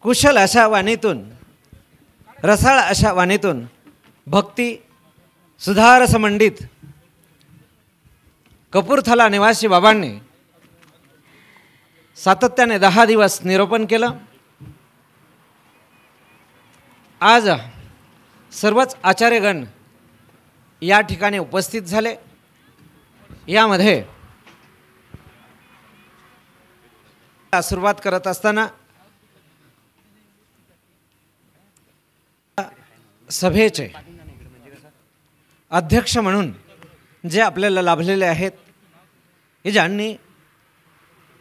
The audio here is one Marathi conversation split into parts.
कुशल अशा वाणीतून, रसाळ अशा वाणीतून भक्ती सुधारस मंडित कपूरथला निवासी बाबांनी सातत्याने 10 दिवस निरूपण केलं. आज सर्वच आचार्यगण या ठिकाणी उपस्थित झाले. यामध्ये सुरुवात करत असताना सभेचे अध्यक्ष म्हणून जे आपल्याला लाभलेले आहेत, हे ज्यांनी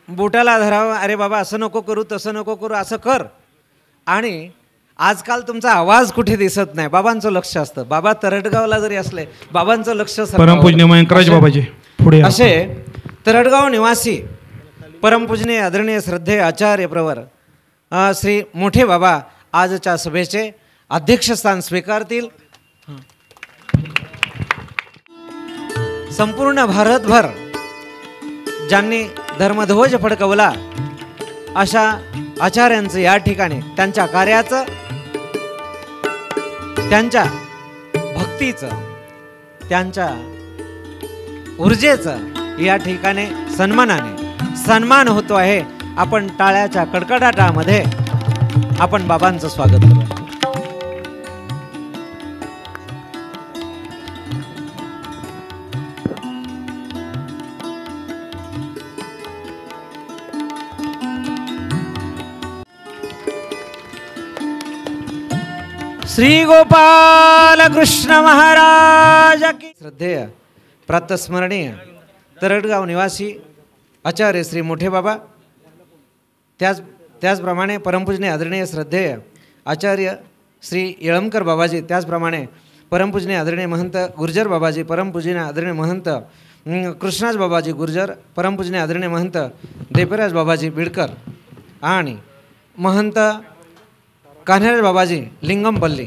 बोटाला धरावं, अरे बाबा असं नको करू, तसं नको करू, असं कर. आणि आजकाल तुमचा आवाज कुठे दिसत नाही, बाबांचं लक्ष असतं. बाबा तरटगावला जरी असले, बाबांचं लक्ष परमपूजनीय मयंकराज बाबाजी पुढे असे तरटगाव निवासी परमपूजनीय आदरणीय श्रद्धेय आचार्य प्रवर श्री मोठे बाबा आजच्या सभेचे अध्यक्षस्थान स्वीकारतील. संपूर्ण भारतभर ज्यांनी धर्मध्वज फडकवला अशा आचार्यांचं या ठिकाणी त्यांच्या कार्याचं, त्यांच्या भक्तीचं, त्यांच्या ऊर्जेचं या ठिकाणी सन्मान होतो आहे. आपण टाळ्याच्या कडकडाटामध्ये आपण बाबांचं स्वागत करू. श्री गोपाल कृष्ण महाराज की. श्रद्धेय प्रातस्मरणीय तरटगाव निवासी आचार्य श्री मोठे बाबा, त्याचप्रमाणे परमपूजनीय आदरणीय श्रद्धेय आचार्य श्री येळमकर बाबाजी, त्याचप्रमाणे परमपूजनीय आदरणीय महंत गुर्जर बाबाजी, परमपूजनीय आदरणीय महंत कृष्णाज बाबाजी गुर्जर, परमपूजनीय आदरणीय महंत देपराज बाबाजी बिडकर आणि महंत कान्हराज बाबाजी लिंगमपल्ली.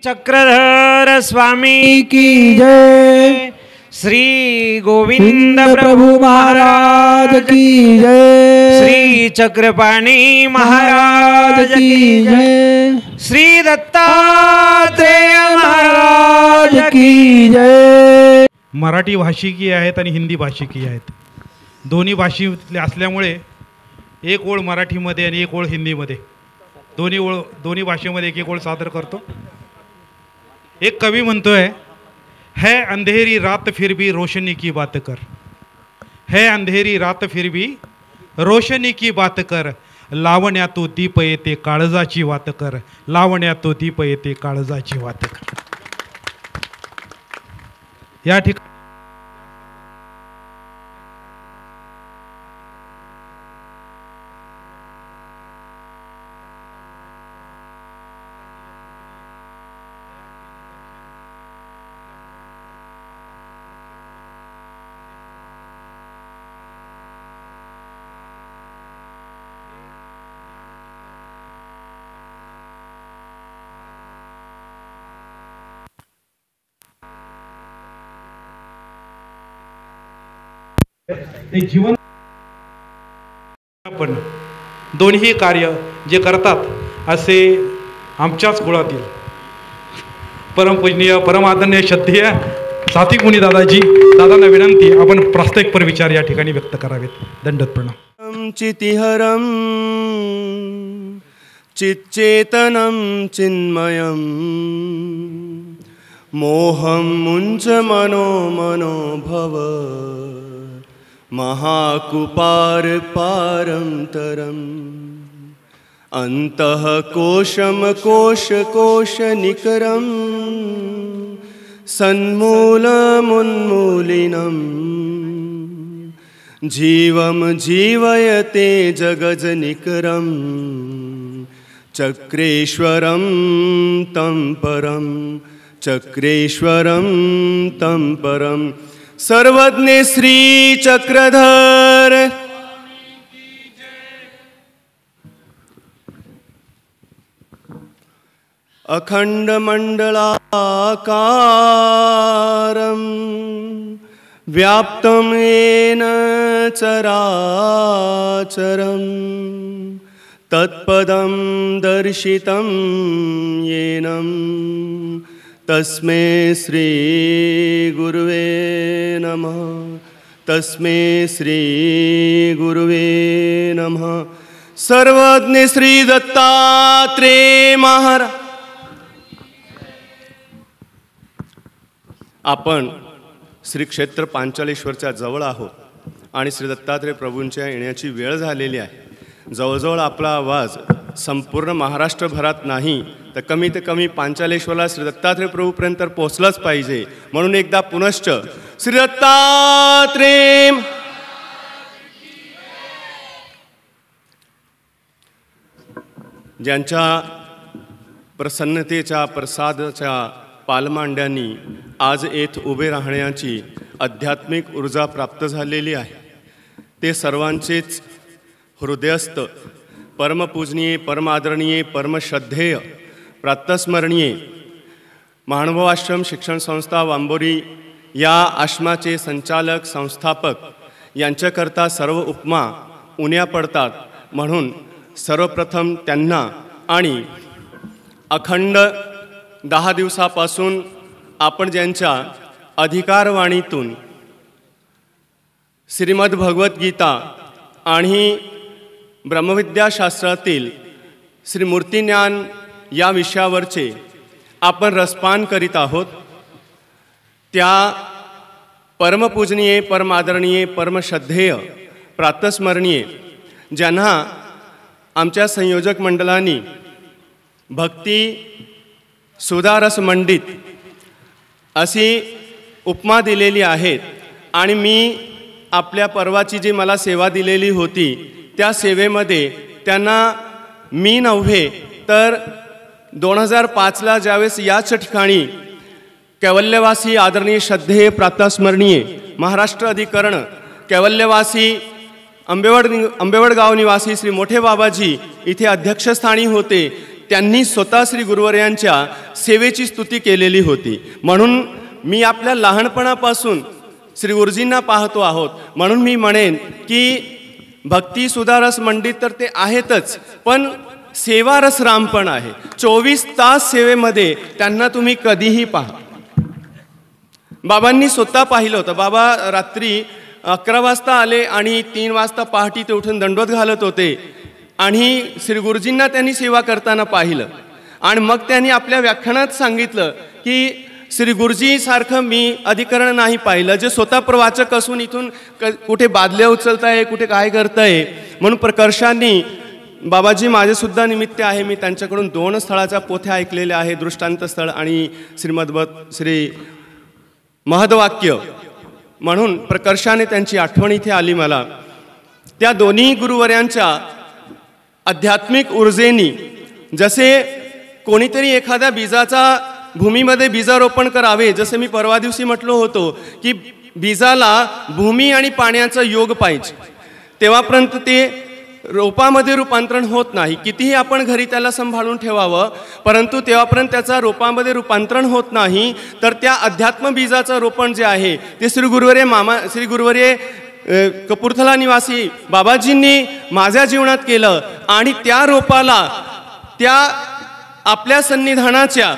चक्रधर स्वामी की जय. श्री गोविंद प्रभु महाराज की जय. श्री चक्रपाणी महाराज की जय. श्री दत्तात्रेय महाराज की जय. मराठी भाषिकी आहेत आणि हिंदी भाषिकी आहेत. दोन्ही भाषेतले असल्यामुळे एक ओळ मराठीमध्ये आणि एक ओळ हिंदीमध्ये, दोन्ही भाषेमध्ये एक ओळ सादर करतो. एक कवी म्हणतोय, है अंधेरी रात फिर भी रोशनी की बात कर, है अंधेरी रात फिर भी रोशनी की बात कर, लावण्या तो दीप येते काळजाची वात कर, लावण्या तो दीप येते काळजाची वात कर. या ठिकाणी ते जीवन आपण दोन्ही कार्य जे करतात असे आमच्याच कुळातील परमपूजनीय परमादरणीय श्रद्धेय साथी मुनी दादांना विनंती, आपण प्रास्ताविक विचार या ठिकाणी व्यक्त करावेत. दंडवत प्रणाम. चितिहरं चिच्चेतनं चिन्मयं मोहं मुञ्च मनो भव महाकुपार पारं तरम् अन्तः कोशं कोशनिकरं सन्मूलमुन्मूलिनं जीवं जीवयते जगजनिकरं चक्रेश्वरं तं परं सर्वज्ञ श्री चक्रधर. अखण्डमण्डलाकारं व्याप्तं येन चराचरं तत्पदं दर्शितं येन तस्मै श्री गुरुवे नमः। तस्मै श्री गुरुवे नमः। सर्वज्ञ श्री दत्तात्रेय महाराज। आपण श्री क्षेत्र पांचालेश्वरच्या जवळ आहोत आणि श्री दत्तात्रेय प्रभूंच्या येण्याची वेळ झालेली आहे। जवळजवळ आपला आवाज संपूर्ण महाराष्ट्रभरात नाही तर कमीत कमी पांचालेश्वरला श्री दत्तात्रेय प्रभूपर्यंत पोहोचलाच पाहिजे। म्हणून एकदा पुनश्च श्री दत्तात्रेय। ज्यांच्या प्रसन्नतेच्या प्रसादाच्या पालमांड्यांनी आज येथ उभे राहण्याची आध्यात्मिक ऊर्जा प्राप्त झालेली आहे, ते सर्वांचेच हृदयस्थ परमपूजनीय परमादरणीय परमश्रद्धेय प्रातस्मरणीय महानुभव आश्रम शिक्षण संस्था वांबोरी या आश्रमाचे संचालक संस्थापक यांच्याकरता सर्व उपमा उन्या पडतात। म्हणून सर्वप्रथम त्यांना आणि अखंड 10 दिवसापासून आपण ज्यांच्या अधिकारवाणीतून श्रीमद भगवद्गीता आणि ब्रह्मविद्याशास्त्रातील श्री मूर्तिज्ञान या विषयावरचे आपण रसपान करीत आहोत, त्या परमपूजनीय परमादरणीय परमश्रद्धेय प्रातस्मरणीय ज्यांना आमच्या संयोजक मंडळांनी भक्ती सुधारस मंडित अशी उपमा दिलेली आहेत आणि मी आपल्या परवाची जी मला सेवा दिलेली होती त्या सेवेमध्ये त्यांना मी नव्हे तर 2005ला ज्यावेळेस याच ठिकाणी कैवल्यवासी आदरणीय श्रद्धेय प्रातस्मरणीय महाराष्ट्र अधिकरण कैवल्यवासी आंबेवड गाव निवासी श्री मोठे बाबाजी इथे अध्यक्षस्थानी होते। त्यांनी स्वतः श्री गुरुवर्यांच्या सेवेची स्तुती केलेली होती। म्हणून मी आपल्या लहानपणापासून श्री गुरुजींना पाहतो आहोत, म्हणून मी म्हणेन की भक्ती सुधारस मंडित तर ते आहेतच, पण सेवारस राम पण आहे। 24 तास सेवेमध्ये त्यांना तुम्ही कधीही पहा। बाबांनी स्वतः पाहिलं होतं। बाबा रात्री 11 वाजता आले आणि 3 वाजता पहाटे ते उठून दंडवत घालत होते आणि श्री गुरुजींना त्यांनी सेवा करताना पाहिलं आणि मग त्यांनी आपल्या व्याख्यानात सांगितलं की श्री गुरुजी सारखं मी अधिकरण नाही पाहिलं, जे स्वतः प्रवाचक असून इथून कुठे बादल्या उचलताय कुठे काय करताय। म्हणून प्रकर्षांनी बाबाजी माझेसुद्धा निमित्त आहे, मी त्यांच्याकडून 2 स्थळाच्या पोथ्या ऐकलेल्या आहे, दृष्टांत स्थळ आणि श्री महदवाक्य। म्हणून प्रकर्षाने त्यांची आठवण इथे आली मला। त्या दोन्ही गुरुवर्यांच्या आध्यात्मिक ऊर्जेनी जसे कोणीतरी एखाद्या बीजाचा भूमीमध्ये बीजारोपण करावे, जसे मी परवा दिवशी म्हटलो होतो की बीजाला भूमी आणि पाण्याचा योग पाहिजे, तेव्हापर्यंत ते रोपामध्ये रूपांतरण होत नाही। कितीही आपण घरी त्याला सांभाळून ठेवावं परंतु तेव्हापर्यंत त्याचा रोपामध्ये रूपांतरण होत नाही। तर त्या अध्यात्म बीजाचं रोपण जे आहे ते श्री गुरुवर्य कपूरथला निवासी बाबाजींनी माझ्या जीवनात केलं आणि त्या रोपाला त्या आपल्या सन्निधानाच्या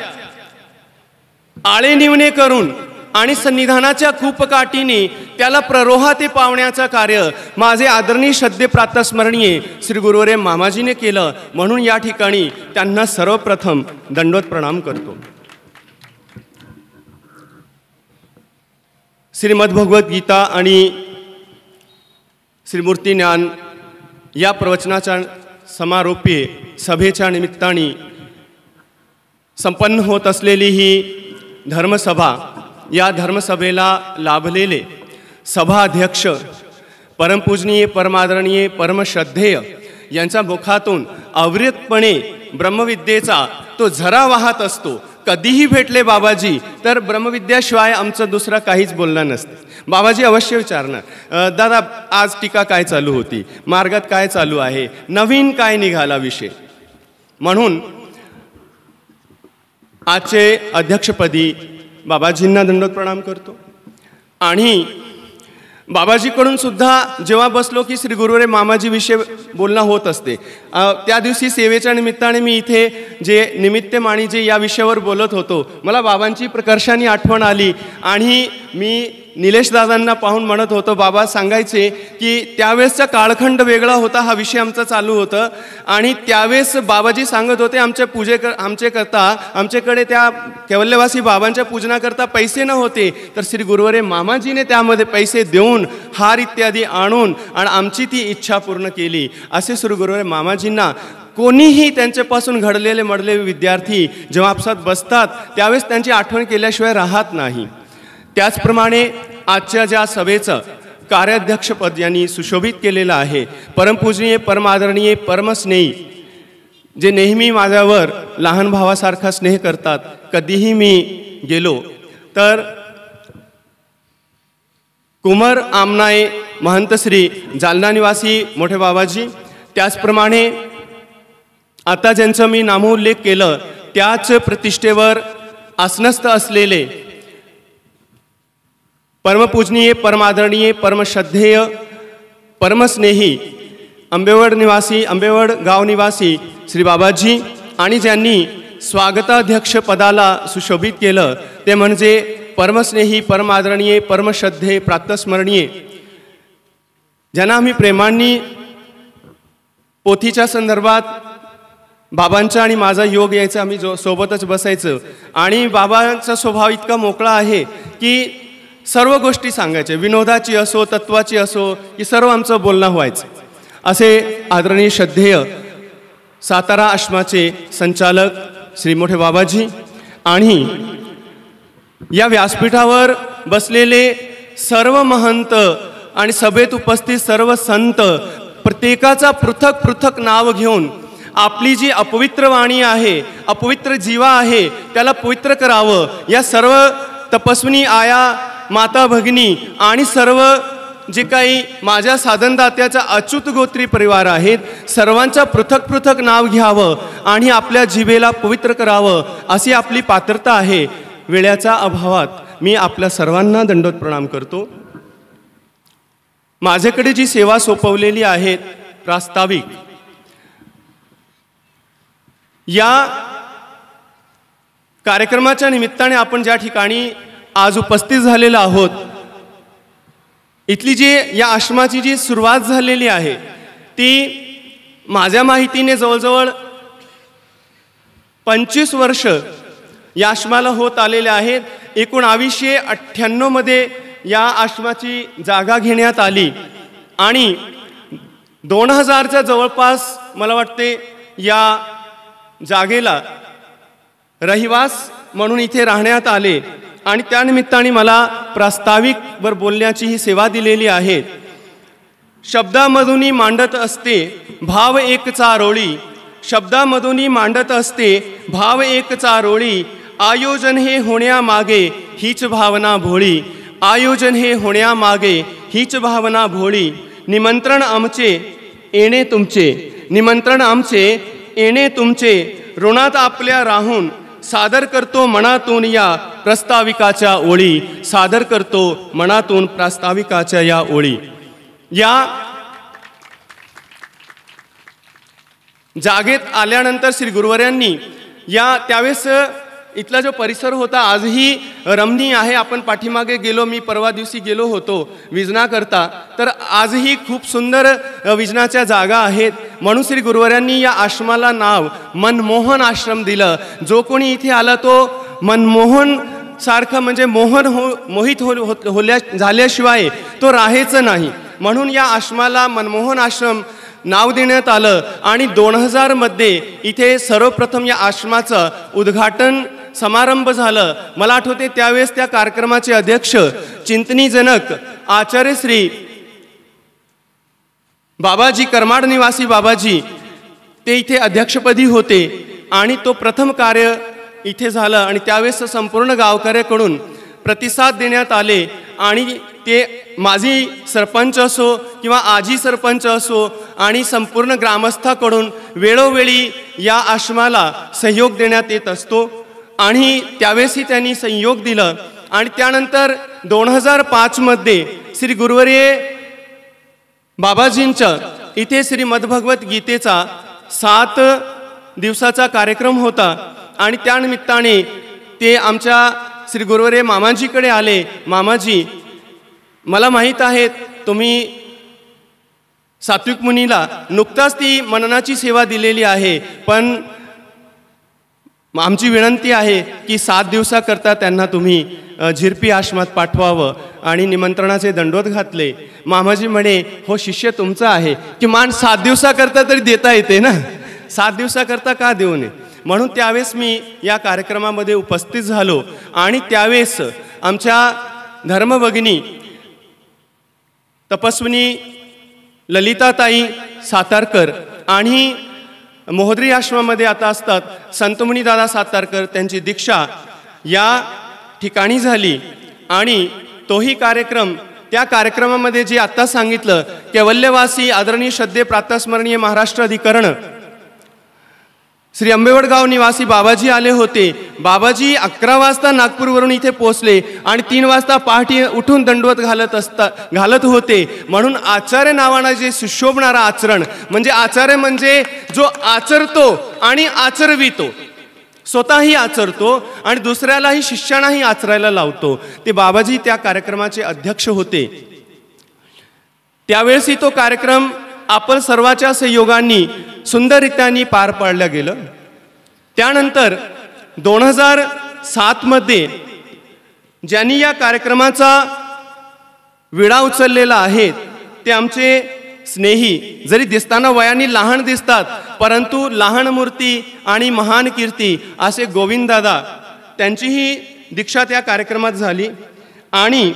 आळेनिवणे करून आणि सन्निधानाच्या खूप काठीने त्याला प्ररोहाते पावण्याचं कार्य माझे आदरणीय श्रद्धे प्रातस्मरणीय श्री गुरुवर्य मामाजीने केलं। म्हणून या ठिकाणी त्यांना सर्वप्रथम दंडवत प्रणाम करतो। श्रीमद भगवद्गीता आणि श्री मूर्तिज्ञान या प्रवचनाच्या समारोपीय सभेच्या निमित्ताने संपन्न होत असलेली ही धर्मसभा, या धर्मसभेला लाभलेले सभाध्यक्ष परमपूजनीय परमादरणीय परमश्रद्धेय यांच्या मुखातून अविरतपणे ब्रह्मविद्येचा तो झरा वाहत असतो। कधीही भेटले बाबाजी तर ब्रह्मविद्याशिवाय आमचं दुसरं काहीच बोलणं नसतं। बाबाजी अवश्य विचारणार, दादा आज टीका काय चालू होती, मार्गात काय चालू आहे, नवीन काय निघाला विषय। म्हणून आजचे अध्यक्षपदी बाबाजींना दंडवत प्रणाम करतो आणि बाबाजीकडून सुद्धा जेव्हा बसलो की श्री गुरुवरे मामाजीविषयी बोलणं होत असते. त्या दिवशी सेवेच्या निमित्ताने मी इथे जे निमित्तमाणी जे या विषयावर बोलत होतो, मला बाबांची प्रकर्षाने आठवण आली आणि मी निलेश दादांना पाहून म्हणत होतो, बाबा सांगायचे की त्यावेळेसचा काळखंड वेगळा होता, हा विषय आमचा चालू होतं आणि त्यावेळेस बाबाजी सांगत होते आमच्याकडे त्या कैवल्यवासी बाबांच्या पूजनाकरता पैसे नव्हते, तर श्री गुरुवरे मामाजीने त्यामध्ये पैसे देऊन हार इत्यादी आणून आणि आमची ती इच्छा पूर्ण केली. असे श्री गुरुवरे मामाजींना कोणीही त्यांच्यापासून घडलेले मडलेले विद्यार्थी जेव्हा आपसात बसतात त्यावेळेस त्यांची आठवण केल्याशिवाय राहत नाही. त्याचप्रमाणे आजच्या ज्या सभेचं कार्याध्यक्षपद यांनी सुशोभित केलेलं आहे, परमपूजनीय परमादरणीय परमस्नेही जे नेहमी माझ्यावर लहान भावासारखा स्नेह करतात. कधीही मी गेलो तर कुमार आमनाय महंत श्री जालना निवासी मोठे बाबाजी, त्याचप्रमाणे आता ज्यांचं मी नामोल्लेख केलं त्याच प्रतिष्ठेवर आसनस्थ असलेले परमपूजनीय परमादरणीय परमश्रद्धेय परमस्नेही आंबेवड गाव निवासी श्री बाबाजी आणि ज्यांनी स्वागताध्यक्ष पदाला सुशोभित केलं ते म्हणजे परमस्नेही परमादरणीय परमश्रद्धेय प्रातस्मरणीय, ज्यांना आम्ही प्रेमांनी पोथीच्या संदर्भात बाबांचा आणि माझा योग यायचा, आम्ही सोबतच बसायचं आणि बाबांचा स्वभाव इतका मोकळा आहे की सर्व गोष्टी सांगायचे, विनोदाची असो तत्वाची असो की सर्व आमचं बोलणं व्हायचं. असे आदरणीय श्रद्धेय सातारा आश्रमाचे संचालक श्री मोठे बाबाजी आणि या व्यासपीठावर बसलेले सर्व महंत आणि सभेत उपस्थित सर्व संत, प्रत्येकाचा पृथक पृथक नाव घेऊन आपली जी अपवित्र वाणी आहे, अपवित्र जीवा आहे त्याला पवित्र करावं. या सर्व तपस्विनी आया माता भगिनी आणि सर्व जे काही माझ्या साधनदात्याचा अच्युत गोत्री परिवार आहेत, सर्वांचा पृथक पृथक नाव घ्यावं आणि आपल्या जिभेला पवित्र करावं अशी आपली पात्रता आहे. वेळेच्या अभावात मी आपल्या सर्वांना दंडोत प्रणाम करतो. माझ्याकडे जी सेवा सोपवलेली आहे प्रास्ताविक, या कार्यक्रमाच्या निमित्ताने आपण ज्या ठिकाणी आज उपस्थित झालेलो आहोत, इथली जी या आश्रमाची जी सुरुवात झालेली आहे ती माझ्या माहितीने जवळजवळ 25 वर्ष या आश्रमाला होत आलेले आहेत. 1998 मध्ये या आश्रमाची जागा घेण्यात आली आणि 2000च्या जवळपास मला वाटते या जागेला रहिवास म्हणून इथे राहण्यात आले आणि त्यानिमित्ताने मला प्रास्ताविकवर बोलण्याची ही सेवा दिलेली आहे. शब्दामधून मांडत असते भाव एक चारोळी, शब्दामधून मांडत असते भाव एक चारोळी, आयोजन हे होण्यामागे हीच भावना भोळी, आयोजन हे होण्यामागे हीच भावना भोळी. निमंत्रण आमचे येणे तुमचे, निमंत्रण आमचे येणे तुमचे, ऋणात आपल्या राहून सादर करतो मनातून या प्रस्ताविकाच्या ओळी, सादर करतो मनातून प्रास्ताविकाच्या या ओळी. या जागेत आल्यानंतर श्री गुरुवर्यांनी या त्यावेळेस इथला जो परिसर होता आजही रमणीय आहे. आपण पाठीमागे गेलो, मी परवा दिवशी गेलो होतो विजनाकरता, तर आजही खूप सुंदर विजनाच्या जागा आहेत. म्हणून श्री गुरुवर्यांनी या आश्रमाला नाव मनमोहन आश्रम दिलं. जो कोणी इथे आला तो मनमोहन सारखं म्हणजे मोहित झाल्याशिवाय तो राहायचं नाही. म्हणून या आश्रमाला मनमोहन आश्रम नाव देण्यात आलं आणि 2000 मध्ये इथे सर्वप्रथम या आश्रमाचं उद्घाटन समारंभ झालं. मला आठवते त्यावेळेस त्या कार्यक्रमाचे अध्यक्ष चिंतनीजनक आचार्य श्री बाबाजी करमाड निवासी बाबाजी ते इथे अध्यक्षपदी होते आणि तो प्रथम कार्य इथे झालं आणि त्यावेळेस संपूर्ण गावकऱ्याकडून प्रतिसाद देण्यात आले आणि ते माजी सरपंच असो किंवा आजी सरपंच असो आणि संपूर्ण ग्रामस्थाकडून वेळोवेळी या आश्रमाला सहयोग देण्यात येत असतो आणि त्यावेळेसही त्यांनी सहयोग दिलं. आणि त्यानंतर 2005 मध्ये श्री गुरुवर्य बाबाजींच्या इथे श्रीमद्भगवत गीतेचा 7 दिवसाचा कार्यक्रम होता आणि त्यानिमित्ताने ते आमच्या श्री गुरुवर्य मामाजीकडे आले. मामाजी, मला माहीत आहे तुम्ही सात्विक मुनीला नुकताच ती मननाची सेवा दिलेली आहे, पण आमची विनंती आहे की 7 दिवसाकरता त्यांना तुम्ही झिरपी आश्रमात पाठवावं आणि निमंत्रणाचे दंडोत घातले. मामाजी म्हणे, हो शिष्य तुमचा आहे, किमान 7 दिवसाकरता तरी देता येते ना, 7 दिवसाकरता का देऊ नये. म्हणून त्यावेळेस मी या कार्यक्रमामध्ये उपस्थित झालो आणि त्यावेळेस आमच्या धर्मभगिनी तपस्विनी ललिताताई सातारकर आणि मोहद्री आश्रमामध्ये आता असतात संतमुनी दादा सातारकर, त्यांची दीक्षा या ठिकाणी झाली. आणि तोही कार्यक्रम, त्या कार्यक्रमामध्ये जे आत्ता सांगितलं, कैवल्यवासी आदरणीय श्रद्धे प्रातस्मरणीय महाराष्ट्र अधिकरण श्री अंबेवडगाव निवासी बाबाजी आले होते. बाबाजी 11 वाजता नागपूरवरून इथे पोहोचले आणि 3 वाजता पहाटे उठून दंडवत घालत होते. म्हणून आचार्य नावानं जे सुशोभणारं आचरण, म्हणजे आचार्य म्हणजे जो आचरतो आणि आचरवितो, स्वतःही आचरतो आणि दुसऱ्यालाही शिष्यानाही आचरायला लावतो, ते बाबाजी त्या कार्यक्रमाचे अध्यक्ष होते. त्यावेळेसही तो कार्यक्रम आपण सर्वाच्या सहयोगाने सुंदररित्याने पार पाडलं गेलं. त्यानंतर 2007 मध्ये ज्यांनी या कार्यक्रमाचा विडा उचललेला आहे ते आमचे स्नेही, जरी दिसताना वयाने लहान दिसतात परंतु लहान मूर्ती आणि महान कीर्ती असे गोविंददादा, त्यांचीही दीक्षा त्या कार्यक्रमात झाली. आणि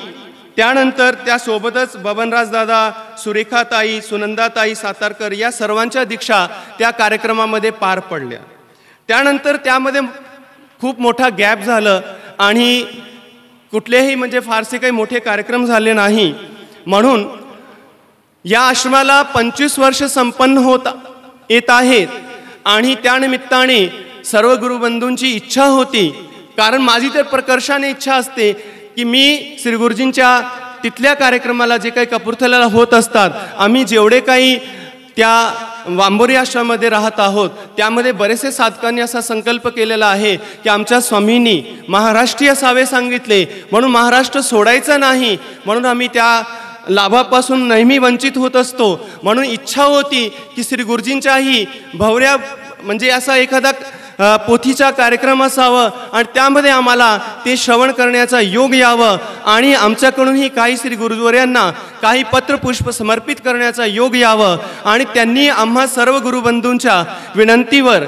त्यानंतर त्यासोबतच बबनराजदादा, सुरेखाताई, सुनंदाताई सातारकर या सर्वांच्या दीक्षा त्या कार्यक्रमामध्ये पार पडल्या. त्यानंतर त्यामध्ये खूप मोठा गॅप झालं आणि कुठलेही म्हणजे फारसे काही मोठे कार्यक्रम झाले नाही. म्हणून या आश्रमाला 25 वर्ष संपन्न होत येत आहेत आणि त्यानिमित्ताने सर्व गुरुबंधूंची इच्छा होती, कारण माझी तर प्रकर्षाने इच्छा असते की मी श्री गुरुजींच्या तिथल्या कार्यक्रमाला जे काही कपूरथल्याला होत असतात, आम्ही जेवढे काही त्या वांबोरी आश्रमामध्ये राहत आहोत त्यामध्ये बरेचसे साधकांनी असा संकल्प केलेला आहे की आमच्या स्वामींनी महाराष्ट्रीय असावे सांगितले, म्हणून महाराष्ट्र सोडायचा नाही, म्हणून आम्ही त्या लाभापासून नेहमी वंचित होत असतो. म्हणून इच्छा होती की श्री गुरुजींच्याही भवऱ्या म्हणजे असा एखादा पोथीचा कार्यक्रम असावं आणि त्यामध्ये आम्हाला ते श्रवण करण्याचा योग यावं आणि आमच्याकडूनही काही श्री गुरुवर्यांना काही पत्रपुष्प समर्पित करण्याचा योग यावं. आणि त्यांनी आम्हा सर्व गुरुबंधूंच्या विनंतीवर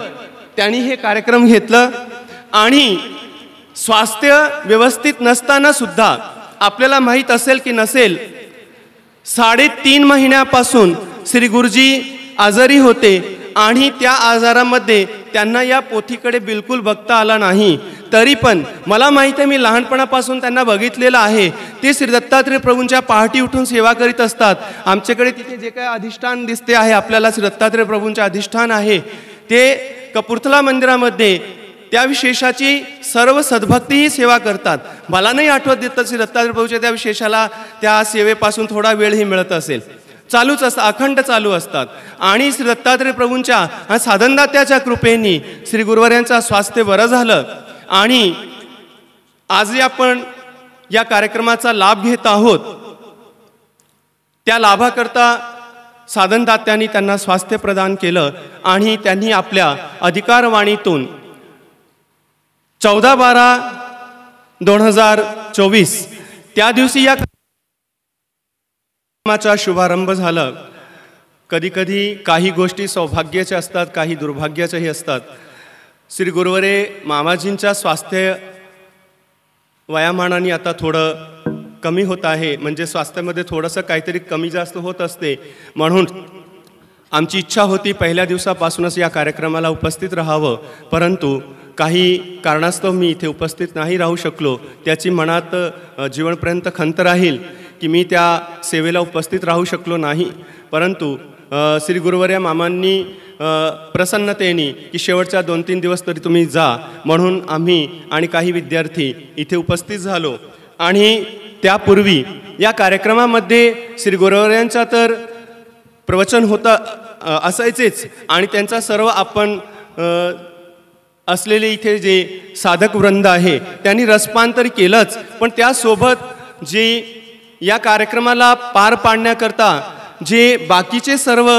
त्यांनी हे कार्यक्रम घेतलं. आणि स्वास्थ्य व्यवस्थित नसताना सुद्धा आपल्याला माहीत असेल की नसेल, 3.5 महिन्यापासून श्री गुरुजी आजारी होते आणि त्या आजारामध्ये त्यांना या पोथीकडे बिलकुल बघता आला नाही. तरी पण मला माहीत आहे, मी लहानपणापासून त्यांना बघितलेलं आहे, ते श्री दत्तात्रय प्रभूंच्या पहाटी उठून सेवा करीत असतात. आमच्याकडे तिथे जे काही अधिष्ठान दिसते आहे आपल्याला, श्री दत्तात्रय प्रभूंचे अधिष्ठान आहे, ते कपूरथला मंदिरामध्ये त्या विशेषाची सर्व सद्भक्तीही सेवा करतात. मला नाही आठवत देतात श्री दत्तात्रय प्रभूच्या त्या विशेषाला त्या सेवेपासून थोडा वेळही मिळत असेल, चालूच असतात, अखंड चालू असतात. आणि श्री दत्तात्रय प्रभूंच्या साधनदात्याच्या कृपेने श्री गुरुवर्यांचं स्वास्थ्य बरं झालं आणि आजही आपण या कार्यक्रमाचा लाभ घेत आहोत. त्या लाभाकरता साधनदात्यांनी त्यांना स्वास्थ्य प्रदान केलं आणि त्यांनी आपल्या अधिकारवाणीतून 14/12/2024 त्या दिवशी या कार्यक्रमाचा शुभारंभ झाला. कधीकधी काही गोष्टी सौभाग्याच्या असतात, काही दुर्भाग्याच्याही असतात. श्री गुरुवर्य मामाजींच्या स्वास्थ्य वयामानाने आता थोडं कमी होत आहे, म्हणजे स्वास्थ्यामध्ये थोडंसं काहीतरी कमी जास्त होत असते. म्हणून आमची इच्छा होती पहिल्या दिवसापासूनच या कार्यक्रमाला उपस्थित राहावं, परंतु काही कारणास्तव मी इथे उपस्थित नाही राहू शकलो. त्याची मनात जीवनपर्यंत खंत राहील की मी त्या सेवेला उपस्थित राहू शकलो नाही. परंतु श्री गुरुवर्य मामांनी प्रसन्नतेने की शेवटच्या 2-3 दिवस तरी तुम्ही जा म्हणून आम्ही आणि काही विद्यार्थी इथे उपस्थित झालो. आणि त्यापूर्वी या कार्यक्रमामध्ये श्री गुरुवर्यांचा तर प्रवचन होतं असायचेच आणि त्यांचा सर्व आपण असलेले इथे जे साधक वृंद आहे त्यांनी रसपान तर केलंच, पण त्यासोबत जे या कार्यक्रमाला पार पाडण्याकरता जे बाकीचे सर्व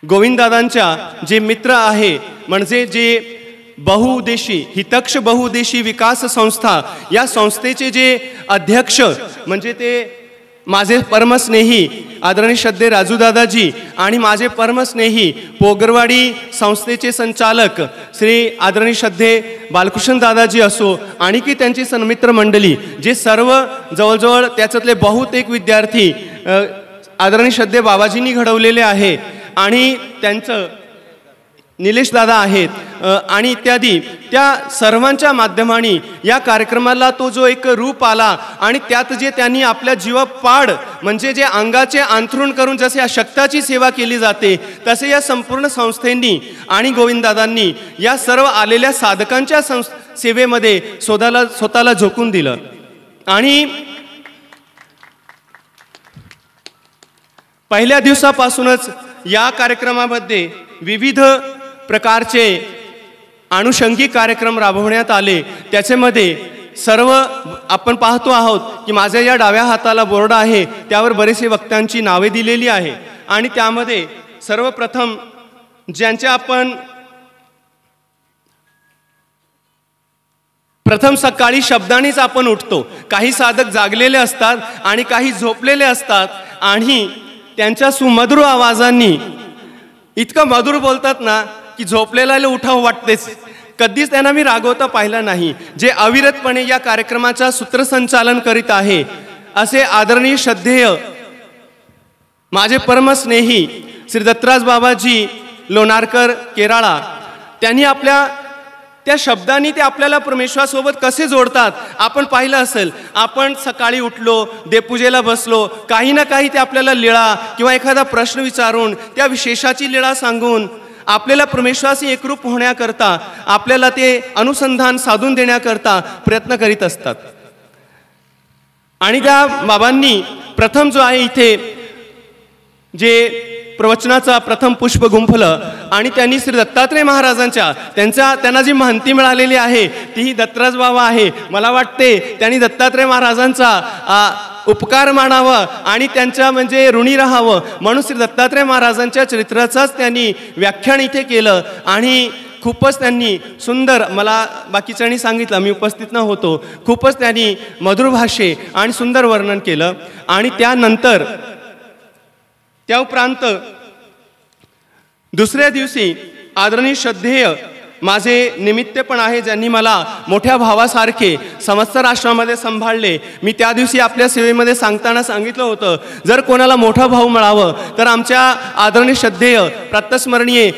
गोविंददादांच्या जे मित्र आहे, म्हणजे जे बहुउद्देशी हितक्ष बहुउद्देशी विकास संस्था या संस्थेचे जे अध्यक्ष म्हणजे ते माझे परमस्नेही आदरणीय श्रद्धे राजूदादाजी आणि माझे परमस्नेही पोगरवाडी संस्थेचे संचालक श्री आदरणीय श्रद्धे बालकृष्ण दादाजी असो आणि की त्यांची सन्मित्र मंडळी जे सर्व जवळजवळ त्याच्यातले बहुतेक विद्यार्थी आदरणीय श्रद्धे बाबाजींनी घडवलेले आहे आणि त्यांचं निलेश दादा आहेत आणि इत्यादी त्या सर्वांच्या माध्यमाने या कार्यक्रमाला तो जो एक रूप आला आणि त्यात जे त्यांनी आपल्या जीवापाड म्हणजे जे अंगाचे अंथरूण करून जसे या शक्ताची सेवा केली जाते तसे या संपूर्ण संस्थेंनी आणि गोविंददादांनी या सर्व आलेल्या साधकांच्या सेवेमध्ये स्वतःला झोकून दिलं. आणि पहिल्या दिवसापासूनच या कार्यक्रमामध्ये विविध प्रकारचे अनुषंगिक कार्यक्रम राबवण्यात आले. त्याच्यामध्ये सर्व आपण पाहतो आहोत की माझ्या या डाव्या हाताला बोर्ड आहे त्यावर बरेचसे वक्त्यांची नावे दिलेली आहे आणि त्यामध्ये सर्वप्रथम ज्यांचे आपण प्रथम सकाळी शब्दानेच आपण उठतो. काही साधक जागलेले असतात आणि काही झोपलेले असतात आणि त्यांच्या सुमधुर आवाजांनी इतकं मधुर बोलतात ना की झोपलेल्याला उठावं वाटतेच. कधीच त्यांना मी रागवता पाहिलं नाही. जे अविरतपणे या कार्यक्रमाचा सूत्रसंचालन करीत आहे असे आदरणीय श्रद्धेय माझे परमस्नेही श्री दत्तराज बाबाजी लोणारकर केराळा, त्यांनी आपल्या त्या शब्दांनी ते आपल्याला परमेश्वरासोबत कसे जोडतात आपण पाहिलं असेल. आपण सकाळी उठलो, देवपूजेला बसलो, काही ना काही ते आपल्याला लीळा किंवा एखादा प्रश्न विचारून त्या विशेषाची लीळा सांगून आपल्याला परमेश्वराशी एकरूप होण्याकरता आपल्याला ते अनुसंधान साधून देण्याकरता प्रयत्न करीत असतात. आणि त्या बाबांनी प्रथम जो आहे इथे जे प्रवचनाचा प्रथम पुष्प गुंफलं आणि त्यांनी श्री दत्तात्रय महाराजांच्या त्यांना जी महंती मिळालेली आहे तीही दत्तराज बाबा आहे. मला वाटते त्यांनी दत्तात्रय महाराजांचा उपकार मानावं आणि त्यांच्या म्हणजे ऋणी राहावं म्हणून श्री दत्तात्रय महाराजांच्या चरित्राचाच त्यांनी व्याख्यान इथे केलं आणि खूपच त्यांनी सुंदर, मला बाकीच्यांनी सांगितलं मी उपस्थित न होतो, खूपच त्यांनी मधुर भाषे आणि सुंदर वर्णन केलं. आणि त्यानंतर त्या उपरांत दुसऱ्या दिवशी आदरणीय श्रद्धेय माझे निमित्त पण आहे ज्यांनी मला मोठ्या भावासारखे समस्तर आश्रमामध्ये सांभाळले. मी त्या दिवशी आपल्या सेवेमध्ये सांगताना सांगितलं होतं जर कोणाला मोठा भाऊ मिळावं तर आमच्या आदरणीय श्रद्धेय प्रातस्मरणीय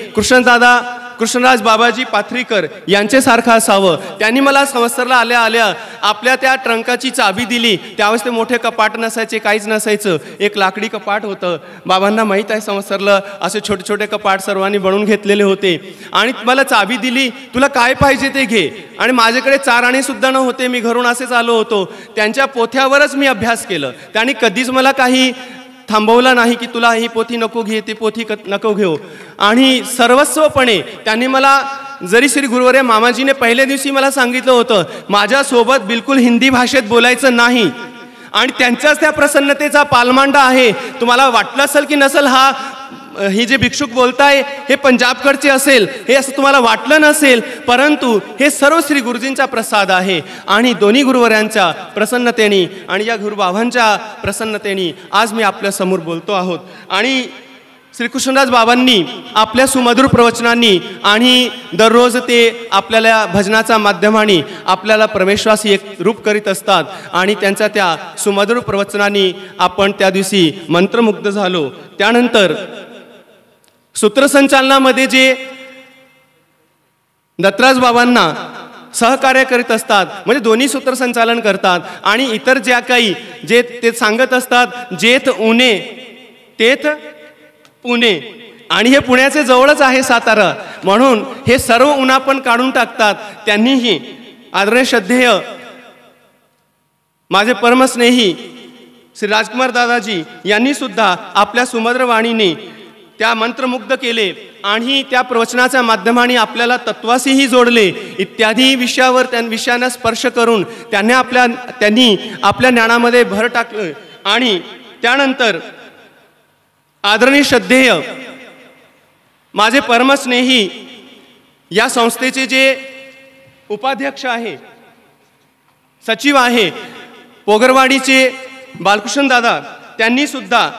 कृष्णराज बाबाजी पाथरीकर यांच्यासारखं असावं. त्यांनी मला संवत्सरला आल्या आल्या आपल्या त्या ट्रंकाची चाबी दिली. त्यावेळेस ते मोठे कपाट नसायचे, काहीच नसायचं, एक लाकडी कपाट होतं. बाबांना माहीत आहे संवत्सरला असे छोटे छोटे कपाट सर्वांनी बनवून घेतलेले होते आणि मला चाबी दिली, तुला काय पाहिजे ते घे. आणि माझ्याकडे 4 आणे सुद्धा न होते, मी घरून असेच आलो होतो. त्यांच्या पोथ्यावरच मी अभ्यास केलं. त्यांनी कधीच मला काही थांबवला नाही की तुला ही पोथी नको घे, ती पोथी नको घेऊ. आणि सर्वस्वपणे त्यांनी मला, जरी श्री गुरुवर्य मामाजीने पहिल्या दिवशी मला सांगितलं होतं माझ्यासोबत बिलकुल हिंदी भाषेत बोलायचं नाही आणि त्यांच्याच त्या प्रसन्नतेचा पालमांडा आहे. तुम्हाला वाटलं असेल की नसेल ही जे भिक्षुक बोलताय हे पंजाबकडचे असेल, हे असं तुम्हाला वाटलं नसेल, परंतु हे सर्व श्री गुरुजींचा प्रसाद आहे. आणि दोन्ही गुरुवर्यांच्या प्रसन्नतेने आणि या गुरुबाबांच्या प्रसन्नतेने आज मी आपल्या समोर बोलतो आहोत. आणि श्रीकृष्णराज बाबांनी आपल्या सुमधुर प्रवचनांनी आणि दररोज ते आपल्याला भजनाच्या माध्यमाने आपल्याला परमेश्वराशी एक रूप करीत असतात आणि त्यांच्या त्या सुमधुर प्रवचनांनी आपण त्या दिवशी मंत्रमुग्ध झालो. त्यानंतर सूत्रसंचालनामध्ये जे दत्तराज बाबांना सहकार्य करीत असतात, म्हणजे दोन्ही सूत्रसंचालन करतात आणि इतर ज्या काही जे ते सांगत असतात जेथ उणे तेथ पुणे, आणि हे पुण्याचे जवळच आहे सातारा, म्हणून हे सर्व उन्हा पण काढून टाकतात. त्यांनीही आदरणीय श्रद्धेय माझे परमस्नेही श्री राजकुमार दादाजी यांनी सुद्धा आपल्या सुमधुर वाणीने त्या मंत्रमुग्ध केले आणि त्या प्रवचनाच्या माध्यमाने आपल्याला तत्वाशीही जोडले. इत्यादी विषयावर विषयांना स्पर्श करून त्यांनी आपल्या ज्ञानामध्ये भर टाकलं. आणि त्यानंतर आदरणीय श्रद्धेय माझे परमस्नेही या संस्थेचे जे उपाध्यक्ष आहे, सचिव आहे, पोगरवाडीचे बालकृष्ण दादा, त्यांनी सुद्धा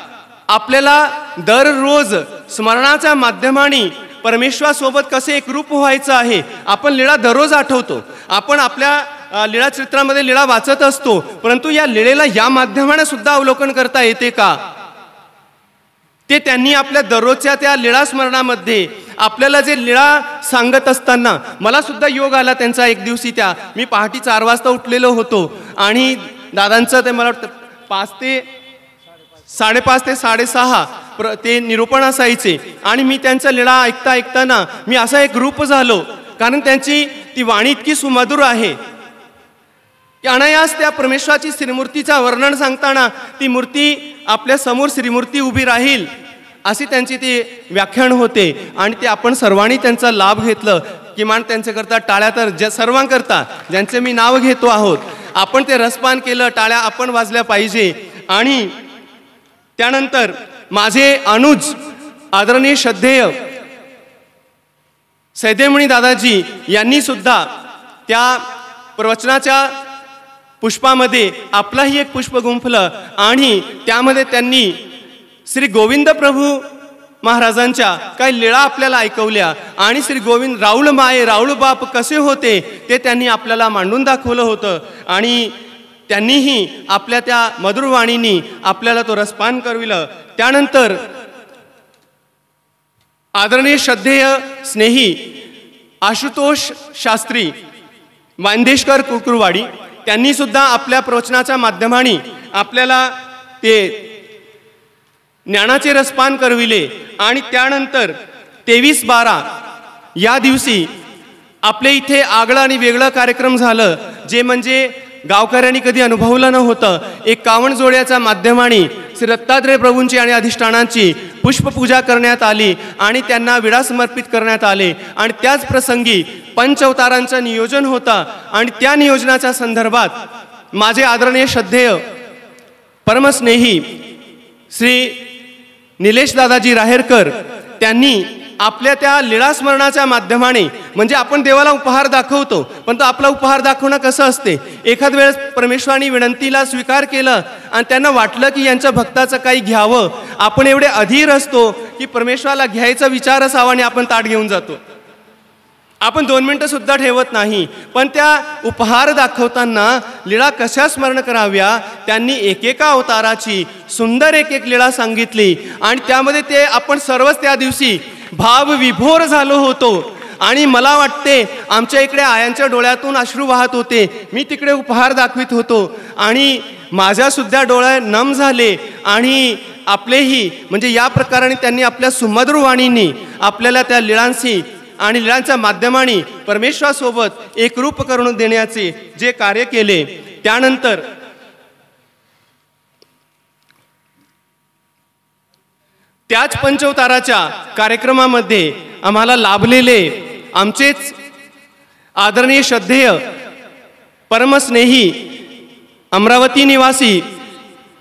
आपल्याला दररोज स्मरणाच्या माध्यमाने परमेश्वरासोबत कसे एकरूप व्हायचं आहे. आपण लीळा दररोज आठवतो, आपण आपल्या लीळा चित्रामध्ये लीळा वाचत असतो, परंतु या लीळेला या माध्यमाने सुद्धा अवलोकन करता येते का, ते त्यांनी आपल्या दररोजच्या त्या लीळा स्मरणामध्ये आपल्याला जे लीळा सांगत असताना मला सुद्धा योग आला त्यांचा. एक दिवशी मी पहाटे 4 वाजता उठलेलो होतो आणि दादांचं ते मला वाटतं 5:30 ते 6:30 ते निरूपण असायचे. आणि मी त्यांचा लीळा ऐकताना मी असा एक रूप झालो, कारण त्यांची ती वाणी इतकी सुमधुर आहे की अनायास त्या परमेश्वराची श्रीमूर्तीचा वर्णन सांगताना ती मूर्ती आपल्या समोर श्रीमूर्ती उभी राहील अशी त्यांची ती व्याख्यान होते. आणि ते आपण सर्वांनी त्यांचा लाभ घेतलं. किमान त्यांच्याकरता टाळ्या तर सर्वांकरता ज्यांचे मी नाव घेतो आहोत, आपण ते रसपान केलं, टाळ्या आपण वाजल्या पाहिजे. आणि त्यानंतर माझे अनुज आदरणीय श्रद्धेय सैदेमणी दादाजी यांनी सुद्धा त्या प्रवचनाच्या पुष्पामध्ये आपलाही एक पुष्प गुंफलं आणि त्यामध्ये त्यांनी श्री गोविंद प्रभू महाराजांच्या काही लीळा आपल्याला ऐकवल्या आणि श्री गोविंद राऊळ माये राऊळ बाप कसे होते ते त्यांनी आपल्याला मांडून दाखवलं होतं. आणि त्यांनीही आपल्या त्या मधुर वाणीनी आपल्याला तो रसपान करविलं. त्यानंतर आदरणीय श्रद्धेय स्नेही आशुतोष शास्त्री वांदेशकर कुकुरवाडी, त्यांनी सुद्धा आपल्या प्रवचनाच्या माध्यमाने आपल्याला ते ज्ञानाचे रसपान करविले. आणि त्यानंतर 23/12 या दिवशी आपल्या इथे आगळं आणि वेगळं कार्यक्रम झालं, जे म्हणजे गावकऱ्यांनी कधी अनुभवलं नव्हतं. 51 जोड्याच्या माध्यमाने श्री दत्तात्रय प्रभूंची आणि अधिष्ठानांची पुष्पपूजा करण्यात आली आणि त्यांना विडा समर्पित करण्यात आले. आणि त्याच प्रसंगी पंचअवतारांचं नियोजन होतं आणि त्या नियोजनाच्या संदर्भात माझे आदरणीय श्रद्धेय परमस्नेही श्री निलेश दादाजी राहेरकर त्यांनी आपल्या त्या लीळा स्मरणाच्या माध्यमाने, म्हणजे आपण देवाला उपहार दाखवतो, पण तो आपला उपहार दाखवणं कसं असते, एखाद वेळेस परमेश्वराने विनंतीला स्वीकार केलं आणि त्यांना वाटलं की यांच्या भक्ताचं काही घ्यावं, आपण एवढे अधीर असतो की परमेश्वराला घ्यायचा विचार असावा आणि आपण ताट घेऊन जातो, आपण 2 मिनिटं सुद्धा ठेवत नाही. पण त्या उपहार दाखवताना लीळा कशा स्मरण कराव्या त्यांनी एकेका अवताराची सुंदर एक लीळा सांगितली. आणि त्यामध्ये ते आपण सर्वच त्या दिवशी भावविभोर झालो होतो. आणि मला वाटते आमच्या इकडे आयांच्या डोळ्यातून अश्रू वाहत होते. मी तिकडे उपहार दाखवित होतो आणि माझ्यासुद्धा डोळे नम झाले. आणि आपलेही म्हणजे या प्रकाराने त्यांनी आपल्या सुमधुर वाणीने आपल्याला त्या लीळांशी आणि लीळांच्या माध्यमाने परमेश्वरासोबत एकरूप करून देण्याचे जे कार्य केले. त्यानंतर त्याच पंचअवताराच्या कार्यक्रमामध्ये आम्हाला लाभलेले आमचेच आदरणीय श्रद्धेय परमस्नेही अमरावती निवासी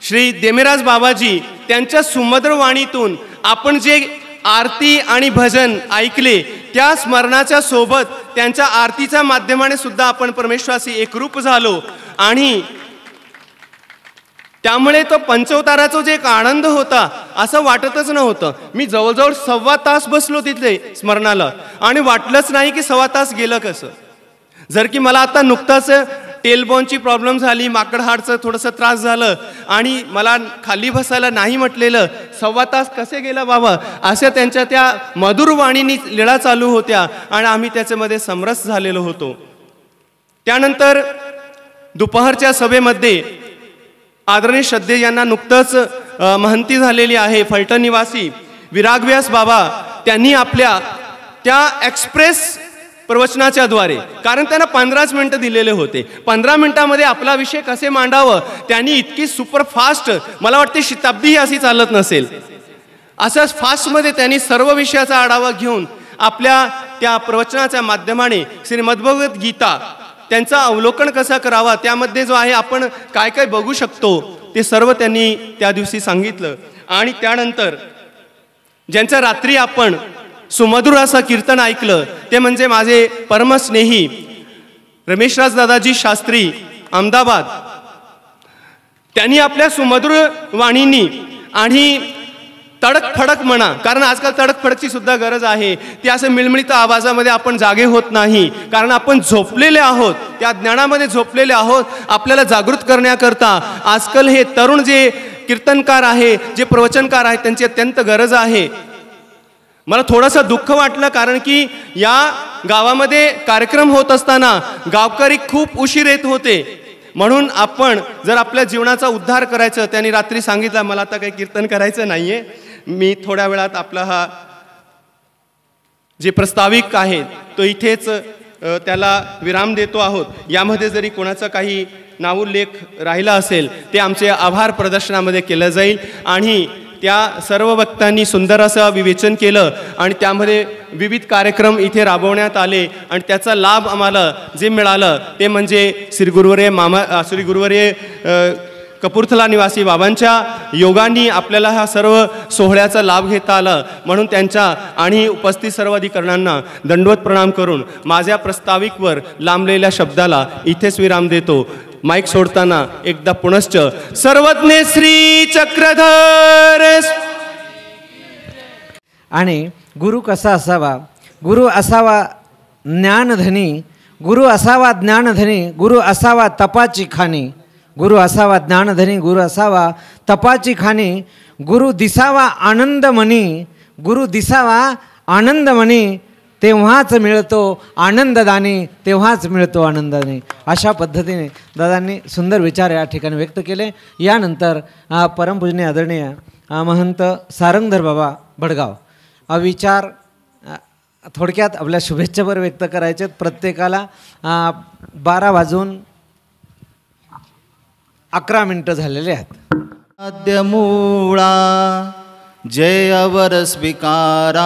श्री देमेराज बाबाजी त्यांच्या सुमधुर वाणीतून आपण जे आरती आणि भजन ऐकले त्या स्मरणाच्या सोबत त्यांच्या आरतीच्या माध्यमाने सुद्धा आपण परमेश्वराशी एकरूप झालो. आणि त्यामुळे तो पंचअवताराचा जो एक आनंद होता असं वाटतच नव्हतं. मी जवळजवळ 1.25 तास बसलो तिथे स्मरणाला आणि वाटलंच नाही की 1.25 तास गेलं कसं. जर की मला आता नुकताच टेलबोनची प्रॉब्लेम झाली, माकड हाडचं थोडंसं त्रास झालं आणि मला खाली बसायला नाही म्हटलेलं, 1.25 तास कसे गेला बाबा अशा त्यांच्या त्या मधुर वाणीनी लीळा चालू होत्या आणि आम्ही त्याच्यामध्ये समरस झालेलो होतो. त्यानंतर दुपारच्या सभेमध्ये आदरणीय श्रद्धेय यांना नुकतंच महंती झालेली आहे, फलटण निवासी विरागव्यास बाबा, त्यांनी आपल्या त्या एक्सप्रेस प्रवचनाच्या द्वारे, कारण त्यांना 15 मिनिटं दिलेले होते. 15 मिनिटामध्ये आपला विषय कसे मांडावं, त्यांनी इतकी सुपरफास्ट, मला वाटते शताब्दी अशी चालत नसेल, असंच फास्टमध्ये त्यांनी सर्व विषयाचा आढावा घेऊन आपल्या त्या प्रवचनाच्या माध्यमाने श्रीमद्भगवत गीता त्यांचं अवलोकन कसं करावा, त्यामध्ये जो आहे आपण काय काय बघू शकतो ते सर्व त्यांनी त्या दिवशी सांगितलं. आणि त्यानंतर ज्यांचं रात्री आपण सुमधुर असं कीर्तन ऐकलं ते म्हणजे माझे परमस्नेही रमेशराज दादाजी शास्त्री अहमदाबाद. त्यांनी आपल्या सुमधुर वाणीनी आणि तडक फडक म्हणा, कारण आजकाल तडक फडकची सुद्धा गरज आहे, ते असं मिळमिळीत आवाजामध्ये आपण जागे होत नाही, कारण आपण झोपलेले आहोत, त्या ज्ञानामध्ये झोपलेले आहोत. आपल्याला जागृत करण्याकरता आजकाल हे तरुण जे कीर्तनकार आहे, जे प्रवचनकार आहेत, त्यांची अत्यंत गरज आहे. मला थोडंसं दुःख वाटलं, कारण की या गावामध्ये कार्यक्रम होत असताना गावकरी खूप उशीर येत होते. म्हणून आपण जर आपल्या जीवनाचा उद्धार करायचं, त्यांनी रात्री सांगितलं मला आता काही कीर्तन करायचं नाहीये, मी थोड्या वेळात आपला हा जे प्रस्ताविक आहे तो इथेच त्याला विराम देतो आहोत. यामध्ये जरी कोणाचं काही नावोल्लेख राहिला असेल ते आमचे आभार प्रदर्शनामध्ये केलं जाईल. आणि त्या सर्व वक्त्यांनी सुंदर असं विवेचन केलं आणि त्यामध्ये विविध कार्यक्रम इथे राबवण्यात आले. आणि त्याचा लाभ आम्हाला जे मिळालं ते म्हणजे श्री गुरुवर्य कपूरथला निवासी बाबांच्या योगांनी आपल्याला हा सर्व सोहळ्याचा लाभ घेता आला. म्हणून त्यांच्या आणि उपस्थित सर्व अधिकाऱ्यांना दंडवत प्रणाम करून माझ्या प्रस्ताविकवर लांबलेल्या शब्दाला इथेच विराम देतो. माईक सोडताना एकदा पुनश्च सर्वज्ञ श्री चक्रधर. आणि गुरु कसा असावा? गुरु असावा ज्ञानधनी, गुरु असावा ज्ञानधनी, गुरु असावा तपाची खाणी. गुरु असावा ज्ञानधनी, गुरु असावा तपाची खाणी. गुरु दिसावा आनंदमणी, गुरु दिसावा आनंदमणी. तेव्हाच मिळतो आनंददानी, तेव्हाच मिळतो आनंदाने. अशा पद्धतीने दादांनी सुंदर विचार या ठिकाणी व्यक्त केले. यानंतर परमपूजनीय आदरणीय महंत सारंगधर बाबा भडगाव विचार थोडक्यात आपल्या शुभेच्छावर व्यक्त करायचे. प्रत्येकाला 12 वाजून 11 झालेले आहेत. आद्यमूळा जय अवर स्वीकारा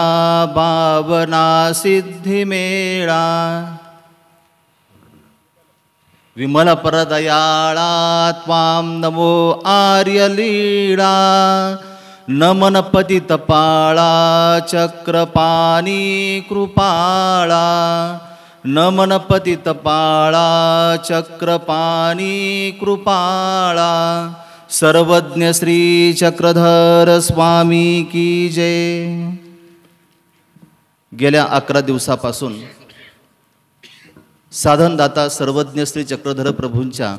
भावना सिद्धी मेळा. विमल परदयाळा त्वां नमो आर्यलीळा. नमन पतित पाळा चक्रपाणी कृपाळा. नमन पतित पाळा चक्रपाणी कृपाळा. सर्वज्ञ श्री चक्रधर स्वामी की जय. गेल्या 11 दिवसापासून साधनदाता सर्वज्ञ श्री चक्रधर प्रभूंच्या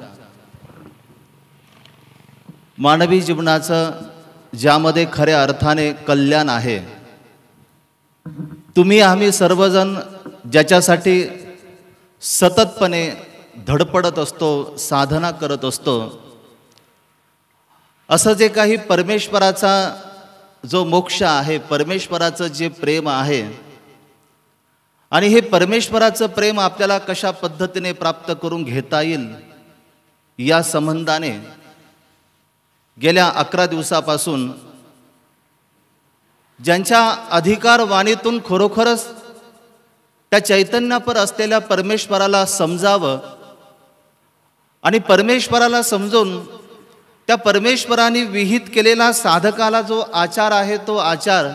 मानवी जीवनाचं ज्यामध्ये खऱ्या अर्थाने कल्याण आहे, तुम्ही आम्ही सर्वजण ज्याच्यासाठी सततपणे धडपडत असतो, साधना करत असतो, असं जे काही परमेश्वराचा जो मोक्ष आहे, परमेश्वराचं जे प्रेम आहे, आणि हे परमेश्वराचं प्रेम आपल्याला कशा पद्धतीने प्राप्त करून घेता येईल या संबंधाने गेल्या 11 दिवसापासून ज्यांच्या अधिकार वाणीतून खरोखरच त्या चैतन्यापर असलेल्या परमेश्वराला समजावं आणि परमेश्वराला समजून त्या परमेश्वराने विहित केलेला साधकाला जो आचार आहे तो आचार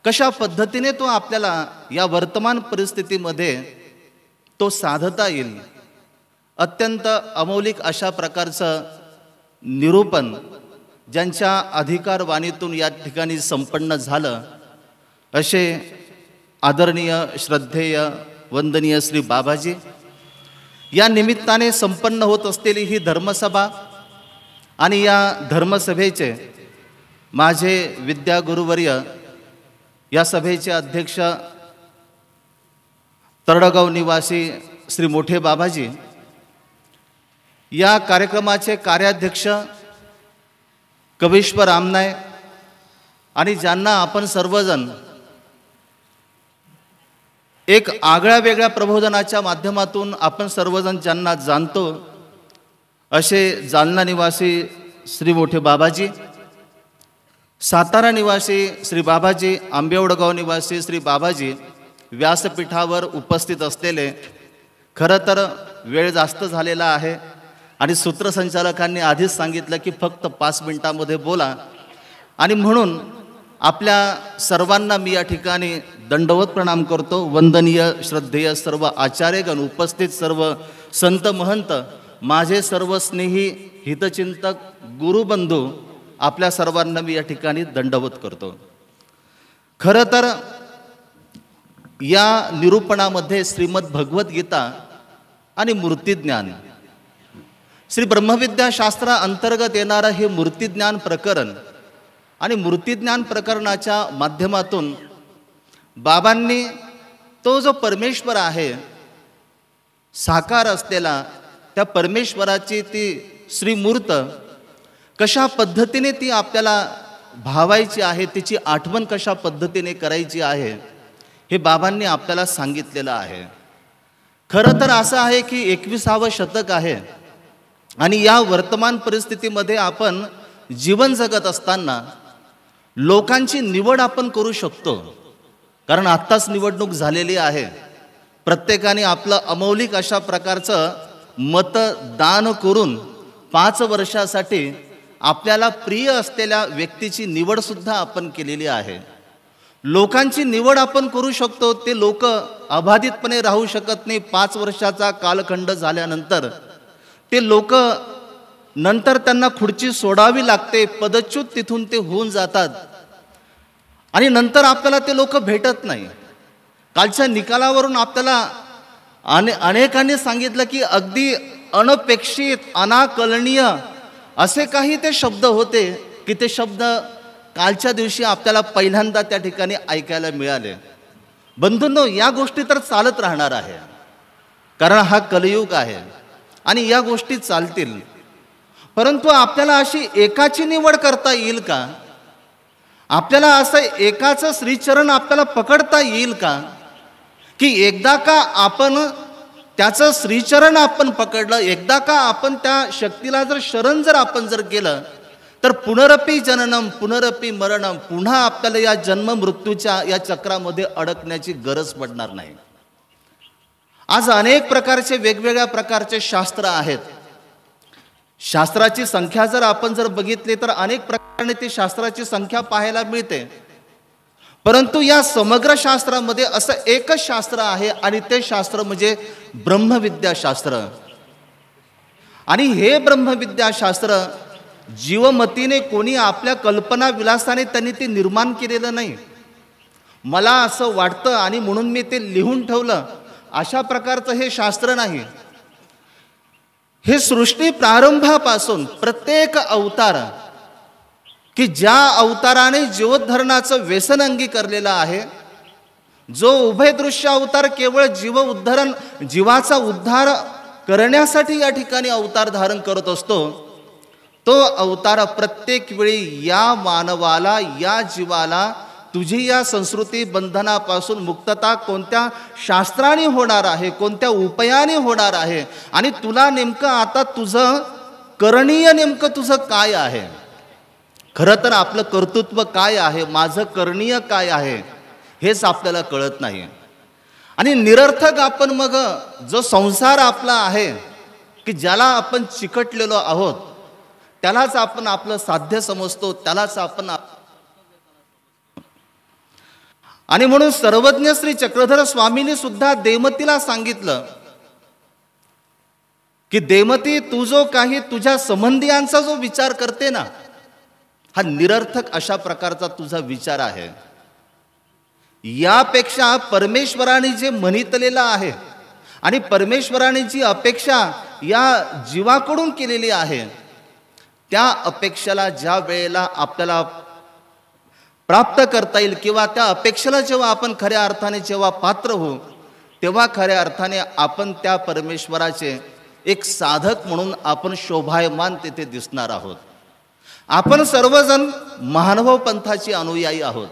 कशा पद्धतीने तो आपल्याला या वर्तमान परिस्थितीमध्ये तो साधता येईल, अत्यंत अमौलिक अशा प्रकारचं निरूपण ज्यांच्या अधिकार वाणीतून या ठिकाणी संपन्न झालं, असे आदरणीय श्रद्धेय वंदनीय श्री बाबाजी, या निमित्ताने संपन्न होत असलेली ही धर्मसभा आणि या धर्मसभेचे माझे विद्यागुरुवर्य, या सभेचे अध्यक्ष तरडगाव निवासी श्री मोठे बाबाजी, या कार्यक्रमाचे कार्याध्यक्ष कवीश्वर आमनाय, आणि ज्यांना आपण सर्वजण एक आगळ्या वेगळ्या प्रबोधनाच्या माध्यमातून आपण सर्वजण ज्यांना जाणतो असे जालना निवासी श्री मोठे बाबाजी, सातारा निवासी श्री बाबाजी, आंबेवडगाव निवासी श्री बाबाजी व्यासपीठावर उपस्थित असलेले, खरं तर वेळ जास्त झालेला आहे आणि सूत्रसंचालकांनी आधीच सांगितलं की फक्त 5 मिनिटांमध्ये बोला, आणि म्हणून आपल्या सर्वांना मी या ठिकाणी दंडवत प्रणाम करतो. वंदनीय श्रद्धेय सर्व आचार्यगण, उपस्थित सर्व संत महंत, माझे सर्व स्नेही हितचिंतक गुरुबंधू, आपल्या सर्वांना मी या ठिकाणी दंडवत करतो. खरं तर या निरूपणामध्ये श्रीमद भगवद्गीता आणि मूर्तिज्ञान, श्री ब्रह्मविद्या शास्त्रा अंतर्गत येणारं हे मूर्तिज्ञान प्रकरण आणि मूर्तिज्ञान प्रकरणाच्या माध्यमातून बाबांनी तो जो परमेश्वर आहे साकार असलेला, त्या परमेश्वराची ती श्रीमूर्त कशा पद्धतीने ती आपल्याला भावायची आहे, तिची आठवण कशा पद्धतीने करायची आहे, हे बाबांनी आपल्याला सांगितलेलं आहे. खरं तर असं आहे की 21वे शतक आहे आणि या वर्तमान परिस्थितीमध्ये आपण जीवन जगत असताना लोकांची निवड आपण करू शकतो. कारण आत्ताच निवडणूक झालेली आहे. प्रत्येकाने आपलं अमौलिक अशा प्रकारचं मतदान करून 5 वर्षासाठी आपल्याला प्रिय असलेल्या व्यक्तीची निवडसुद्धा आपण केलेली आहे. लोकांची निवड आपण करू शकतो. ते लोक अबाधितपणे राहू शकत नाही. 5 वर्षाचा कालखंड झाल्यानंतर ते लोक नंतर त्यांना खुर्ची सोडावी लागते, पदच्युत तिथून ते होऊन जातात आणि नंतर आपल्याला ते लोक भेटत नाही. कालच्या निकालावरून आपल्याला अनेकांनी सांगितलं की अगदी अनपेक्षित, अनाकलनीय असे काही ते शब्द होते की ते शब्द कालच्या दिवशी आपल्याला पहिल्यांदा त्या ठिकाणी ऐकायला मिळाले. बंधूंनो, या गोष्टी तर चालत राहणार आहे, कारण हा कलियुग आहे आणि या गोष्टी चालतील. परंतु आपल्याला अशी एकाची निवड करता येईल का? आपल्याला असं एकाचं श्रीचरण आपल्याला पकडता येईल का की एकदा का आपण त्याचं श्रीचरण आपण पकडलं, एकदा का आपण त्या शक्तीला जर शरण आपण केलं तर पुनरपी जननम पुनरपी मरणम, पुन्हा आपल्याला या जन्म मृत्यूच्या या चक्रामध्ये अडकण्याची गरज पडणार नाही. आज अनेक प्रकारचे वेगवेगळ्या प्रकारचे शास्त्र आहेत. शास्त्राची संख्या जर आपण बघितली तर अनेक प्रकारे ती शास्त्राची संख्या पाहायला मिळते. परंतु या समग्र शास्त्रामध्ये असं एकच शास्त्र आहे आणि ते शास्त्र म्हणजे ब्रह्मविद्याशास्त्र. आणि हे ब्रह्मविद्याशास्त्र जीवमतीने कोणी आपल्या कल्पना विलासाने त्यांनी ते निर्माण केलेलं नाही. मला असं वाटतं आणि म्हणून मी ते लिहून ठेवलं, अशा प्रकारचं हे शास्त्र नाही. हे सृष्टी प्रारंभापासून प्रत्येक अवतार की ज्या अवताराने जीवोद्धरणाचं व्यसन अंगीकारलेलं आहे, जो उभयदृश्य अवतार केवळ जीवाचा उद्धार करण्यासाठी या ठिकाणी अवतार धारण करत असतो, तो अवतार प्रत्येक वेळी या मानवाला, या जीवाला तुझी या संस्कृती बंधनापासून मुक्तता कोणत्या शास्त्राने होणार आहे, कोणत्या उपायाने होणार आहे, आणि तुला नेमकं आता तुझं करणीय नेमकं तुझं काय आहे. खरं तर आपलं कर्तृत्व काय आहे, माझं करणीय काय आहे, हेच आपल्याला कळत नाही. आणि निरर्थक आपण मग जो संसार आपला आहे की ज्याला आपण चिकटलेलो आहोत, त्यालाच आपण आपलं साध्य समजतो, त्यालाच आपण. आणि म्हणून सर्वज्ञ श्री चक्रधर स्वामींनी सुद्धा देमतीला सांगितलं की देमती, तू जो काही तुझ्या संबंधियांचा जो विचार करते ना, हा निरर्थक अशा प्रकारचा तुझा विचार आहे. यापेक्षा परमेश्वराने जे म्हणितलेलं आहे आणि परमेश्वराने जी अपेक्षा या जीवाकडून केलेली आहे, त्या अपेक्षेला ज्या वेळेला आपल्याला प्राप्त करता येईल किंवा त्या अपेक्षेला जेव्हा आपण खऱ्या अर्थाने जेव्हा पात्र होऊ, तेव्हा खऱ्या अर्थाने आपण त्या परमेश्वराचे एक साधक म्हणून आपण शोभायमान तिथे दिसणार आहोत. आपण सर्वजण महानुभाव पंथाची अनुयायी आहोत.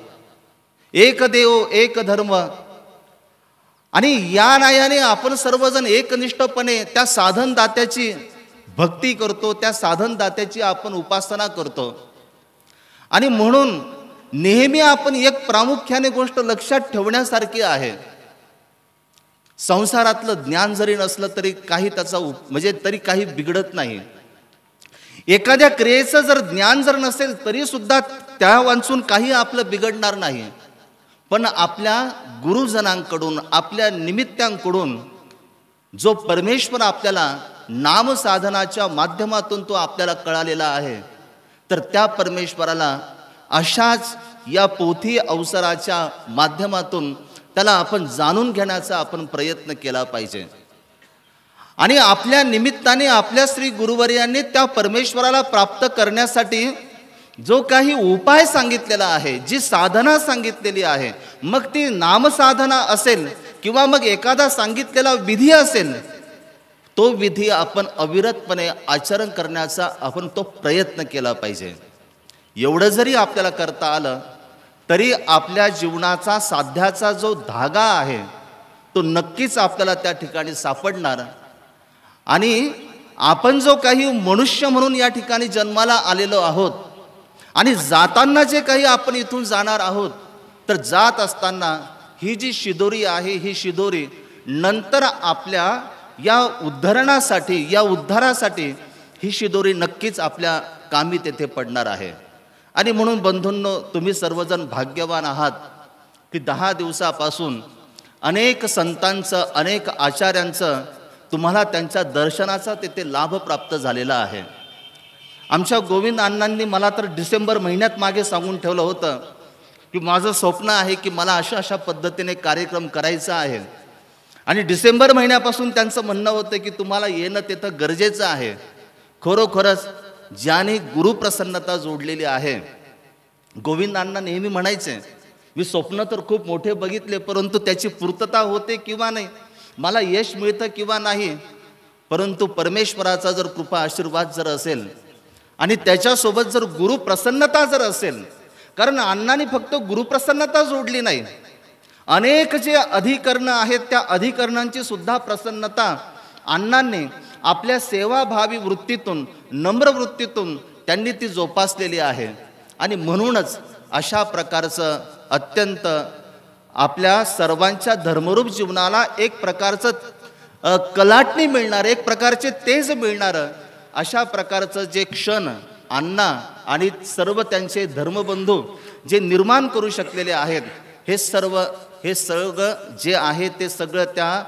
एक देव एक धर्म आणि या नायाने आपण सर्वजण एकनिष्ठपणे त्या साधनदात्याची भक्ती करतो, त्या साधनदात्याची आपण उपासना करतो. आणि म्हणून नेहमी आपण एक प्रामुख्याने गोष्ट लक्षात ठेवण्यासारखी आहे. संसारातलं ज्ञान जरी नसलं तरी काही त्याचा म्हणजे तरी काही बिघडत नाही. एखाद्या क्रियेचं जर ज्ञान जर नसेल तरी सुद्धा त्या वाचून काही आपलं बिघडणार नाही. पण आपल्या गुरुजनांकडून, आपल्या निमित्तांकडून जो परमेश्वर आपल्याला नामसाधनाच्या माध्यमातून तो आपल्याला कळालेला आहे, तर त्या परमेश्वराला अशाच या पोथी अवसराच्या माध्यमातून त्याला आपण जाणून घेण्याचा आपण प्रयत्न केला पाहिजे. आणि आपल्या निमित्ताने आपल्या श्री गुरुवर्यांनी त्या परमेश्वराला प्राप्त करण्यासाठी जो काही उपाय सांगितलेला आहे, जी साधना सांगितलेली आहे, मग ती नामसाधना असेल किंवा मग एखादा सांगितलेला विधी असेल, तो विधी आपण अविरतपणे आचरण करण्याचा आपण तो प्रयत्न केला पाहिजे. एवढं जरी आपल्याला करता आलं तरी आपल्या जीवनाचा साध्याचा जो धागा आहे तो नक्कीच आपल्याला त्या ठिकाणी सापडणार. आणि आपण जो काही मनुष्य म्हणून या ठिकाणी जन्माला आलेलो आहोत आणि जाताना जे काही आपण इथून जाणार आहोत, तर जात असताना ही जी शिदोरी आहे, ही शिदोरी नंतर आपल्या या उद्धरणासाठी, या उद्धारासाठी ही शिदोरी नक्कीच आपल्या कामी तेथे पडणार आहे. आणि म्हणून बंधूंनो, तुम्ही सर्वजण भाग्यवान आहात की 10 दिवसापासून अनेक संतांचं, अनेक आचार्यांचं तुम्हाला त्यांच्या दर्शनाचा तेथे लाभ प्राप्त झालेला आहे. आमच्या गोविंद अण्णांनी मला तर डिसेंबर महिन्यात मागे सांगून ठेवलं होतं की माझं स्वप्न आहे की मला अशा पद्धतीने कार्यक्रम करायचा आहे. आणि डिसेंबर महिन्यापासून त्यांचं म्हणणं होतं की तुम्हाला येणं तिथं गरजेचं आहे. खरोखरच ज्याने गुरुप्रसन्नता जोडलेली आहे, गोविंद अण्णा नेहमी म्हणायचे, मी स्वप्न तर खूप मोठे बघितले, परंतु त्याची पूर्तता होते किंवा नाही, मला यश मिळतं किंवा नाही, परंतु परमेश्वराचा जर कृपा आशीर्वाद जर असेल आणि त्याच्यासोबत जर गुरुप्रसन्नता जर असेल, कारण अण्णांनी फक्त गुरुप्रसन्नता जोडली नाही, अनेक जे अधिकरणं आहेत त्या अधिकरणांची सुद्धा प्रसन्नता अण्णांनी आपल्या सेवाभावी वृत्तीतून, नम्र वृत्तीतून त्यांनी ती जोपासलेली आहे. आणि म्हणूनच अशा प्रकारचं अत्यंत आपल्या सर्वांच्या धर्मरूप जीवनाला एक प्रकारचं कलाटणी मिळणार, एक प्रकारचे तेज मिळणारं अशा प्रकारचं जे क्षण अण्णा आणि सर्व त्यांचे धर्मबंधू जे निर्माण करू शकलेले आहेत, हे सगळं जे आहे ते सगळं त्या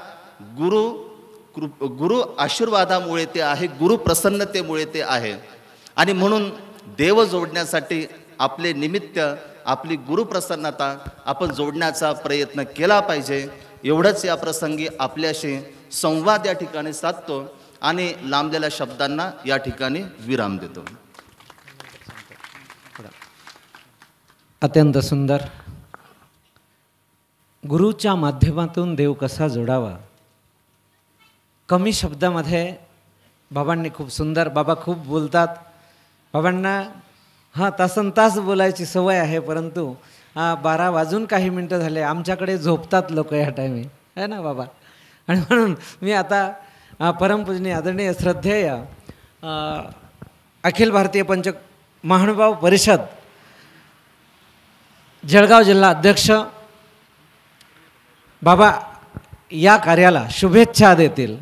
गुरु आशीर्वादामुळे ते आहे, गुरु प्रसन्नतेमुळे ते आहे. आणि म्हणून देव जोडण्यासाठी आपले निमित्त, आपली गुरुप्रसन्नता आपण जोडण्याचा प्रयत्न केला पाहिजे. एवढंच या प्रसंगी आपल्याशी संवाद या ठिकाणी साधतो आणि लांबलेल्या शब्दांना या ठिकाणी विराम देतो. अत्यंत सुंदर. गुरुच्या माध्यमातून देव कसा जोडावा, कमी शब्दामध्ये बाबांनी खूप सुंदर, बाबा खूप बोलतात, बाबांना तासनतास बोलायची सवय आहे, परंतु 12 वाजून काही मिनटं झाले, आमच्याकडे झोपतात लोक या टायमी, आहे ना बाबा. आणि म्हणून मी आता परमपूजनीय आदरणीय श्रद्धेय अखिल भारतीय पंच महानुभाव परिषद जळगाव जिल्हा अध्यक्ष बाबा या कार्याला शुभेच्छा देतील.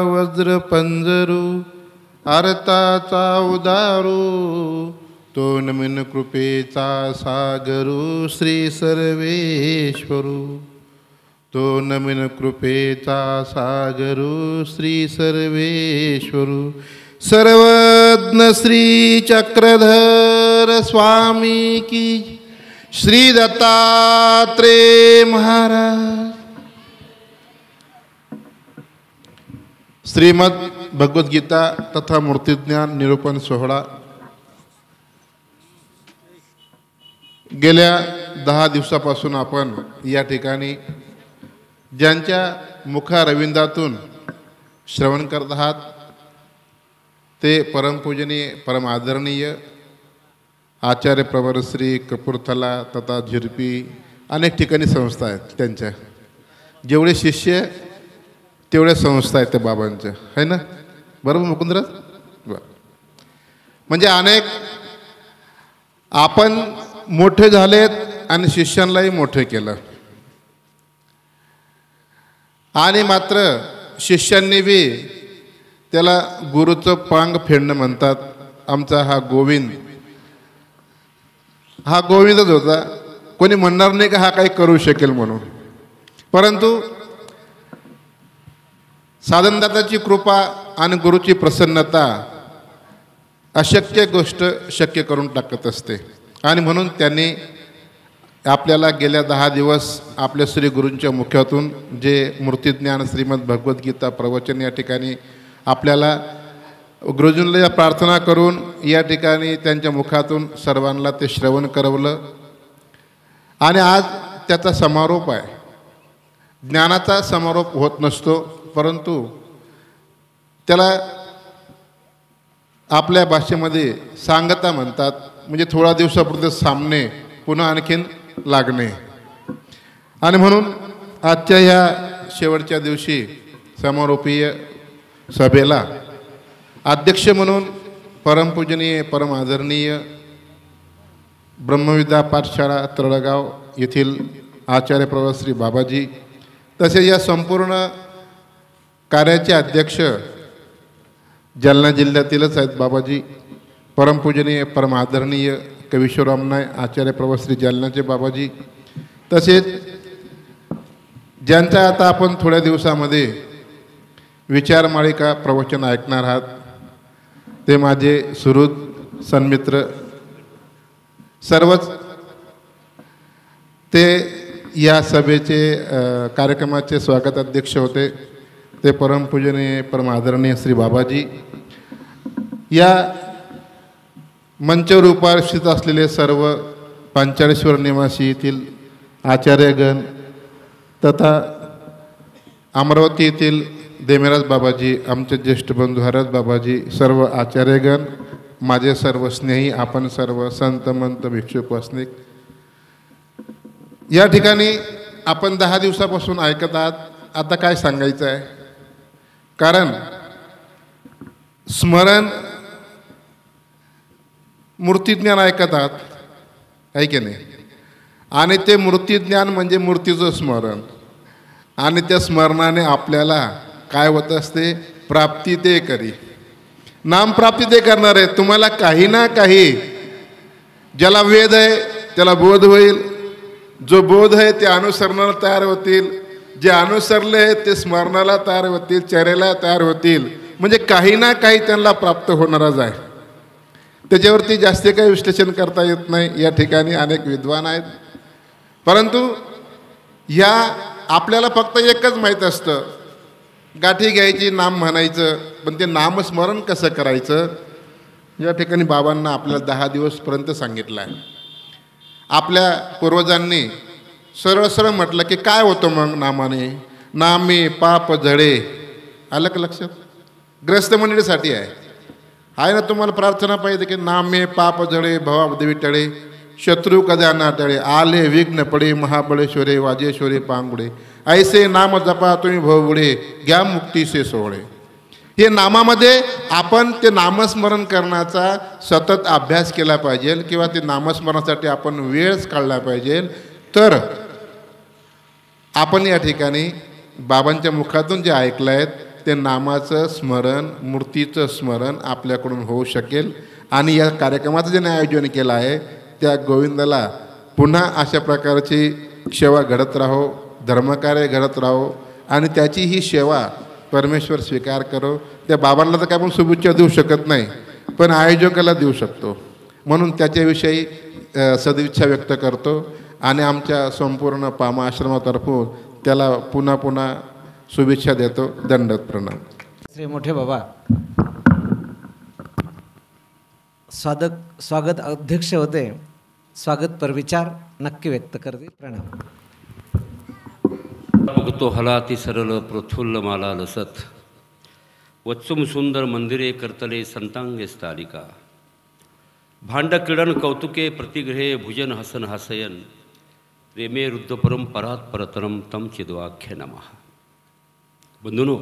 वज्र पंजरू आरताचा उदारू, तो नमीन कृपेचा सागरू श्री सर्वेश्वरू, तो नमीन कृपेचा सागरू श्री सर्वेश्वरू. सर्वज्ञ श्री चक्रधर स्वामी की, श्री दत्तात्रेय महाराज. श्रीमद भगवद्गीता तथा मूर्तिज्ञान निरूपण सोहळा गेल्या 10 दिवसापासून आपण या ठिकाणी ज्यांच्या मुखारविंदातून श्रवण करत आहात ते परमपूजनीय, परम आदरणीय आचार्य प्रवर श्री कपूरथला तथा झिरपी, अनेक ठिकाणी संस्था आहेत त्यांच्या. जेवढे शिष्य तेवढ्या संस्था आहेत त्या बाबांच्या, आहे ना? बरोबर मुकुंदराज? बरं. म्हणजे अनेक आपण मोठे झालेत आणि शिष्यांनाही मोठे केलं, आणि मात्र शिष्यांनी बी त्याला गुरुचं पांग फेडणं म्हणतात. आमचा हा गोविंदच होता. कोणी म्हणणार नाही का हा काही करू शकेल म्हणून, परंतु साधनदाताची कृपा आणि गुरुची प्रसन्नता अशक्य गोष्ट शक्य करून टाकत असते. आणि म्हणून त्यांनी आपल्याला गेल्या 10 दिवस आपल्या श्री गुरूंच्या मुखातून जे मूर्तिज्ञान श्रीमद भगवद्गीता प्रवचन या ठिकाणी आपल्याला गुरुजींना प्रार्थना करून या ठिकाणी त्यांच्या मुखातून सर्वांना ते श्रवण करवलं. आणि आज त्याचा समारोप आहे. ज्ञानाचा समारोप होत नसतो, परंतु त्याला आपल्या भाषेमध्ये सांगता म्हणतात. म्हणजे थोड्या दिवसापुरते सामने पुन्हा आणखीन लागणे. आणि म्हणून आजच्या ह्या शेवटच्या दिवशी समारोपीय सभेला अध्यक्ष म्हणून परमपूजनीय परम आदरणीय ब्रह्मविद्या पाठशाळा तळगाव येथील आचार्य प्रवर श्री बाबाजी, तसेच या संपूर्ण कार्याचे अध्यक्ष जालना जिल्ह्यातीलच आहेत बाबाजी, परमपूजनीय परम आदरणीय कवीश्वरराव नाय आचार्य प्रवर श्री जालनाचे बाबाजी, तसेच ज्यांचा आता आपण थोड्या दिवसामध्ये विचारमाळिका प्रवचन ऐकणार आहात ते माझे सुहृद सन्मित्र सर्वच. ते या सभेचे कार्यक्रमाचे स्वागत अध्यक्ष होते ते परमपूजनीय परम आदरणीय श्री बाबाजी. या मंचावर उपस्थित असलेले सर्व पांचाळेश्वर निवासी येथील आचार्यगण तथा अमरावती येथील देमेराज बाबाजी, आमचे ज्येष्ठ बंधू हरद बाबाजी, सर्व आचार्यगण, माझे सर्व स्नेही, आपण सर्व संत मंत भिक्षुक वासनिक, या ठिकाणी आपण 10 दिवसापासून ऐकत आहात. आता काय सांगायचं आहे, कारण स्मरण मूर्तिज्ञान ऐकत आहात, आहे की नाही? आणि ते मूर्तिज्ञान म्हणजे मूर्तीचं स्मरण, आणि त्या स्मरणाने आपल्याला काय होत असते? प्राप्ती ते करी, नाम प्राप्ती ते करणार आहे. तुम्हाला काही ना काही, ज्याला वेद आहे त्याला बोध होईल, जो बोध आहे ते अनुसरणाला तयार होतील, जे अनुसरले ते स्मरणाला तयार होतील, चर्येला तयार होतील. म्हणजे काही ना काही त्यांना प्राप्त होणारच आहे. त्याच्यावरती जास्त काही विश्लेषण करता येत नाही. या ठिकाणी अनेक विद्वान आहेत, परंतु या आपल्याला फक्त एकच माहीत असतं, गाठी घ्यायची, नाम म्हणायचं, पण ते नामस्मरण कसं करायचं या ठिकाणी बाबांना आपल्याला 10 दिवसपर्यंत सांगितलं आहे. आपल्या पूर्वजांनी सरळ सरळ म्हटलं की काय होतं मग नामाने? नामे पाप झळे. आलं का लक्षात? ग्रस्त मंडळीसाठी आहे ना. तुम्हाला प्रार्थना पाहिजे की नामे पाप झळे भवादेवी टळे, शत्रू कद्या ना टळे, आले विघ्न पडे, महाबळेश्वरे वाजेश्वरे पांगुडे, ऐसे नाम जपा तुम्ही भवबुडे, घ्या मुक्तीसे सोहळे. हे नामामध्ये आपण ते नामस्मरण करण्याचा सतत अभ्यास केला पाहिजे, किंवा ते नामस्मरणासाठी आपण वेळच काढला पाहिजे. तर आपण या ठिकाणी बाबांच्या मुखातून जे ऐकलं आहे ते नामाचं स्मरण, मूर्तीचं स्मरण आपल्याकडून होऊ शकेल. आणि या कार्यक्रमाचं ज्याने आयोजन केलं आहे त्या गोविंदाला पुन्हा अशा प्रकारची सेवा घडत राहो, धर्मकार्य घडत राहो, आणि त्याची ही सेवा परमेश्वर स्वीकार करो. त्या बाबांना तर काय आपण शुभेच्छा देऊ शकत नाही, पण आयोजकाला देऊ शकतो. म्हणून त्याच्याविषयी सदिच्छा व्यक्त करतो, आणि आमच्या संपूर्ण पामा आश्रमातर्फे त्याला पुन्हा पुन्हा शुभेच्छा देतो. दंडवत प्रणाम. श्री मोठे बाबा स्वागत अध्यक्ष होते, स्वागत पर विचार नक्की व्यक्त करते. प्रणाम. बघतो हलाती सरल प्रफुल्ल माला लसत, वत्सुम सुंदर मंदिरे करतले संतांगे स्थालिका, भांड क्रीडन कौतुके प्रतिगृहे भुजन हसन हसयन, प्रेमे रुद्धपरम परात परतरम तम चिद्वाख्य नमः. बंधूंनो,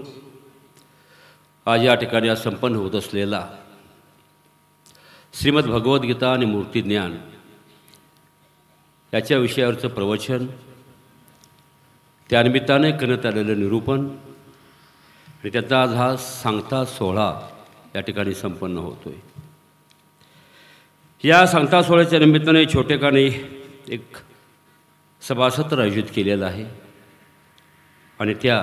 आज या ठिकाणी आज संपन्न होत असलेला श्रीमद भगवद्गीता आणि मूर्तिज्ञान याच्या विषयावरचं प्रवचन, त्यानिमित्ताने करण्यात आलेलं निरूपण आणि त्याचा आज हा सांगता सोहळा या ठिकाणी संपन्न होतो आहे. या सांगता सोहळ्याच्या निमित्ताने छोटेखानी एक सभासत्र आयोजित केलेलं आहे आणि त्या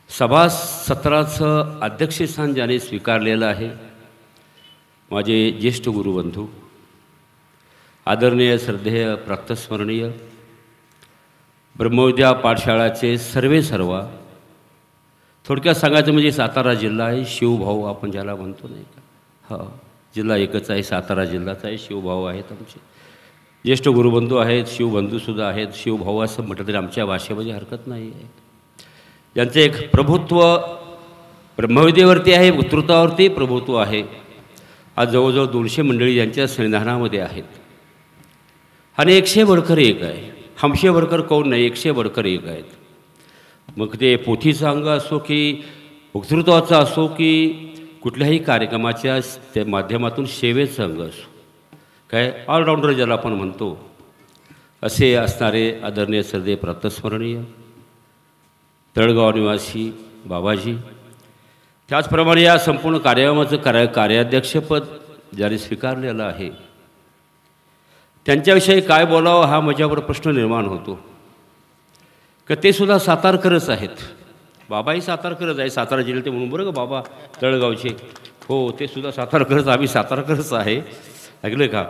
सभासत्राचं अध्यक्षस्थान ज्याने स्वीकारलेलं आहे माझे ज्येष्ठ गुरुबंधू, आदरणीय श्रद्धेय प्रातस्मरणीय ब्रह्मविद्या पाठशाळाचे सर्वा. थोडक्यात सांगायचं म्हणजे सातारा जिल्हा आहे, शिवभाऊ आपण ज्याला म्हणतो नाही का, हा जिल्हा एकच आहे, सातारा जिल्हाच आहे. शिवभाऊ आहेत आमचे ज्येष्ठ गुरुबंधू आहेत, शिवबंधूसुद्धा आहेत. शिवभाऊ असं म्हटलं तरी आमच्या भाषेमध्ये हरकत नाही आहे. यांचं एक प्रभुत्व ब्रह्मविद्येवरती आहे, वक्तृत्वावरती प्रभुत्व आहे. आज जवळजवळ 200 मंडळी यांच्या सन्निधानामध्ये आहेत आणि 100 बडकर एक आहे. हमशे बडकर कोण नाही, 100 बडकर एक आहेत. मग ते पोथीचा अंग असो की वक्तृत्वाचा असो की कुठल्याही कार्यक्रमाच्या त्या माध्यमातून सेवेचं अंग असो, काय ऑलराऊंडर ज्याला आपण म्हणतो, असे असणारे आदरणीय श्रद्धेय प्रातस्मरणीय तळगाव निवासी बाबाजी, त्याचप्रमाणे या संपूर्ण कार्यक्रमाचं कार्याध्यक्षपद ज्याने स्वीकारलेलं आहे त्यांच्याविषयी काय बोलावं हा माझ्यावर प्रश्न निर्माण होतो. का ते सुद्धा सातारकरच आहेत. बाबाही सातारकरच आहे, सातारा जिल्ह्यात म्हणून बरं का बाबा तळगावचे, हो ते सुद्धा सातारकरच, आम्ही सातारकरच आहे, ऐकलं का.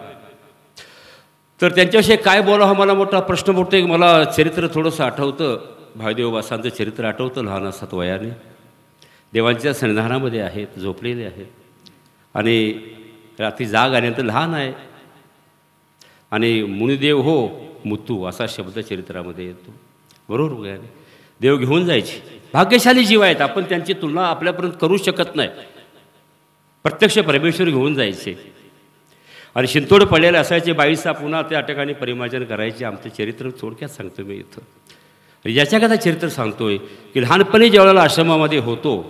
तर त्यांच्याविषयी काय बोलावं हा मला मोठा प्रश्न पडतो. की मला चरित्र थोडंसं आठवतं, भाईदेवबासांचं चरित्र आठवतं. लहान असतात वयाने, देवांच्या सन्निधानामध्ये आहेत, झोपलेले आहेत आणि रात्री जाग आल्यानंतर लहान आहे आणि मुनिदेव हो मुतू असा शब्द चरित्रामध्ये येतो. बरोबर वयाने देव घेऊन जायचे. भाग्यशाली जीव आहेत, आपण त्यांची तुलना आपल्यापर्यंत करू शकत नाही. प्रत्यक्ष परमेश्वर घेऊन जायचे आणि शिंतोड पडलेले असायचे. 22 पुन्हा त्या ठिकाणी परिमार्जन करायचे. आमचं चरित्र थोडक्यात सांगतो मी इथं. याच्याकरता चरित्र सांगतोय की लहानपणी ज्यावेळेला आश्रमामध्ये होतो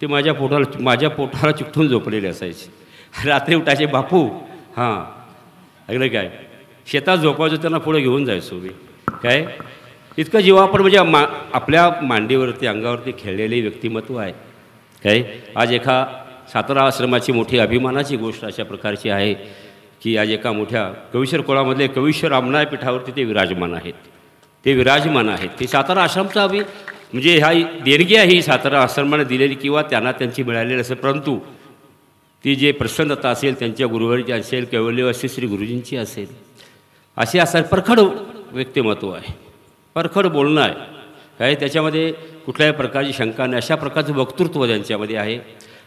ते माझ्या पोटाला चिकटून झोपलेले असायचे. रात्री उठायचे, बापू हां ऐकलं काय, शेतात झोपायचं त्यांना पुढे घेऊन जायचो मी. काय इतकं जीवापण म्हणजे आपल्या मांडीवरती अंगावरती खेळलेले व्यक्तिमत्व आहे. काय आज एका सातारा आश्रमाची मोठी अभिमानाची गोष्ट अशा प्रकारची आहे की आज एका मोठ्या कवीश्वर कुळामधले कवीश्वर आमनाय पीठावरती ते विराजमान आहेत. ते सातारा आश्रमचा म्हणजे हा देणगी आहे ही सातारा आश्रमाने दिलेली किंवा त्यांना त्यांची मिळालेली असेल, परंतु ती जे प्रसन्नता असेल त्यांच्या गुरुवारीची असेल, कैवल्यवासी श्री गुरुजींची असेल, असे असं परखड व्यक्तिमत्व आहे, परखड बोलणं आहे. काय त्याच्यामध्ये कुठल्याही प्रकारची शंका नाही, अशा प्रकारचं वक्तृत्व त्यांच्यामध्ये आहे.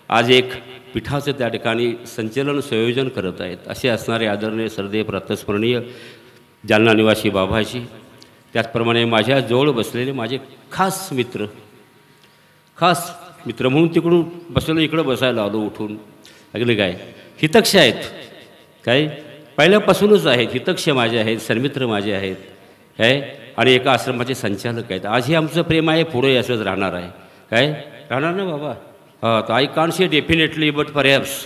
आज एक पीठाचं त्या ठिकाणी संचलन संयोजन करत आहेत असे असणारे आदरणीय श्रद्धेय प्रातस्मरणीय जालना निवासी बाबाजी. त्याचप्रमाणे माझ्या जवळ बसलेले माझे खास मित्र म्हणून तिकडून बसलेलं इकडं बसायला आलो उठून. ऐकलं काय, हितक्ष आहेत, काय पहिल्यापासूनच आहेत, हितक्ष माझे आहेत, सन्मित्र माझे आहेत, काय आणि एका आश्रमाचे संचालक आहेत. आजही आमचं प्रेम आहे, पुढे असंच राहणार आहे. काय राहणार ना बाबा, हां तर I can't say definitely but perhaps,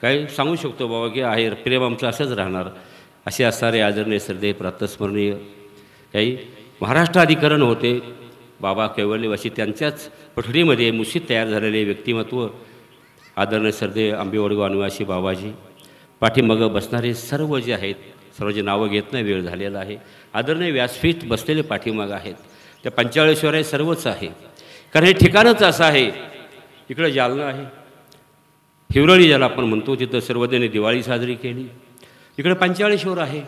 काय सांगू शकतो बाबा की आहे प्रेम आमचं असंच राहणार. असे असणारे आदरणीय श्रद्धेय प्रातस्मरणीय काही महाराष्ट्र अधिकरण होते बाबा कैवल्यवासी, त्यांच्याच पठडीमध्ये मुशीत तयार झालेले व्यक्तिमत्व आदरणीय श्रद्धेय आंबेवडगाव निवासी बाबाजी. पाठीमागं बसणारे सर्व जे आहेत, सर्वचे नावं घेत नाही, वेळ झालेला आहे. आदरणीय व्यासपीठ बसलेले पाठीमागं आहेत, त्या पंचाळेश्वर आहे, सर्वच आहे. कारण हे ठिकाणच असं आहे. इकडं जालना आहे, हिवरळी ज्याला आपण म्हणतो, तिथं सर्वजणी दिवाळी साजरी केली. इकडे पंचाळेश्वर आहे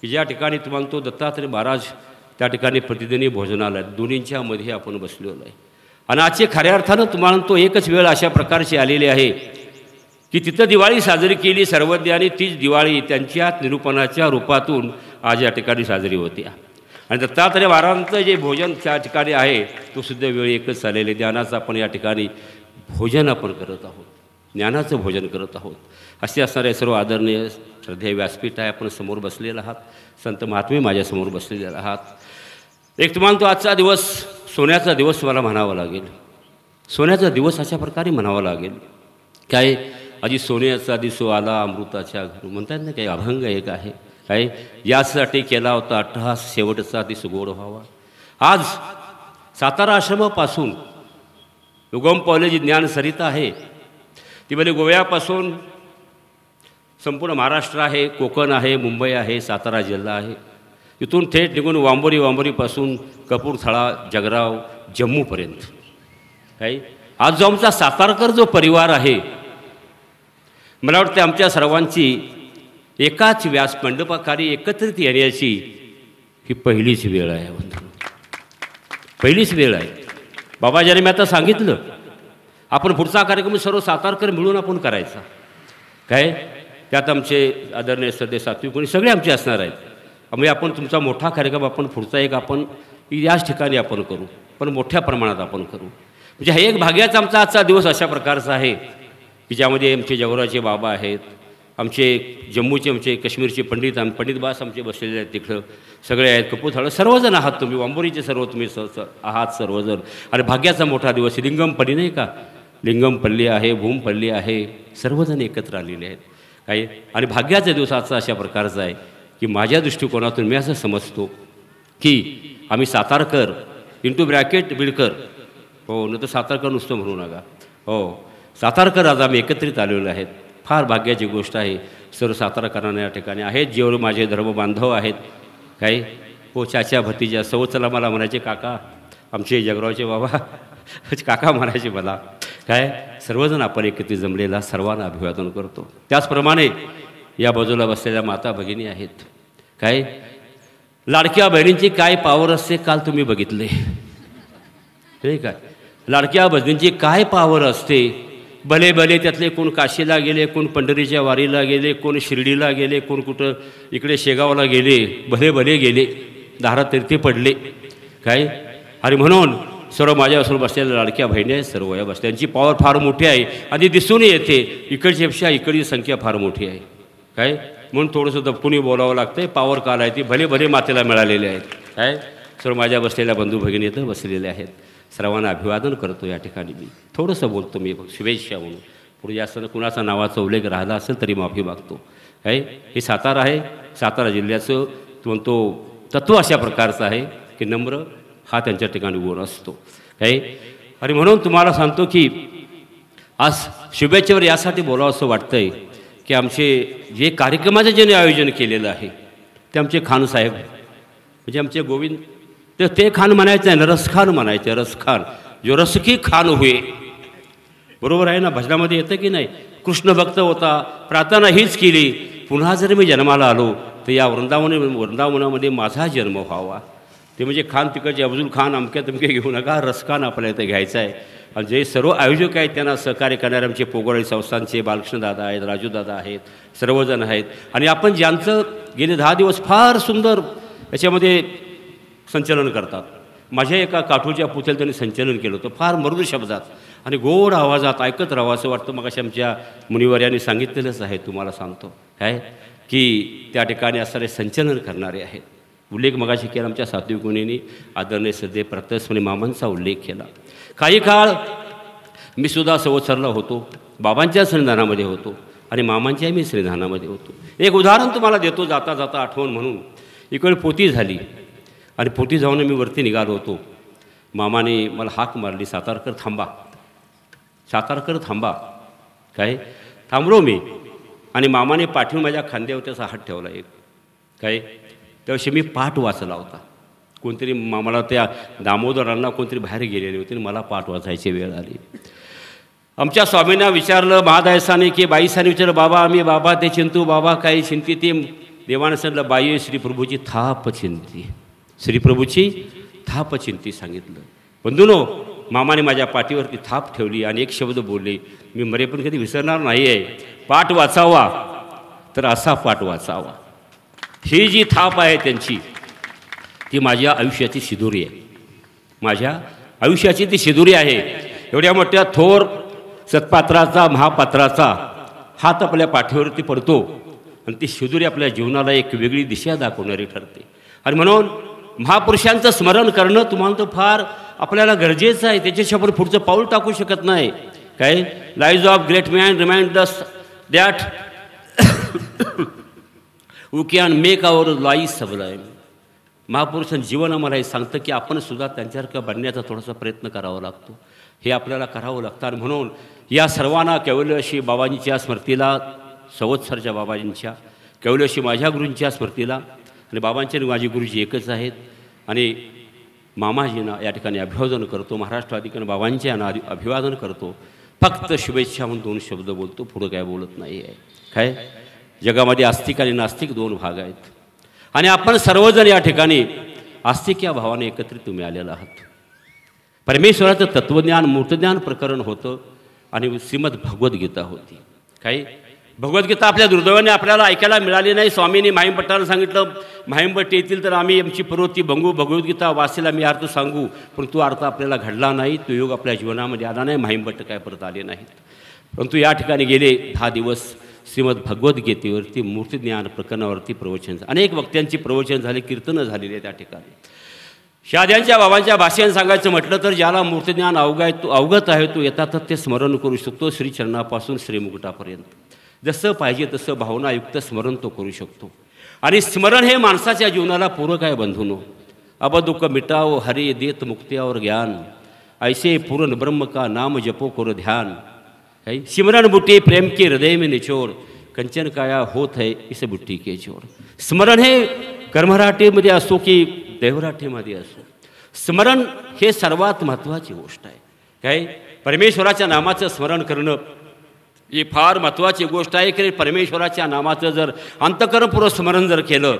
की ज्या ठिकाणी तुम्हाला तो दत्तात्रय महाराज त्या ठिकाणी प्रतिदिनी भोजनालय, दोन्हींच्या मध्ये आपण बसलेलो आहे. आणि आजचे खऱ्या अर्थानं तुम्हाला तो एकच वेळ अशा प्रकारची आलेली आहे की तिथं दिवाळी साजरी केली सर्वज्ञ, आणि तीच दिवाळी त्यांच्या निरूपणाच्या रूपातून आज या ठिकाणी साजरी होते. आणि दत्तात्रय महाराजांचं जे भोजन त्या ठिकाणी आहे तो सुद्धा वेळ एकच आलेले ध्यानाचं आपण या ठिकाणी भोजन आपण करत आहोत. ज्ञानाचं भोजन करत आहोत. असे असणारे सर्व आदरणीय श्रद्धेय व्यासपीठ आहे. आपण समोर बसलेला आहात. संत महात्मे माझ्यासमोर बसलेले आहात. एक तुम्हाला तो आजचा दिवस सोन्याचा दिवस मला म्हणावा लागेल. सोन्याचा दिवस अशा प्रकारे म्हणावा लागेल. काय आधी सोन्याचा दिसो आला अमृताच्या घर म्हणतात ना, काही अभंग एक आहे. काय यासाठी केला होता अट्टहास शेवटचा दिस गोड व्हावा. आज सातारा आश्रमापासून उगम पावलेजी ज्ञान सरिता आहे ती भले गोव्यापासून संपूर्ण महाराष्ट्र आहे, कोकण आहे, मुंबई आहे, सातारा जिल्हा आहे. इथून थेट निघून वांबोरीपासून कपूरथळा, जगराव, जम्मूपर्यंत. काय आज जो आमचा सातारकर जो परिवार आहे, मला वाटते आमच्या सर्वांची एकाच व्यासमंडपाखाली एकत्रित येण्याची ही पहिलीच वेळ आहे. पहिलीच वेळ आहे. बाबाजींनी मी आता सांगितलं, आपण पुढचा कार्यक्रम सर्व सातारकर मिळून आपण करायचा. काय त्यात आमचे आदरणीय सध्या सात्विक कोणी सगळे आमचे असणार आहेत. म्हणजे आपण तुमचा मोठा कार्यक्रम आपण पुढचा एक आपण याच ठिकाणी आपण करू, पण मोठ्या प्रमाणात आपण करू. म्हणजे हा एक भाग्याचा आमचा आजचा दिवस अशा प्रकारचा आहे की ज्यामध्ये आमचे जगोराचे बाबा आहेत, आमचे जम्मूचे, आमचे काश्मीरचे पंडित, पंडित बास आमचे बसलेले आहेत तिकडं सगळे आहेत. कपूरथळा सर्वजण आहात तुम्ही, वांबोरीचे सर्व तुम्ही आहात सर्वजण. आणि भाग्याचा मोठा दिवस लिंगमपल्ली नाही का, लिंगमपल्ली आहे, भूमपल्ली आहे, सर्वजण एकत्र आलेले आहेत. काय आणि भाग्याचा दिवस आजचा अशा प्रकारचा आहे की माझ्या दृष्टिकोनातून मी असं समजतो की आम्ही सातारकर इंटू ब्रॅकेट बिडकर, हो न तर सातारकर नुसतं म्हणू नका, हो सातारकर आज आम्ही एकत्रित आलेलो आहेत. फार भाग्याची गोष्ट आहे. सर्व साताराकरांना या ठिकाणी आहेत, जेवढे माझे धर्मबांधव आहेत. काय हो चाच्या भतीजा सव चला मला म्हणायचे काका, आमचे जगरावचे बाबा काका म्हणायचे मला. काय सर्वजण आपण एकत्रित जमलेला सर्वांना अभिवादन करतो. त्याचप्रमाणे या बाजूला बसलेल्या माता भगिनी आहेत. काय लाडक्या बहिणींची काय पावर असते काल तुम्ही बघितले, ठीक आहे. लाडक्या बहिणींची काय पावर असते. भले भले त्यातले कोण काशीला गेले, कोण पंढरीच्या वारीला गेले, कोण शिर्डीला गेले, कोण कुठं इकडे शेगावला गेले, भले भले गेले, दारातीर्थी पडले. काय आणि म्हणून सर्व माझ्यासमोर बसलेल्या लाडक्या बहिणी आहेत, सर्व या त्यांची पॉवर फार मोठी आहे आणि दिसून येते. इकडच्यापेक्षा इकडची संख्या फार मोठी आहे. काय म्हणून थोडंसं दबकुनी बोलावं लागतं आहे. पॉवर काल आहे ती भले भले मातेला मिळालेले आहेत. काय सर्व माझ्या बसलेल्या बंधू भगिनी इथं बसलेले आहेत. सर्वांना अभिवादन करतो. या ठिकाणी मी थोडंसं बोलतो, मी शुभेच्छा म्हणून. पुढे जास्त कुणाचा नावाचा उल्लेख राहिला असेल तरी माफी मागतो. काय हे सातारा आहे, सातारा जिल्ह्याचं म्हणतो तत्त्व अशा प्रकारचं आहे की नम्र हा त्यांच्या ठिकाणी गुण असतो. काय आणि म्हणून तुम्हाला सांगतो की आज शुभेच्छेवर यासाठी बोलावं असं वाटतं आहे की आमचे जे कार्यक्रमाचं ज्याने आयोजन केलेलं आहे ते आमचे खानसाहेब म्हणजे आमचे गोविंद, तर ते खान म्हणायचं आहे ना, रसखान म्हणायचे. रसखान जो रसकी खान हुए, बरोबर आहे ना, भजनामध्ये येतं की नाही. कृष्ण भक्त होता, प्रार्थना हीच केली, पुन्हा जर मी जन्माला आलो तर या वृंदावनामध्ये माझा जन्म व्हावा. ते म्हणजे खान तिकडचे अफजल खान अमक्या तमके घेऊ नका, रसखान आपल्याला इथं घ्यायचं आहे. आणि जे सर्व आयोजक आहेत त्यांना सहकार्य करणारे आमचे पोगोळी संस्थांचे बालकृष्णदादा आहेत, राजूदादा आहेत, सर्वजण आहेत. आणि आपण ज्यांचं गेले 10 दिवस फार सुंदर याच्यामध्ये संचलन करतात. माझ्या एका काठूच्या पुतळ्याला त्यांनी संचलन केलं होतं फार मृदू शब्दात आणि गोड आवाजात ऐकत राहावं असं वाटतं. मग अशा आमच्या मुनिवर्यांनी सांगितलेलंच आहे, तुम्हाला सांगतो काय की त्या ठिकाणी असणारे संचलन करणारे आहेत. उल्लेख मगाशी केला आमच्या सात्विक मुनींनी, आदरणीय सध्या प्रत्यक्षपणे मामांचा उल्लेख केला. काही काळ मी सुद्धा संवत्सरला होतो, बाबांच्या श्रीधानामध्ये होतो आणि मामांच्याही मी श्रीधानामध्ये होतो. एक उदाहरण तुम्हाला देतो जाता जाता आठवण म्हणून. इकडे पोती झाली आणि पोटी जाऊन मी वरती निघालो होतो. मामाने मला हाक मारली, सातारकर थांबा, सातारकर थांबा. काय थांबलो मी आणि मामाने पाठवून माझ्या खांद्यावर त्याचा हात ठेवला एक. काय त्याविषयी मी पाठ वाचला होता. कोणतरी मामाला त्या दामोदरांना कोणतरी बाहेर गेलेले होते आणि मला पाठ वाचायची वेळ आली. आमच्या स्वामींना विचारलं महादायसाने की बाईसाने विचारलं बाबा आम्ही बाबा ते चिंतू बाबा काही चिंती. ते देवानं सांगितलं बाई श्रीप्रभूची थाप चिंती, श्रीप्रभूची थाप चिंती सांगितलं. बंधूनो मामाने माझ्या पाठीवरती थाप ठेवली आणि एक शब्द बोलले, मी मरेपण कधी विसरणार नाही आहे. पाठ वाचावा तर असा पाठ वाचावा. ही जी थाप आहे त्यांची ती माझ्या आयुष्याची शिदोरी आहे. माझ्या आयुष्याची ती शिदोरी आहे. एवढ्या मोठ्या थोर सत्पात्राचा महापात्राचा हात आपल्या पाठीवरती पडतो आणि ती शिदुरी आपल्या जीवनाला एक वेगळी दिशा दाखवणारी ठरते. आणि म्हणून महापुरुषांचं स्मरण करणं तुम्हाला तर फार आपल्याला गरजेचं आहे. त्याच्याशी आपण पुढचं पाऊल टाकू शकत नाही. काय lives of great man remind us that we can make our life sublime. महापुरुषांचं जीवन आम्हाला हे सांगतं की आपण सुद्धा त्यांच्यासारखं बनण्याचा थोडासा प्रयत्न करावा लागतो. हे आपल्याला करावं लागतं. आणि म्हणून या सर्वांना केवलशी बाबांच्या स्मृतीला, संवत्सरच्या बाबाजींच्या, केवलशी माझ्या गुरूंच्या स्मृतीला, आणि बाबांचे आणि माझे गुरुजी एकच आहेत. आणि मामाजींना या ठिकाणी अभिवादन करतो, महाराष्ट्राधिकांना बाबांच्या अभिवादन करतो. फक्त शुभेच्छा म्हणून 2 शब्द बोलतो, पुढं काय बोलत नाही आहे. काय जगामध्ये आस्तिक आणि नास्तिक 2 भाग आहेत, आणि आपण सर्वजण या ठिकाणी आस्तिक या भावाने एकत्रित तुम्ही आलेला आहात. परमेश्वराचं तत्त्वज्ञान मूर्तज्ञान प्रकरण होतं आणि श्रीमद भगवद्गीता होती. काही भगवद्गीता आपल्या दुर्दैवाने आपल्याला ऐकायला मिळाली नाही. स्वामींनी माहीमभट्टाला सांगितलं, माहीमभट्ट येतील तर आम्ही आमची प्रवृत्ती बघू, भगवद्गीता वाचेल, आम्ही अर्थ सांगू. पण तो अर्थ आपल्याला घडला नाही, तो योग आपल्या जीवनामध्ये आला नाही. माहीमभट्ट काय परत आले नाहीत. परंतु या ठिकाणी गेले 10 दिवस श्रीमद भगवद्गीतेवरती मूर्तिज्ञान प्रकरणावरती प्रवचन, अनेक वक्त्यांची प्रवचन झाले, कीर्तनं झालेली आहे त्या ठिकाणी. शहाद्यांच्या बाबांच्या भाषेने सांगायचं म्हटलं तर ज्याला मूर्तिज्ञान अवगत आहे तो येतात ते स्मरण करू शकतो, श्रीचरणापासून श्रीमुकुटापर्यंत. जसं पाहिजे तसं भावनायुक्त स्मरण तो करू शकतो. आणि स्मरण हे माणसाच्या जीवनाला पूरक आहे बंधूनो. अब दुःख मिटाओ हरि देत मुक्ती और ज्ञान, ऐसे पूर्ण ब्रह्म का नाम जपो करो ध्यान. सिमरन बुट्टी प्रेम के हृदय में निचोड़, कंचन काया होत है इस बुट्टी के जोड़. स्मरण हे कर्मराठीमध्ये असो की देवराठीमध्ये असो, स्मरण हे सर्वात महत्त्वाची गोष्ट आहे. काय परमेश्वराच्या नामाचं स्मरण करणं ही फार महत्त्वाची गोष्ट आहे. की परमेश्वराच्या नामाचं जर अंतःकरणपूर्वक स्मरण जर केलं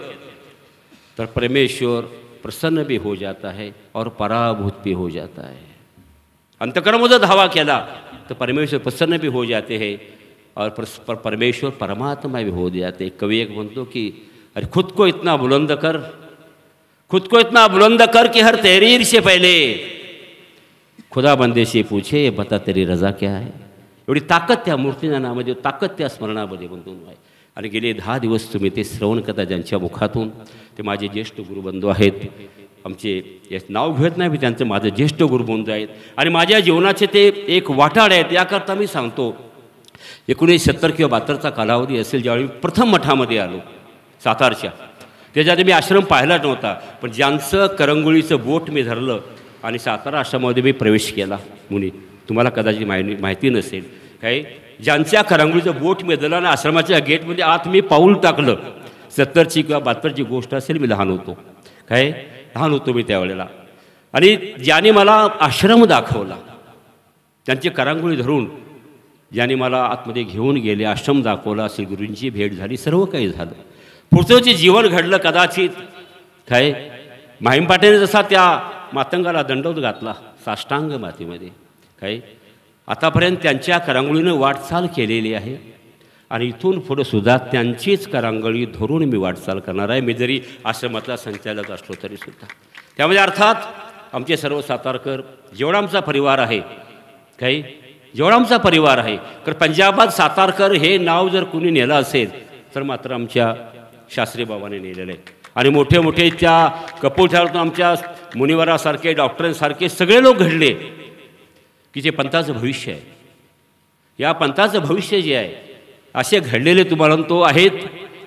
तर परमेश्वर प्रसन्न भी हो जाता है और पराभूत भी हो जाता है. अंतःकरणमध्ये धावा केला तो परमेश्वर प्रसन्न भी हो जाते हैं और परमेश्वर परमात्मा भी हो जाते. कवि एक म्हणतो की अरे खुद को इतना बुलंद कर, खुद को इतना बुलंद कर कि हर तहरीर से पहले खुदा बंदे से पूछे बता तेरी रजा क्या है. एवढी ताकद त्या मूर्तिज्ञानामध्ये, ताकद त्या स्मरणामध्ये बंधून आहे. आणि गेले 10 दिवस तुम्ही ते श्रवण करता ज्यांच्या मुखातून. ते माझे ज्येष्ठ गुरुबंधू आहेत, आमचे नाव घेत नाही, त्यांचं माझं ज्येष्ठ गुरुबंधू आहेत आणि माझ्या जीवनाचे ते एक वाटाड आहेत. याकरता मी सांगतो 1970 किंवा 72चा कालावधी असेल ज्यावेळी प्रथम मठामध्ये आलो सातारच्या. त्याच्यात मी आश्रम पाहिला नव्हता, पण ज्यांचं करंगुळीचं बोट मी धरलं आणि सातारा आश्रमामध्ये मी प्रवेश केला. मुनी तुम्हाला कदाचित माहिती नसेल, काय ज्यांच्या करंगुळीचं बोट मी धरलं आणि आश्रमाच्या गेटमध्ये आत मी पाऊल टाकलं. 70ची किंवा 72ची गोष्ट असेल, मी लहान होतो, काय लहान होतो मी त्यावेळेला. आणि ज्याने मला आश्रम दाखवला, त्यांची करांगोळी धरून ज्याने मला आतमध्ये घेऊन गेले, आश्रम दाखवला, श्री गुरूंची भेट झाली, सर्व काही झालं. पुढचं जे जीवन घडलं कदाचित काय माहीमपाटेने जसा त्या मातंगाला दंडवत घातला साष्टांग मातीमध्ये, काय आतापर्यंत त्यांच्या करांगोळीनं वाटचाल केलेली आहे आणि इथून पुढं सुद्धा त्यांचीच करांगोळी धरून मी वाटचाल करणार आहे. मी जरी आश्रमातला संचालक असलो तरीसुद्धा. त्यामध्ये अर्थात आमचे सर्व सातारकर, जेवढा आमचा परिवार आहे, काही जेवढा आमचा परिवार आहे, तर पंजाबात सातारकर हे नाव जर कुणी नेलं असेल तर मात्र आमच्या शास्त्री बाबाने नेलेलं आहे. आणि मोठे मोठे त्या कपूरथळ्यातून आमच्या मुनिवरासारखे, डॉक्टरांसारखे सगळे लोक घडले की जे पंथाचं भविष्य आहे. या पंथाचं भविष्य जे आहे असे घडलेले तुम्हाला तो आहेत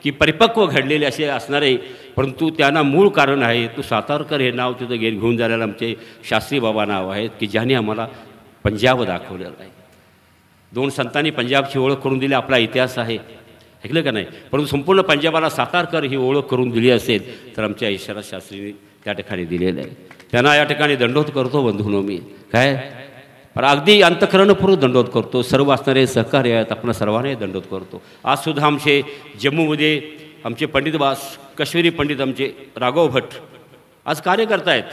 की परिपक्व घडलेले असे असणारे, परंतु त्यांना मूळ कारण आहे तो सातारकर हे नाव तिथं घेऊन जाणारे आमचे शास्त्री बाबा नाव आहेत की ज्याने आम्हाला पंजाब दाखवलेलं आहे. 2 संतांनी पंजाबची ओळख करून दिली, आपला इतिहास आहे, ऐकलं का नाही. परंतु संपूर्ण पंजाबाला सातारकर ही ओळख करून दिली असेल तर आमच्या ईश्वरा शास्त्रीने त्या ठिकाणी दिलेलं आहे. त्यांना या ठिकाणी दंडोत करतो बंधूंनो मी, काय पण अगदी अंतःकरणपूर्वक दंडोत करतो. सर्व असणारे सहकार्य आहेत आपण सर्वांना दंडोत करतो. आजसुद्धा आमचे जम्मूमध्ये आमचे पंडित काश्मीरी पंडित आमचे राघव भट आज कार्य करतायत.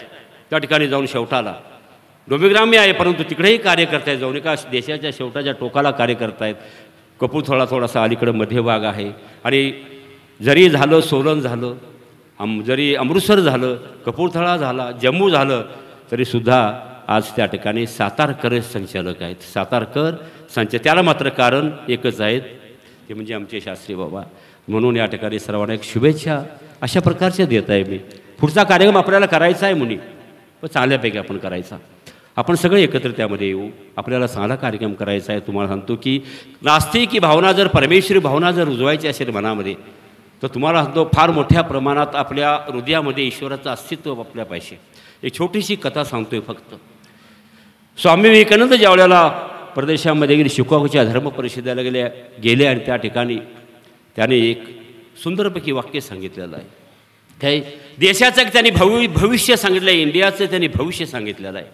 त्या ठिकाणी जाऊन शेवटाला डोंबिग्रामी आहे, परंतु तिकडेही कार्य करतायत, जाऊन एका देशाच्या शेवटाच्या टोकाला कार्य करतायत. कपूरथळा थोडासा अलीकडं मध्यभाग आहे. आणि जरी झालं सोलन झालं, जरी अमृतसर झालं, कपूरथळा झाला, जम्मू झालं, तरीसुद्धा आज त्या ठिकाणी सातारकर संचालक आहेत. सातारकर त्याला मात्र कारण एकच आहेत, ते म्हणजे आमचे शास्त्री बाबा. म्हणून या ठिकाणी सर्वांना एक शुभेच्छा अशा प्रकारच्या देत आहे मी. पुढचा कार्यक्रम आपल्याला करायचा आहे मुनी, पण चांगल्यापैकी आपण करायचा. आपण सगळे एकत्र त्यामध्ये येऊ. आपल्याला चांगला कार्यक्रम करायचा आहे. तुम्हाला सांगतो की नास्तिक ही भावना जर परमेश्वरी भावना जर रुजवायची असेल मनामध्ये, तर तुम्हाला सांगतो फार मोठ्या प्रमाणात आपल्या हृदयामध्ये ईश्वराचं अस्तित्व आपल्या पाहिजे. एक छोटीशी कथा सांगतोय फक्त. स्वामी विवेकानंद ज्यावेळेला प्रदेशामध्ये गेले, शिकागोच्या धर्म परिषदेला गेले आणि त्या ठिकाणी त्याने एक सुंदरपैकी वाक्य सांगितलेलं आहे. काय देशाचं त्यांनी भविष्य सांगितलं आहे, इंडियाचं त्यांनी भविष्य सांगितलेलं आहे.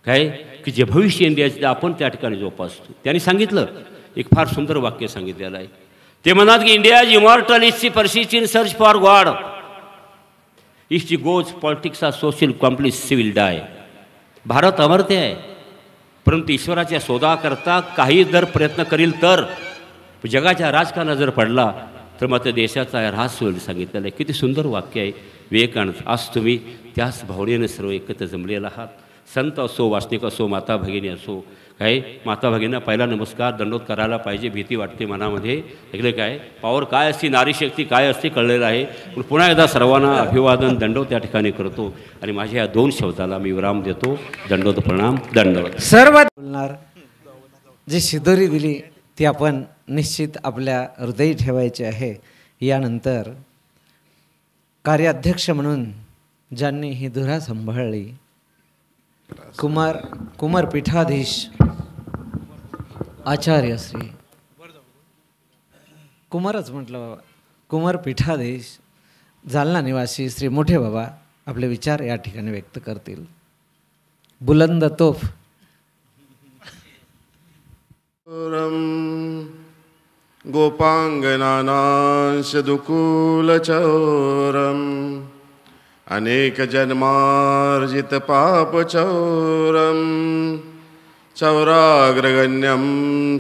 काय की जे भविष्य इंडियाचं ते आपण त्या ठिकाणी जोपासतो. त्यांनी सांगितलं एक फार सुंदर वाक्य सांगितलेलं आहे. ते म्हणतात की India is immortal, if she persist in search for God, if she goes politics or social complex she will die. Bharat अमर्त्य आहे, परंतु ईश्वराच्या शोधाकरता काही जर प्रयत्न करील तर जगाच्या राजकारणात जर पडला तर मात्र देशाचा ऱ्हास होईल सांगितलेलं आहे. किती सुंदर वाक्य आहे विवेकानंद. आज तुम्ही त्याच भावनेने सर्व एकत्र जमलेला आहात. संत असो, वासनिक असो, माता भगिनी असो. काय माता भगिनींना पहिला नमस्कार दंडोत करायला पाहिजे. भीती वाटते मनामध्ये. ऐकलं काय पावर काय असते, नारी शक्ती काय असते कळलेलं आहे. पण पुन्हा एकदा सर्वांना अभिवादन दंडोत त्या ठिकाणी करतो आणि माझ्या या 2 शब्दाला मी विराम देतो. दंडोत प्रणाम. दंडवत. सर्वात बोलणार जी शिदोरी दिली ती आपण निश्चित आपल्या हृदयी ठेवायची आहे. यानंतर कार्याध्यक्ष म्हणून ज्यांनी ही धुरा सांभाळली, कुमार पीठाधीश आचार्य श्री कुमारच म्हटलं बाबा, कुमार पीठाधीश जालना निवासी श्री मोठे बाबा आपले विचार या ठिकाणी व्यक्त करतील. बुलंद तोफ. गोपांगनानांशदुकूलचौरम् अनेक जन्मार्जित पापचौरम् चौराग्रगण्यं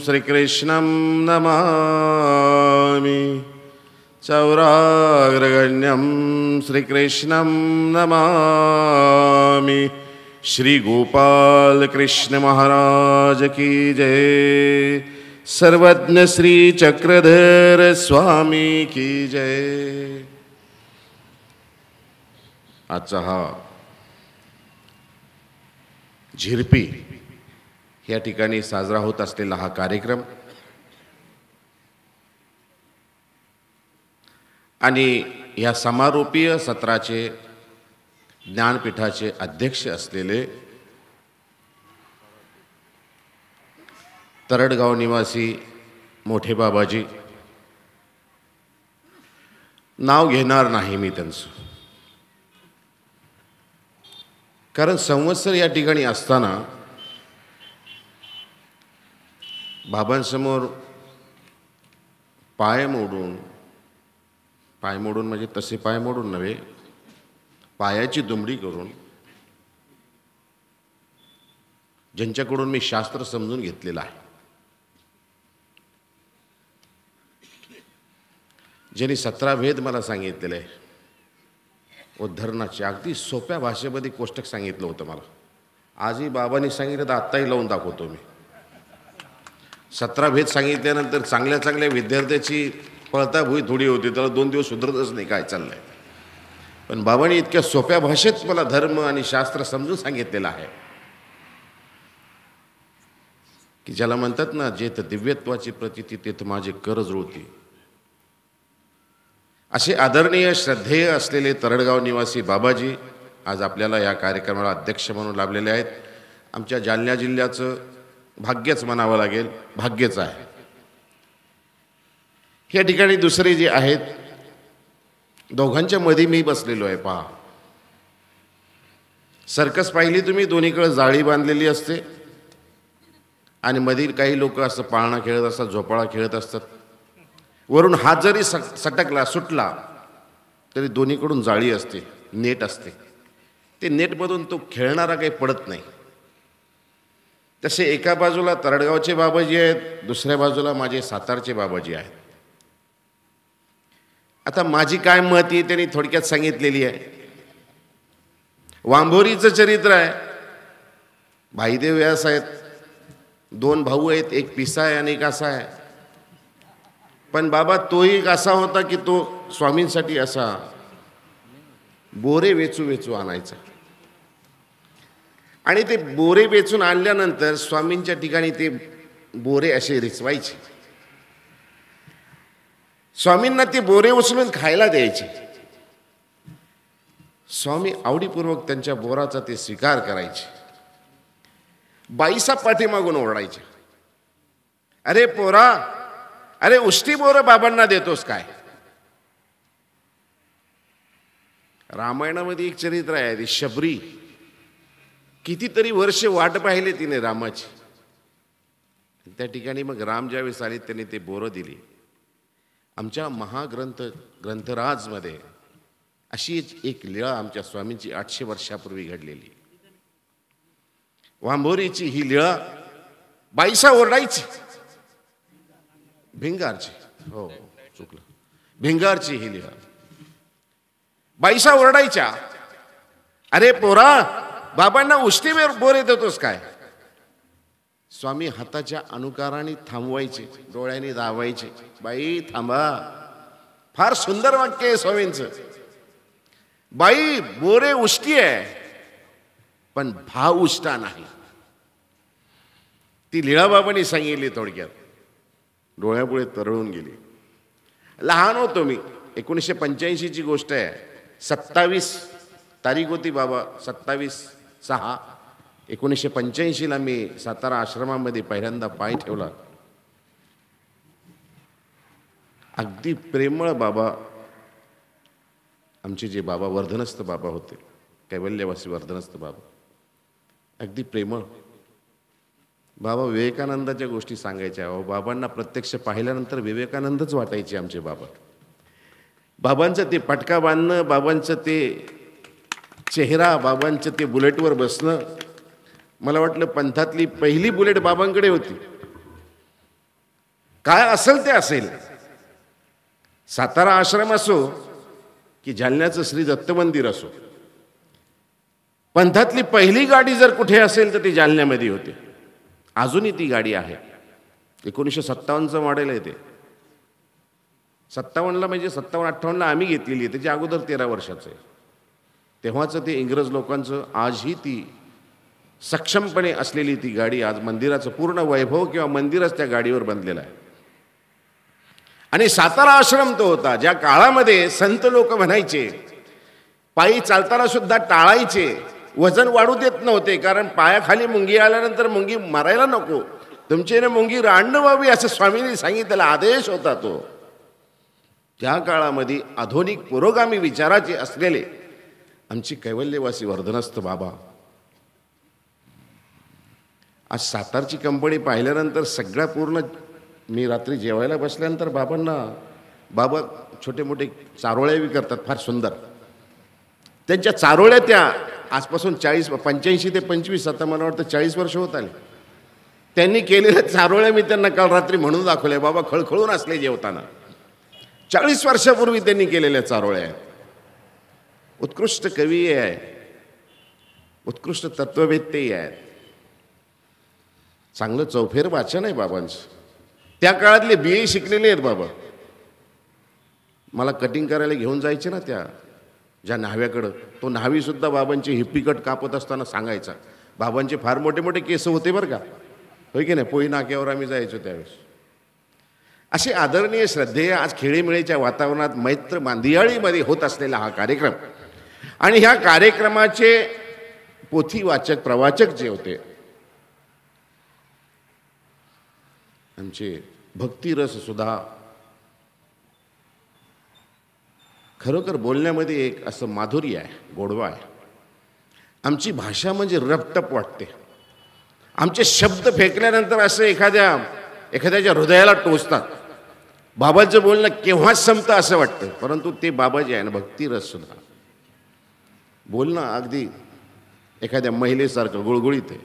श्रीकृष्णं नमामि. चौराग्रगण्यं श्रीकृष्णं नमामि. श्री गोपाल कृष्ण महाराज की जय. सर्वज्ञ श्री चक्रधर स्वामी की जय. आजचा हा झिरपी या ठिकाणी साजरा होत असलेला हा कार्यक्रम आणि या समारोपीय सत्राचे ज्ञानपीठाचे अध्यक्ष असलेले तरडगाव निवासी मोठे बाबाजी, नाव घेणार नाही मी त्यांचं, कारण संवत्सर या ठिकाणी असताना बाबांसमोर पाय मोडून म्हणजे तसे पाय मोडून नव्हे, पायाची दुमडी करून ज्यांच्याकडून मी शास्त्र समजून घेतलेलं आहे, ज्यांनी 17 वेद मला सांगितलेले आहे, उद्धरणाचे अगदी सोप्या भाषेमध्ये कोष्टक सांगितलं होतं मला. आजही बाबांनी सांगितलं तर आत्ताही लावून दाखवतो मी. 17 भेद सांगितल्यानंतर चांगल्या चांगल्या विद्यार्थ्याची पळताभुई थोडी होती, त्याला 2 दिवस सुधरतच नाही काय चाललंय. पण बाबांनी इतक्या सोप्या भाषेत मला धर्म आणि शास्त्र समजून सांगितलेलं आहे की ज्याला म्हणतात ना, जेथ दिव्यत्वाची प्रतीती तेथ माझे कर जुळती. असे आदरणीय श्रद्धेय असलेले तरडगाव निवासी बाबाजी आज आपल्याला या कार्यक्रमाला अध्यक्ष म्हणून लाभलेले आहेत. आमच्या जालना जिल्ह्याचं भाग्यच म्हणावं लागेल, भाग्यच आहे. या ठिकाणी दुसरे जे आहेत, दोघांच्या मध्ये मी बसलेलो आहे. पहा, सर्कस पाहिली तुम्ही, दोन्हीकडे जाळी बांधलेली असते आणि मध्ये काही लोक असं पाळणा खेळत असतात, झोपाळा खेळत असतात. वरून हात जरी सटकला सुटला तरी दोन्हीकडून जाळी असते, नेट असते. ते नेटमधून तो खेळणारा काही पडत नाही. तसे एका बाजूला तरडगावचे बाबाजी आहेत, दुसऱ्या बाजूला माझे सातारचे बाबाजी आहेत. आता माझी काय मत आहे त्यांनी थोडक्यात सांगितलेली आहे. वांभोरीचं चरित्र आहे, भाईदेव व्यास आहेत, 2 भाऊ आहेत, एक पिसा आहे आणि एक असा आहे. पण बाबा तोही एक असा होता की तो स्वामींसाठी असा बोरे वेचू वेचू आणायचा. आणि ते बोरे वेचून आणल्यानंतर स्वामींच्या ठिकाणी ते बोरे असे रिचवायचे. स्वामींना ते बोरे उचलून खायला द्यायचे. स्वामी आवडीपूर्वक त्यांच्या बोराचा ते स्वीकार करायचे. बाईसा पाठीमागून ओरडायचे, अरे पोरा, अरे उष्टी बोरं बाबांना देतोस काय? रामायणामध्ये एक चरित्र आहे, ती शबरी. कितीतरी वर्ष वाट पाहिले तिने रामाची. त्या ठिकाणी मग राम ज्यावेळेस आले त्यांनी ते बोरं दिली. आमच्या ग्रंथराजमध्ये अशी एक लीळा आमच्या स्वामींची 800 वर्षापूर्वी घडलेली. वांभोरीची ही लीळा. बाईसा ओरडायची, भिंगारची, हो चुकलं, भिंगारची ही लीळा. बाईसा ओरडायच्या, अरे पोरा, बाबांना उष्टी बोरे देतोस काय? स्वामी हाताच्या अनुकाराने थांबवायचे, डोळ्यांनी दाबायचे, बाई थांबा. फार सुंदर वाक्य आहे स्वामींचं. बाई बोरे उष्टी आहे पण भाव उष्टा नाही. ती लीळाबाबांनी सांगितली थोडक्यात, डोळ्यापुढे तरळून गेली. लहान होतो मी, 1985ची गोष्ट आहे. 27 तारीख होती बाबा, 27/6/1985ला मी सातारा आश्रमामध्ये पहिल्यांदा पाय ठेवला. अगदी प्रेमळ बाबा, आमचे जे बाबा वर्धनस्थ बाबा होते, कैवल्यवासी वर्धनस्थ बाबा, अगदी प्रेमळ बाबा. विवेकानंदाच्या गोष्टी सांगायच्या. बाबांना प्रत्यक्ष पाहिल्यानंतर विवेकानंदच वाटायचे आमचे बाबा. बाबांचं ते पटका बांधणं, बाबांचं ते चेहरा, बाबांचं ते बुलेटवर बसणं, मला वाटलं पंथातली पहिली बुलेट बाबांकडे होती. काय असेल ते असेल, सातारा आश्रम असो की जालन्याचं श्री दत्त मंदिर असो, पंथातली पहिली गाडी जर कुठे असेल तर ती जालन्यामध्ये होती. अजूनही ती गाडी आहे. 1957चं मॉडेल आहे ते. 57ला म्हणजे 57-58ला आम्ही घेतलेली आहे, त्याच्या अगोदर 13 वर्षाचं आहे. तेव्हाचं ते इंग्रज लोकांचं, आजही ती सक्षमपणे असलेली ती गाडी, आज मंदिराचं पूर्ण वैभव किंवा मंदिरच त्या गाडीवर बांधलेलं आहे. आणि सातारा आश्रम तो होता ज्या काळामध्ये संत लोक म्हणायचे, पायी चालताना सुद्धा टाळायचे, वजन वाढू देत नव्हते, कारण पायाखाली मुंगी आल्यानंतर मुंगी मारायला नको, तुमच्याने मुंगी रांडण व्हावी असं स्वामींनी सांगितलेला आदेश होता तो. त्या काळामध्ये आधुनिक पुरोगामी विचाराचे असलेले आमची कैवल्यवासी वर्धनस्थ बाबा. आज सातारची कंपनी पाहिल्यानंतर सगळ्या पूर्ण, मी रात्री जेवायला बसल्यानंतर बाबा छोटे मोठे चारोळ्या करतात, फार सुंदर. त्यांच्या चारोळ्या त्या आजपासून 85 ते 25, आता मला वाटतं 40 वर्ष होत आले, त्यांनी केलेल्या चारोळ्या मी त्यांना काल रात्री म्हणून दाखवल्या. बाबा खळखळून असले जेवताना. 40 वर्षापूर्वी त्यांनी केलेल्या चारोळ्या आहेत. उत्कृष्ट कवी आहे, उत्कृष्ट तत्ववेत्तेही आहेत. चांगलं चौफेर वाचन आहे बाबांचं. त्या काळातले BA शिकलेले आहेत बाबा. मला कटिंग करायला घेऊन जायचे ना त्या ज्या न्हाव्याकडं, तो न्हावीसुद्धा बाबांची हिप्पीकट कापत असताना सांगायचा, बाबांचे फार मोठे मोठे केस होते बरं का, होय की नाही. पोई नाक्यावर आम्ही जायचो त्यावेळेस. असे आदरणीय श्रद्धेय आज खेळीमेळीच्या वातावरणात मैत्र मांदियाळीमध्ये होत असलेला हा कार्यक्रम, आणि ह्या कार्यक्रमाचे पोथी वाचक प्रवाचक जे होते आमचे भक्तिरस सुद्धा, खरोखर बोलण्यामध्ये एक असं माधुर्य आहे, गोडवा आहे. आमची भाषा म्हणजे रपटप वाटते. आमचे शब्द फेकल्यानंतर असं एखाद्याच्या हृदयाला टोचतात. बाबाचं बोलणं केव्हाच संपतं असं वाटतं, परंतु ते बाबा जे आहे ना, भक्तिरस सुद्धा बोलणं अगदी एखाद्या महिलेसारखं गुळगुळीत आहे.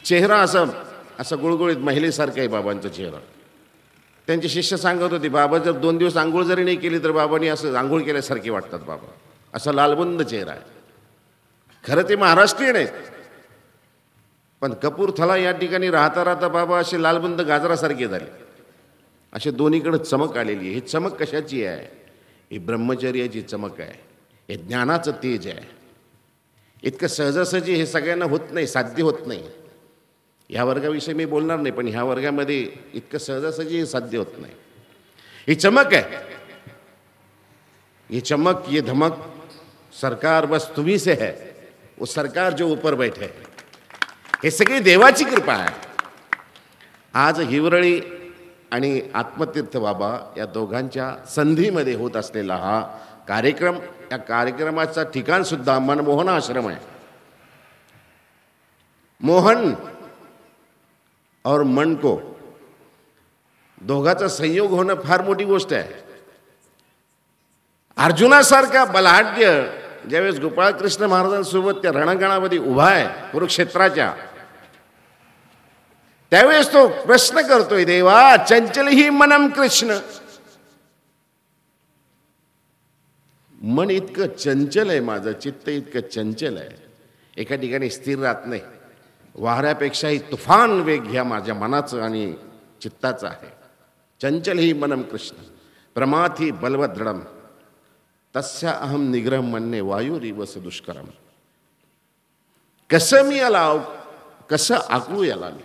चेहरा असा गुळगुळीत महिलेसारखा आहे बाबांचा चेहरा. त्यांचे शिष्य सांगत होते, बाबा जर 2 दिवस आंघोळ जरी नाही केली तर बाबांनी असं आंघोळ केल्यासारखे वाटतात बाबा. असा लालबुंद चेहरा आहे. खरं ते महाराष्ट्रीयन आहेत, पण कपूरथला या ठिकाणी राहता राहता बाबा असे लालबंद गाजरासारखे झाले. असे दोन्हीकडे चमक आलेली आहे. ही चमक कशाची आहे? ही ब्रह्मचर्याची चमक आहे, हे ज्ञानाचं तेज आहे. इतकं सहजासहजी हे सगळ्यांना होत नाही, साध्य होत नाही. ह्या वर्गाविषयी मी बोलणार नाही, पण ह्या वर्गामध्ये इतकं सहजासहजी हे साध्य होत नाही. ही चमक आहे, ये चमक, ये धमक सरकार बस तुम्ही से है, वो सरकार जो ऊपर बैठे, हे सगळी देवाची कृपा आहे. आज हिवरळी आणि आत्मतीर्थ बाबा या दोघांच्या संधीमध्ये होत असलेला हा कार्यक्रम, या कार्यक्रमाचा ठिकाण सुद्धा मनमोहन आश्रम आहे. मोहन और मन को दोघांचा संयोग होणं फार मोठी गोष्ट आहे. अर्जुनासारखा बलाढ्य ज्यावेळेस गोपाळकृष्ण महाराजांसोबत त्या रणांगणामध्ये उभा आहे कुरुक्षेत्राच्या, त्यावेळेस तो प्रश्न करतोय, देवा चंचल ही मनम कृष्ण. मन इतकं चंचल आहे, माझं चित्त इतकं चंचल आहे, एका ठिकाणी स्थिर राहत नाही. वाऱ्यापेक्षाही तुफान वेग ह्या माझ्या मनाचं आणि चित्ताचं आहे. चंचल ही मनम कृष्ण प्रमाथी बलवदृढम तस्या अहम निग्रह म्हणणे वायुरिव दुष्करम. कसं मी याला कसं आकळू याला मी,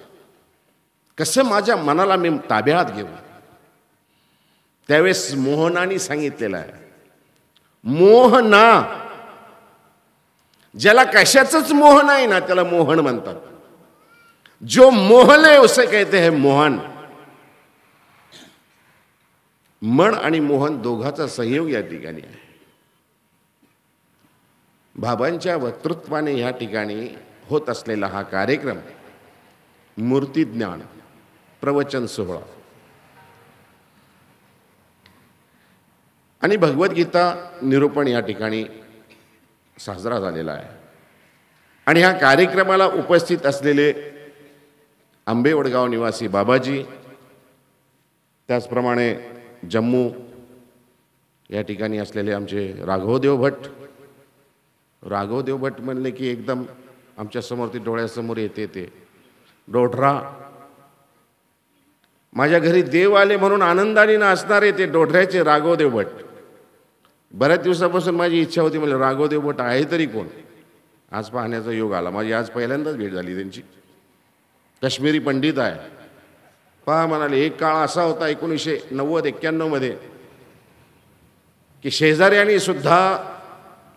कसं माझ्या मनाला मी ताब्यात घेऊ. त्यावेळेस मोहनाने सांगितलेलं आहे, मोहना, ज्याला कशाचंच मोह नाही ना त्याला मोहन म्हणतात. जो मोहले उसे कहते हैं मोहन. मन आणि मोहन दोघांचा संयोग या ठिकाणी आहे. बाबांच्या वक्तृत्वाने या ठिकाणी होत असलेला हा कार्यक्रम मूर्तिज्ञान प्रवचन सोहळा आणि भगवद्गीता निरूपण या ठिकाणी साजरा झालेला आहे. आणि ह्या कार्यक्रमाला उपस्थित असलेले आंबेवडगाव निवासी बाबाजी, त्याचप्रमाणे जम्मू या ठिकाणी असलेले आमचे राघवदेव भट. राघवदेव भट म्हणले की एकदम आमच्यासमोर ते डोळ्यासमोर येते ते डोढरा. माझ्या घरी देव आले म्हणून आनंदाने नाचणारे ते डोढऱ्याचे राघवदेव भट. बऱ्याच दिवसापासून माझी इच्छा होती, म्हणजे राघवदेव भट आहे तरी कोण. आज पाहण्याचा योग आला. माझी आज पहिल्यांदाच भेट झाली त्यांची. काश्मीरी पंडित आहे. पहा म्हणाले, एक काळ असा होता 1990-91 मध्ये की शेजाऱ्यांनी सुद्धा,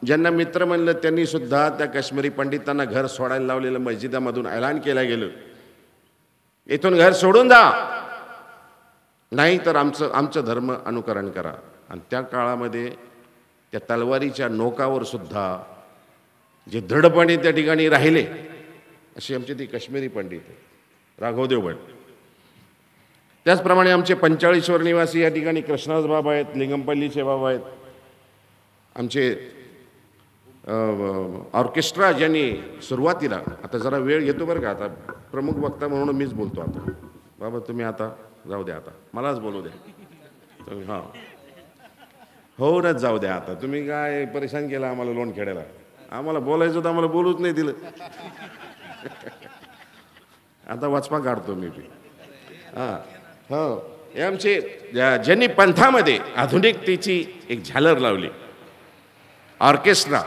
ज्यांना मित्र म्हणलं त्यांनी सुद्धा त्या काश्मीरी पंडितांना घर सोडायला लावलेलं. मस्जिदामधून ऐलान केला गेलं, इथून घर सोडून जा, नाही तर आमचं धर्म अनुकरण करा. आणि त्या काळामध्ये त्या तलवारीच्या नोकावर सुद्धा जे दृढपणे त्या ठिकाणी राहिले असे आमचे ते काश्मीरी पंडित राघवदेव भट. त्याचप्रमाणे आमचे पंचाळीश्वर निवासी या ठिकाणी कृष्णदास बाबा आहेत, लिंगमपल्लीचे बाबा आहेत. आमचे ऑर्केस्ट्रा ज्यांनी सुरुवातीला, आता जरा वेळ घेतो बरं का, आता प्रमुख वक्ता म्हणून मीच बोलतो. आता बाबा तुम्ही आता जाऊ द्या, आता मलाच बोलू द्या. हां हो ना, जाऊ द्या. आता तुम्ही काय परेशान केला आम्हाला लोण खेळायला. आम्हाला बोलायचं होतं, आम्हाला बोलूच नाही दिलं. आता वाचपा काढतो मी. हां हो, हे आमचे ज्यांनी पंथामध्ये आधुनिकतेची एक झालर लावली, ऑर्केस्ट्रा.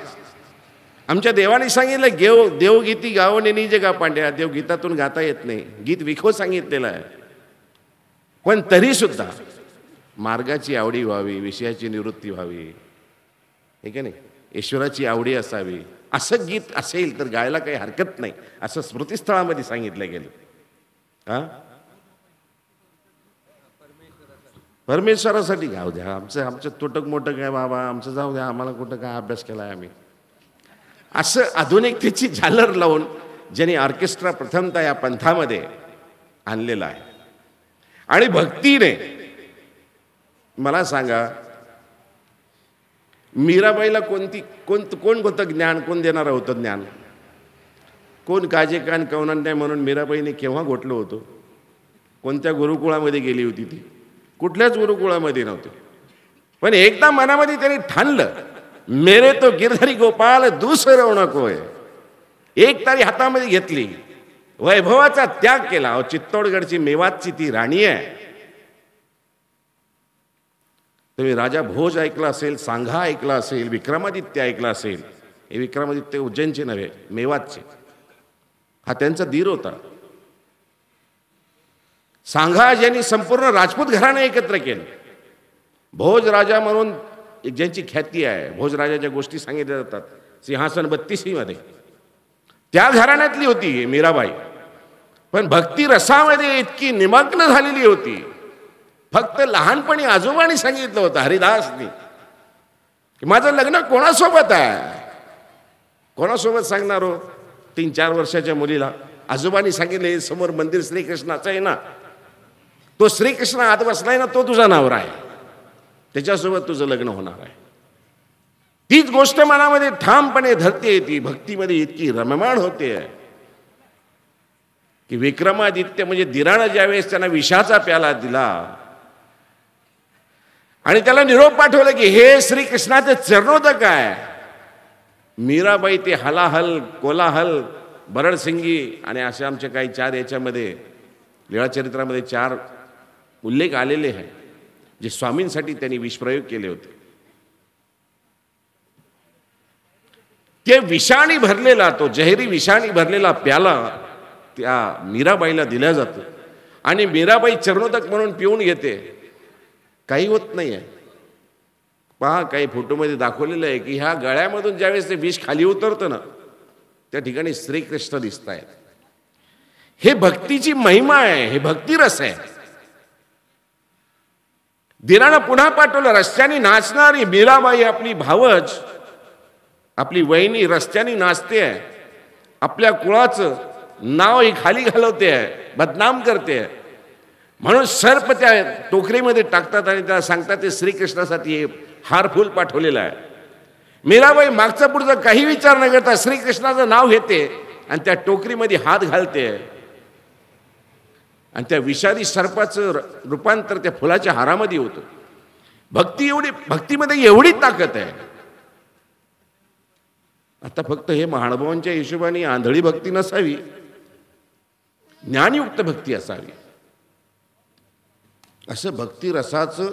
आमच्या देवाने सांगितलं, देवगीती गावने निज गा पांड्या. देवगीतातून गाता येत नाही, गीत विखो सांगितलेलं आहे. पण तरी सुद्धा मार्गाची आवडी व्हावी, विषयाची निवृत्ती व्हावी, हे की नाही, ईश्वराची आवडी असावी, असं गीत असेल तर गायला काही हरकत नाही, असं स्मृतिस्थळामध्ये सांगितलं गेलं. हां, परमेश्वरासाठी गाऊ द्या. आमचं तुटक मोठं काय बाबा, आमचं जाऊ द्या, आम्हाला कुठं काय अभ्यास केला आहे आम्ही. असं आधुनिकतेची झालर लावून ज्यांनी ऑर्केस्ट्रा प्रथमतः या पंथामध्ये आणलेला आहे. आणि भक्तीने मला सांगा, मीराबाईला कोण होतं ज्ञान, कोण देणारं होतं ज्ञान? कोण काजे कान कवनांड्या म्हणून मीराबाईने केव्हा घोटलं होतं? कोणत्या गुरुकुळामध्ये गेली होती ती? कुठल्याच गुरुकुळामध्ये नव्हते. पण एकदा मनामध्ये त्यांनी ठाणलं, मेरे तो गिरधरी गोपाल दुसरं नको आहे. एक तारी हातामध्ये घेतली, वैभवाचा त्याग केला. अहो, चित्तोडगडची मेवातची ती राणी आहे. तुम्ही राजा भोज ऐकला असेल, सांघा ऐकला असेल, विक्रमादित्य ऐकला असेल. हे विक्रमादित्य उज्जैनचे नव्हे, मेवातचे. हा त्यांचा दीर होता. सांघा ज्यांनी संपूर्ण राजपूत घराणे एकत्र केलं. भोज राजा म्हणून ज्यांची ख्याती आहे, भोज राजाच्या गोष्टी सांगितल्या जातात सिंहासन 32 मध्ये, त्या घराण्यातली होती मीराबाई. पण भक्ती रसामध्ये इतकी निमग्न झालेली होती. फक्त लहानपणी आजोबांनी सांगितलं होतं, हरिदासनी, की माझं लग्न कोणासोबत आहे. कोणासोबत सांगणार हो 3-4 वर्षाच्या मुलीला? आजोबांनी सांगितले, समोर मंदिर श्रीकृष्णाचं आहे ना, तो श्रीकृष्ण आत बसलाय ना, तो तुझा नवरा आहे, त्याच्यासोबत तुझं लग्न होणार आहे. तीच गोष्ट मनामध्ये ठामपणे धरते. ती भक्तीमध्ये इतकी रममाण होते की विक्रमादित्य म्हणजे दिराणं ज्यावेळेस त्यांना विषाचा प्याला दिला आणि त्याला निरोप पाठवला की हे श्रीकृष्णाचे चरणोदक आहे, मीराबाई ते हलाहल, कोलाहल, बरडसिंगी आणि असे आमचे काही 4 याच्यामध्ये लीळाचरित्रामध्ये 4 उल्लेख आलेले आहे, जे स्वामींसाठी त्यांनी विषप्रयोग केले होते. ते विषाणी भरलेला, तो जहरी विषाणी भरलेला प्याला त्या मीराबाईला दिला जातो आणि मीराबाई चरणोदक म्हणून पिऊन घेते. काही होत नाही आहे. पहा, काही फोटोमध्ये दाखवलेलं आहे की ह्या गळ्यामधून ज्यावेळेस ते विष खाली उतरतं ना, त्या ठिकाणी श्रीकृष्ण दिसत आहेत. हे भक्तीची महिमा आहे, हे भक्तिरस आहे. दिरानं पुन्हा पाठवलं. रस्त्याने नाचणारी मीराबाई, आपली भावज, आपली वहिनी रस्त्याने नाचते आहे. आपल्या कुळाचं नाव ही खाली घालवते आहे, बदनाम करते आहे. म्हणून सर्प त्या टोकरीमध्ये टाकतात आणि त्याला सांगतात ते श्रीकृष्णासाठी हार फूल पाठवलेलं आहे. मीराबाई मागचं पुढचं काही विचार न करता श्रीकृष्णाचं नाव घेते आणि त्या टोकरीमध्ये हात घालते आणि त्या विषारी सर्पाचं रूपांतर त्या फुलाच्या हारामध्ये होतं. भक्तीमध्ये एवढी ताकद आहे. आता फक्त हे महानुभावांच्या हिशोबाने आंधळी भक्ती नसावी, ज्ञानयुक्त भक्ती असावी. असं भक्ती रसाचं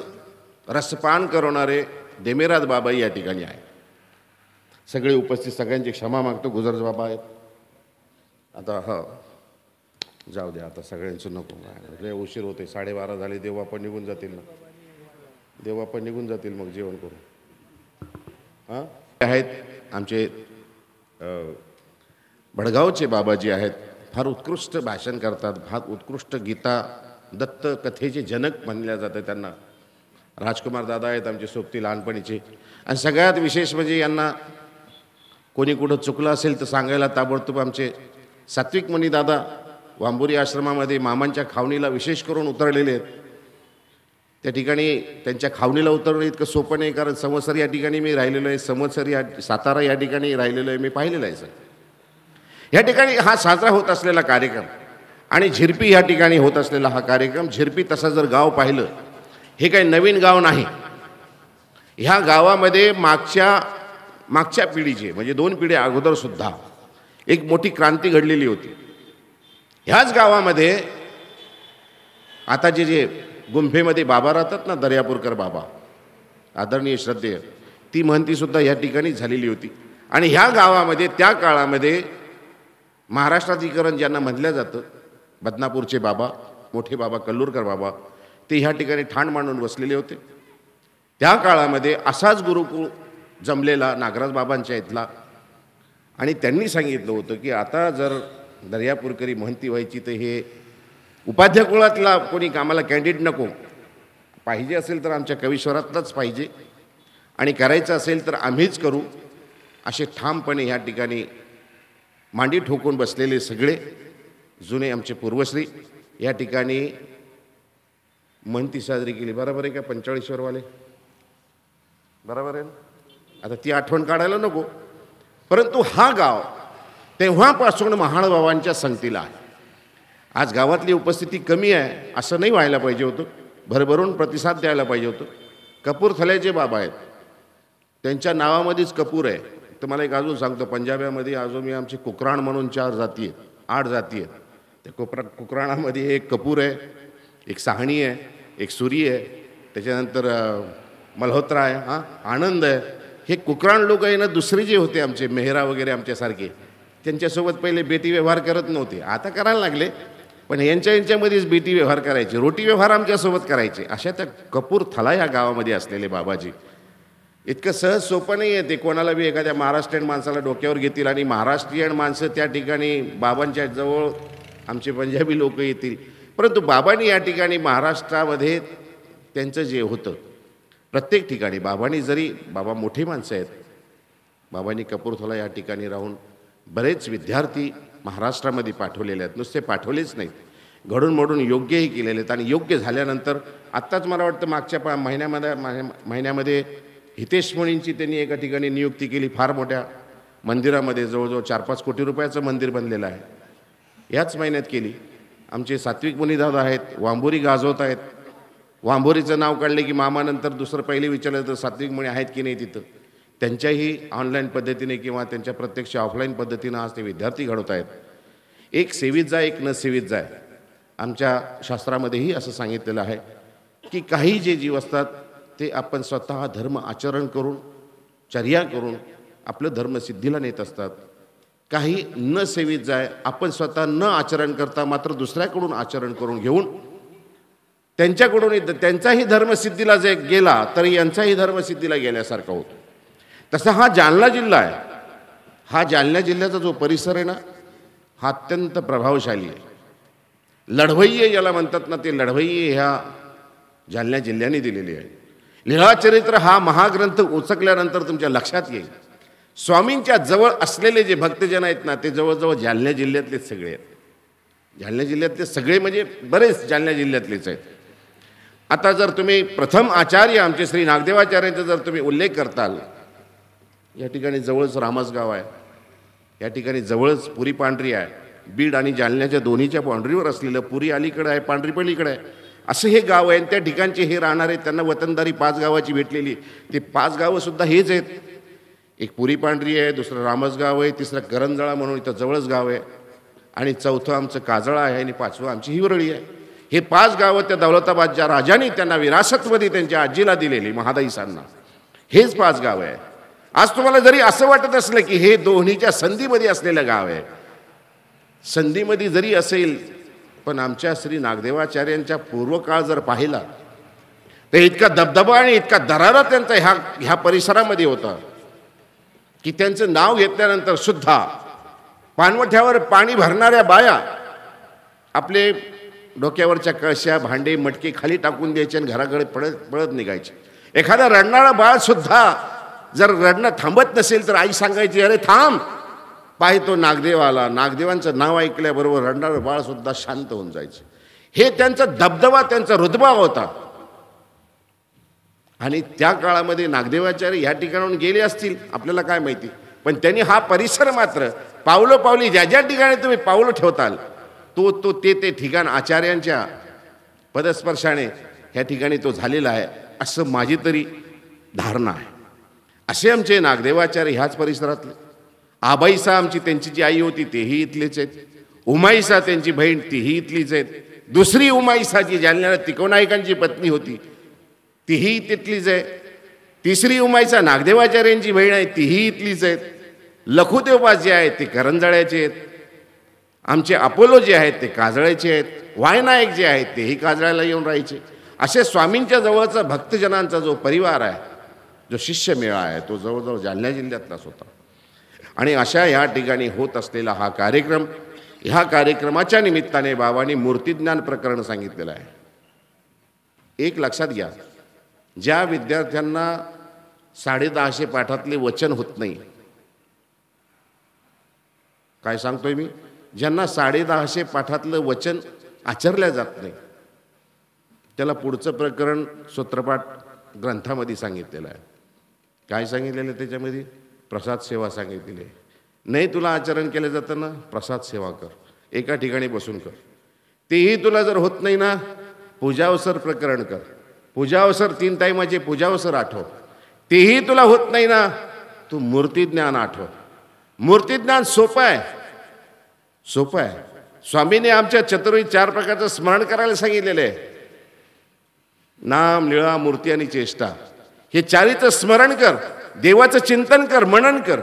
रसपान करवणारे देमेराज बाबा या ठिकाणी आहे. सगळे उपस्थित सगळ्यांची क्षमा मागतो. गुजरज बाबा आहेत आता. जाऊ द्या आता, सगळ्यांचं नको, लय उशीर होते, 12:30 झाले. देव आपण निघून जातील ना, देव आपण निघून जातील मग जेवण करून. आहेत आमचे भडगावचे बाबाजी आहेत, फार उत्कृष्ट भाषण करतात, फार उत्कृष्ट गीता दत्त कथेचे जनक म्हणल्या जातं त्यांना. राजकुमार दादा आहेत आमचे सोबती लहानपणीचे. आणि सगळ्यात विशेष म्हणजे यांना कोणी कुठं चुकलं असेल तर सांगायला ताबडतोब आमचे सात्विक मणी दादा वांबुरी आश्रमामध्ये मामांच्या खावणीला विशेष करून उतरलेले आहेत. त्या ठिकाणी त्यांच्या खावणीला उतरणं इतकं सोपं नाही, कारण संवत्सर या ठिकाणी मी राहिलेलो आहे, संवत्सर या सातारा या ठिकाणी राहिलेलो आहे, मी पाहिलेलं आहे सर. या ठिकाणी हा साजरा होत असलेला कार्यक्रम आणि झिरपी या ठिकाणी होत असलेला हा कार्यक्रम. झिरपी तसं जर गाव पाहिलं, हे काही नवीन गाव नाही. ह्या गावामध्ये मागच्या पिढीचे म्हणजे 2 पिढ्या अगोदरसुद्धा एक मोठी क्रांती घडलेली होती. ह्याच गावामध्ये आता जे गुंफेमध्ये बाबा राहतात ना, दर्यापूरकर बाबा, आदरणीय श्रद्धेय, ती महंतीसुद्धा ह्या ठिकाणी झालेली होती. आणि ह्या गावामध्ये त्या काळामध्ये महाराष्ट्राधिकरण ज्यांना म्हटलं जातं, बदनापूरचे बाबा, मोठे बाबा कल्लूरकर बाबा, ते ह्या ठिकाणी ठाण मांडून बसलेले होते. त्या काळामध्ये असाच गुरुकुळ जमलेला नागराज बाबांच्या इथला, आणि त्यांनी सांगितलं होतं की आता जर दर्यापूरकरी महंती व्हायची तर हे उपाध्याय कुळातला कोणी कामाला कॅन्डिडेट नको, पाहिजे असेल तर आमच्या कवीश्वरातलाच पाहिजे, आणि करायचं असेल तर आम्हीच करू, असे ठामपणे ह्या ठिकाणी मांडी ठोकून बसलेले सगळे जुने आमचे पूर्वश्री या ठिकाणी महंती साजरी केली. बरोबर आहे का 45वाले? बरोबर आहे ना? आता ती आठवण काढायला नको, परंतु हा गाव तेव्हापासून महानुभावांच्या संगतीला आहे. आज गावातली उपस्थिती कमी आहे असं नाही व्हायला पाहिजे होतं, भरभरून प्रतिसाद द्यायला पाहिजे होतं. कपूरथल्याचे बाबा आहेत, त्यांच्या नावामध्येच कपूर आहे. तर मला एक अजून सांगतो, पंजाब्यामध्ये अजून मी आमची कुकराण म्हणून 4 जाती आहेत, 8 जाती आहेत. त्या कुकराणामध्ये एक कपूर आहे, एक साहणी आहे, एक सुरी आहे, त्याच्यानंतर मल्होत्रा आहे, हां आनंद आहे. हे कुकराण लोक आहे ना, दुसरे जे होते आमचे मेहरा वगैरे आमच्यासारखे, त्यांच्यासोबत पहिले बेटी व्यवहार करत नव्हते, आता करायला लागले. पण यांच्यामध्येच बेटी व्यवहार करायचे, रोटी व्यवहार आमच्यासोबत करायचे. अशा त्या कपूरथला या गावामध्ये असलेले बाबाजी इतकं सहज सोपं नाही आहे. ते कोणाला बी एखाद्या महाराष्ट्रीयन माणसाला डोक्यावर घेतील आणि महाराष्ट्रीयन माणसं त्या ठिकाणी बाबांच्या जवळ आमचे पंजाबी लोक येतील. परंतु बाबांनी या ठिकाणी महाराष्ट्रामध्ये त्यांचं जे होतं प्रत्येक ठिकाणी बाबांनी जरी, बाबा मोठी माणसं आहेत, बाबांनी कपूरथला या ठिकाणी राहून बरेच विद्यार्थी महाराष्ट्रामध्ये पाठवलेले आहेत. नुसते पाठवलेच नाहीत, घडून मोडून योग्यही केलेले आहेत. आणि योग्य झाल्यानंतर आत्ताच मला वाटतं मागच्या महिन्यामध्ये हितेश मुळींची त्यांनी एका ठिकाणी नियुक्ती केली. फार मोठ्या मंदिरामध्ये जवळजवळ 4-5 कोटी रुपयाचं मंदिर बनलेलं आहे, याच महिन्यात केली. आमचे सात्विक मुनिदादा आहेत, वांबोरी गाजवत आहेत. वांबोरीचं नाव काढले की मामानंतर दुसरं पहिले विचारलं तर सात्विक मुनी आहेत की नाही तिथं. त्यांच्याही ऑनलाईन पद्धतीने किंवा त्यांच्या प्रत्यक्ष ऑफलाईन पद्धतीनं आज ते विद्यार्थी घडवत आहेत. एक सेवीत जाय, एक न सेवीत जाय. आमच्या शास्त्रामध्येही असं सांगितलेलं आहे की काही जे जीव असतात ते आपण स्वतः धर्म आचरण करून, चर्या करून आपलं धर्मसिद्धीला नेत असतात. काही न सेवीत जाय, आपण स्वतः न आचरण करता मात्र दुसऱ्याकडून आचरण करून घेऊन त्यांच्याकडून त्यांचाही धर्मसिद्धीला जे गेला तरी यांचाही धर्मसिद्धीला गेल्यासारखा होतो. तसा हा जालना जिल्हा आहे. हा जालना जिल्ह्याचा जो परिसर आहे ना, हा अत्यंत प्रभावशाली आहे. लढवय्ये ज्याला म्हणतात ना, ते लढवय्ये ह्या जालना जिल्ह्याने दिलेली आहे. लीळाचरित्र हा महाग्रंथ उचकल्यानंतर तुमच्या लक्षात येईल, स्वामींच्या जवळ असलेले जे भक्तजन आहेत ना, ते जवळजवळ जालना जिल्ह्यातलेच सगळे आहेत. जालना जिल्ह्यातले सगळे म्हणजे बरेच जालना जिल्ह्यातलेच आहेत. आता जर तुम्ही प्रथम आचार्य आमचे श्री नागदेवाचार्यांचा जर तुम्ही उल्लेख करताल, या ठिकाणी जवळच रामसगाव आहे, या ठिकाणी जवळच पुरी पांढरी आहे. बीड आणि जालन्याच्या दोन्हीच्या बाउंड्रीवर असलेलं पुरी अलीकडे आहे, पांढरी पलीकडे आहे, असं हे गाव आहे. त्या ठिकाणचे हे राहणारे, त्यांना वतनदारी 5 गावाची भेटलेली. ते 5 गावंसुद्धा हेच आहेत. एक पुरी पांढरी आहे, दुसरं रामसगाव आहे, तिसरं करंजळा म्हणून इथं जवळच गाव आहे, आणि चौथं आमचं काजळा आहे, आणि 5वं आमची हिवरळी आहे. हे 5 गावं त्या दौलताबादच्या राजांनी त्यांना विरासतमध्ये त्यांच्या आजीला दिलेली, महादाईसांना. हेच 5 गावं आहे. आज तुम्हाला जरी असं वाटत असलं की हे दोन्हीच्या संधीमध्ये असलेलं गाव आहे, संधीमध्ये जरी असेल, पण आमच्या श्री नागदेवाचार्यांच्या पूर्वकाळ जर पाहिला तर इतका दबदबा आणि इतका दरारा त्यांचा ह्या परिसरामध्ये होता की त्यांचं नाव घेतल्यानंतर सुद्धा पाणवठ्यावर पाणी भरणाऱ्या बाया आपले डोक्यावरच्या कळश्या, भांडे, मटके खाली टाकून द्यायचे आणि घराकडे पळत निघायचे. एखादा रडणारा बाळ सुद्धा जर रडणं थांबत नसेल तर आई सांगायची, अरे थांब, पाय तो नागदेव आला. नागदेवांचं नाव ऐकल्याबरोबर रडणारं बाळ सुद्धा शांत होऊन जायचं. हे त्यांचा दबदबा, त्यांचा रुतबा होता. आणि त्या काळामध्ये नागदेवाचार्य ह्या ठिकाणाहून गेले असतील, आपल्याला काय माहिती, पण त्यांनी हा परिसर मात्र पावलोपावली ज्या ज्या ठिकाणी तुम्ही पावलं ठेवताल ते ठिकाण आचार्यांच्या पदस्पर्शाने ह्या ठिकाणी तो झालेला आहे, असं माझी तरी धारणा आहे. असे आमचे नागदेवाचार्य ह्याच परिसरातले. आबाईसा आमची, त्यांची जी आई होती तेही इथलेच आहेत. उमाईसा त्यांची बहीण तीही इथलीच आहेत. दुसरी उमाईसा जी जालन्याला तिकोनायकांची पत्नी होती तीही तिथलीच आहे. तिसरी उमाईसा नागदेवाचार्यांची बहीण आहे, तीही इथलीच आहेत. लखुदेवपास जे आहेत ते करंजळ्याचे आहेत. आमचे अपोलो जे आहेत ते काजळ्याचे आहेत. वायनायक जे आहेत तेही काजळ्याला येऊन राहायचे. असे स्वामींच्या जवळचा भक्तजनांचा जो परिवार आहे, जो शिष्यमेळा आहे, तो जवळजवळ जालना जिल्ह्यातलाच होता. आणि अशा ह्या ठिकाणी होत असलेला हा कार्यक्रम, ह्या कार्यक्रमाच्या निमित्ताने बाबांनी मूर्तिज्ञान प्रकरण सांगितलेलं आहे. एक लक्षात घ्या, ज्या विद्यार्थ्यांना 1050 पाठातले वचन होत नाही, काय सांगतोय मी, ज्यांना 1050 पाठातलं वचन आचरल्या जात नाही, त्याला पुढचं प्रकरण सूत्रपाठ ग्रंथामध्ये सांगितलेलं आहे. काय सांगितलेलं आहे त्याच्यामध्ये? प्रसाद सेवा सांगितलेली आहे. नाही तुला आचरण केलं जातं ना, प्रसाद सेवा कर, एका ठिकाणी बसून कर. तेही तुला जर होत नाही ना, पूजावसर प्रकरण कर. पूजावसर 3 टायमाचे पूजावसर आठव. तेही तुला होत नाही ना, तू मूर्तिज्ञान आठव. मूर्तिज्ञान सोपं आहे, सोपं आहे. स्वामीने आमच्या चतुर्विध 4 प्रकारचं स्मरण करायला सांगितलेलं आहे. नाम, लीळा, मूर्ती आणि चेष्टा, हे 4चं स्मरण कर, देवाचं चिंतन कर, मनन कर.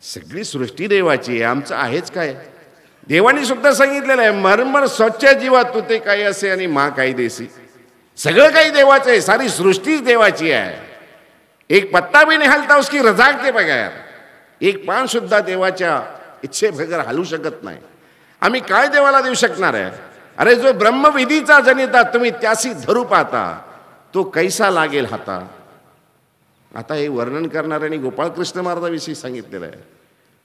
सगळी सृष्टी देवाची आहे, आमचं आहेच काय. देवानी सुद्धा सांगितलेलं आहे, मरमर स्वच्छ जीवा तू ते काही असे आणि मा काही देसी. सगळं काही देवाचं आहे, सारी सृष्टीच देवाची आहे. एक पत्ता भी नाही हलता उसकी रजाकते बघा यार. एक पान सुद्धा देवाच्या इच्छे बगैर हलू शकत नाही. आम्ही काय देवाला देऊ शकणार आहे. अरे जो ब्रह्मविधीचा जनिता तुम्ही त्यासी धरू पाहता, तो कैसा लागेल हाता. आता हे वर्णन करणाऱ्यांनी गोपाळकृष्ण महाराजांविषयी सांगितलेलं आहे.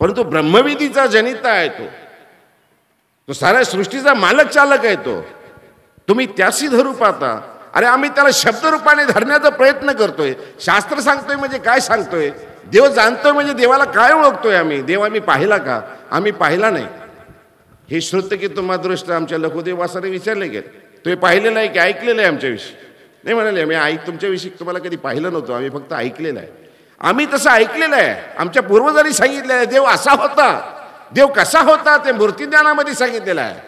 परंतु ब्रह्मविधीचा जनिता आहे तो साऱ्या सृष्टीचा मालक चालक आहे तो. तुम्ही त्यासी धरू पाहता. अरे आम्ही त्याला शब्दरूपाने धरण्याचा प्रयत्न करतोय. शास्त्र सांगतोय म्हणजे काय सांगतोय. देव जाणतोय म्हणजे देवाला काय ओळखतोय आम्ही. देव आम्ही पाहिला का. आम्ही पाहिला नाही. हे श्रुत की तुम्हा दृष्ट आमच्या लघुदेव वासाने विचारले गेले, तुम्ही पाहिलेलं आहे की ऐकलेलं आहे आमच्याविषयी. नाही म्हणाले, मी तुमच्याविषयी तुम्हाला कधी पाहिलं नव्हतं, आम्ही फक्त ऐकलेलं आहे. आम्ही तसं ऐकलेलं आहे. आमच्या पूर्वजांनी सांगितलेलं आहे देव असा होता, देव कसा होता ते मूर्तिज्ञानामध्ये सांगितलेलं आहे.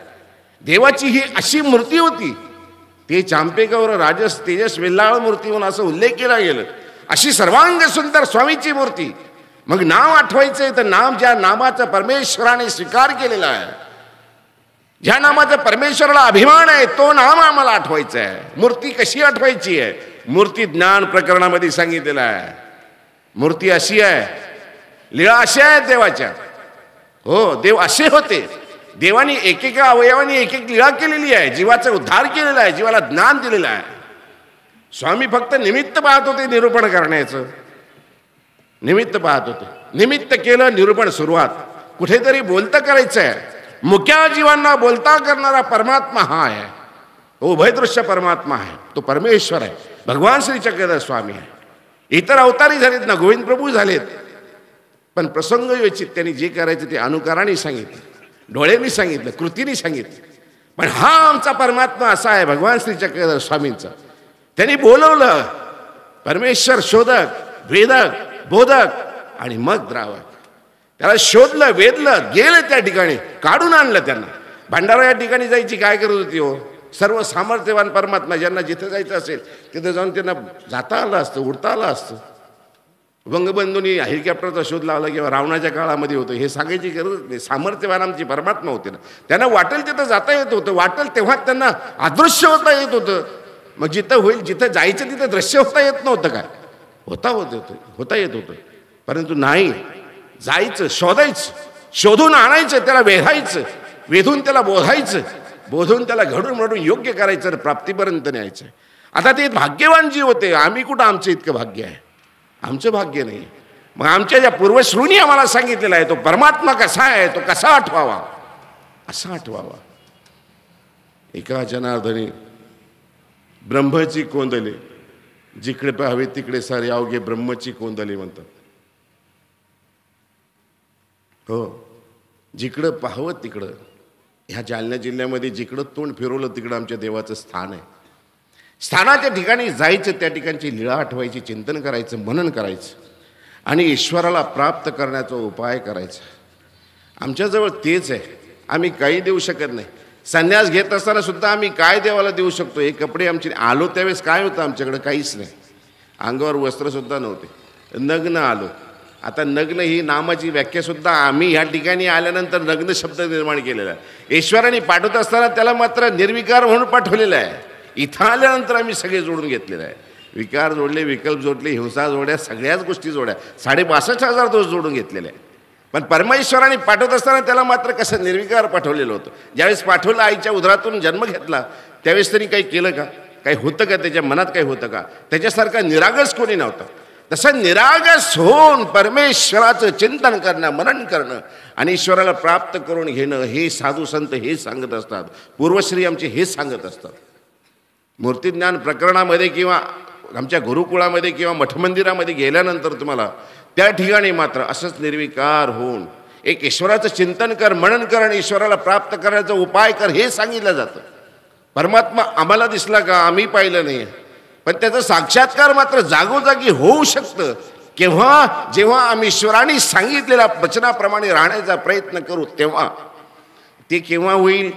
देवाची ही अशी मूर्ती होती, ते चांपेकवर राजस तेजस वेल्लाळ मूर्ती म्हणून असं उल्लेख केला गेलं. अशी सर्वांग सुंदर स्वामीची मूर्ती. मग नाव आठवायचंय तर नाम ज्या नामाचा परमेश्वराने स्वीकार केलेला आहे, ज्या नामाचा परमेश्वराला अभिमान आहे, तो नाम आम्हाला आठवायचा आहे. मूर्ती कशी आठवायची आहे. मूर्ती ज्ञान प्रकरणामध्ये सांगितलेलं आहे. मूर्ती अशी आहे, लीळा अशा आहेत देवाच्या. हो, देव असे होते. देवानी एकेका अवयवानी एक एक लीळा केलेली आहे. जीवाचा उद्धार केलेला आहे, जीवाला ज्ञान दिलेलं आहे. स्वामी फक्त निमित्त पाहत होते निरूपण करण्याचं. निमित्त पाहत होते. निमित्त केलं, निरूपण सुरुवात. कुठेतरी बोलतं करायचं आहे. मुक्या जीवांना बोलता करणारा परमात्मा हा आहे. उभयदृश्य परमात्मा आहे, तो परमेश्वर आहे. भगवान श्री चक्रधर स्वामी आहे. इतर अवतारी झालेत ना, गोविंद प्रभू झालेत, पण प्रसंगयोचित त्यांनी जे करायचं ते अनुकाराने सांगितलं, डोळ्यांनी सांगितलं, कृतीने सांगितलं. पण हा आमचा परमात्मा असा आहे भगवान श्री चक्रधर स्वामींचा. त्यांनी बोलवलं, परमेश्वर शोधक, वेदक, बोधक आणि मग द्रावक. त्याला शोधलं, वेधलं, गेलं त्या ठिकाणी, काढून आणलं त्यांना. भंडारा या ठिकाणी जायची काय करत होती हो. सर्व सामर्थ्यवान परमात्मा ज्यांना जिथं जायचं असेल तिथं जाऊन त्यांना जाता आलं असतं, उडता आलं असतं. वंगबंधूंनी हेलिकॉप्टरचा शोध लावला किंवा रावणाच्या काळामध्ये होतं, हे सांगायची गरज नाही. सामर्थ्यवान आमची परमात्मा होते ना, त्यांना वाटेल तिथं जाता येत होतं. वाटेल तेव्हा त्यांना अदृश्य होता येत होतं. मग जिथं होईल, जिथं जायचं तिथं दृश्य होता येत नव्हतं काय. होता येत होतं. परंतु नाही, जायचं, शोधायचं, शोधून आणायचं, त्याला वेधायचं, वेधून त्याला बोधायचं, बोधून त्याला घडून मडून योग्य करायचं, प्राप्तीपर्यंत न्यायचं. आता ते भाग्यवान जीव होते. आम्ही कुठं आमचं इतकं भाग्य आहे. आमचं भाग्य नाही. मग आमच्या ज्या पूर्वश्रूंनी आम्हाला सांगितलेला आहे तो परमात्मा कसा आहे, तो कसा आठवावा, असा आठवावा. एका जनार्दनी ब्रह्मची कोंदले, जिकडे पाहावे तिकडे सारे अवघे ब्रह्मची कोंदले म्हणतात. हो, जिकडं पाहावं तिकडं, ह्या जालना जिल्ह्यामध्ये जिकडं तोंड फिरवलं तिकडं आमच्या देवाचं स्थान आहे. स्थानाच्या ठिकाणी जायचं, त्या ठिकाणची लीळा आठवायची, चिंतन करायचं, मनन करायचं आणि ईश्वराला प्राप्त करण्याचा उपाय करायचा. आमच्याजवळ तेच आहे. आम्ही काही देऊ शकत नाही. संन्यास घेत असताना सुद्धा आम्ही काय देवाला देऊ शकतो. हे कपडे आमचे आलो त्यावेळेस काय होतं आमच्याकडे, काहीच नाही. अंगावर वस्त्रसुद्धा नव्हते. नग्न आलो. आता नग्न ही नामाची व्याख्यासुद्धा आम्ही ह्या ठिकाणी आल्यानंतर नग्न शब्द निर्माण केलेला आहे. ईश्वराने पाठवत असताना त्याला मात्र निर्विकार म्हणून पाठवलेलं आहे. इथं आल्यानंतर आम्ही सगळे जोडून घेतलेलं आहे. विकार जोडले, विकल्प जोडले, हिंसा जोड्या, सगळ्याच गोष्टी जोड्या. 62,500 दोष जोडून घेतलेले आहे. पण परमेश्वराने पाठवत असताना त्याला मात्र कसं निर्विकार पाठवलेलं होतं. ज्यावेळेस पाठवलं, आईच्या उदरातून जन्म घेतला, त्यावेळेस त्यांनी काही केलं का, काही होतं का, त्याच्या मनात काही होतं का. त्याच्यासारखा निरागस कोणी नव्हता. तसं निरागस होऊन परमेश्वराचं चिंतन करणं, मनन करणं आणि ईश्वराला प्राप्त करून घेणं, हे साधू संत हे सांगत असतात. पूर्वश्री आमचे हे सांगत असतात. मूर्तिज्ञान प्रकरणामध्ये किंवा आमच्या गुरुकुळामध्ये किंवा मठमंदिरामध्ये गेल्यानंतर तुम्हाला त्या ठिकाणी मात्र असंच निर्विकार होऊन एक ईश्वराचं चिंतन कर, मनन कर आणि ईश्वराला प्राप्त करण्याचा उपाय कर, हे सांगितलं जातं. परमात्मा आम्हाला दिसला का, आम्ही पाहिलं नाही, पण त्याचा साक्षात्कार मात्र जागोजागी होऊ शकतं केव्हा, जेव्हा आम्ही ईश्वराने सांगितलेल्या वचनाप्रमाणे राहण्याचा प्रयत्न करू तेव्हा. ते केव्हा होईल?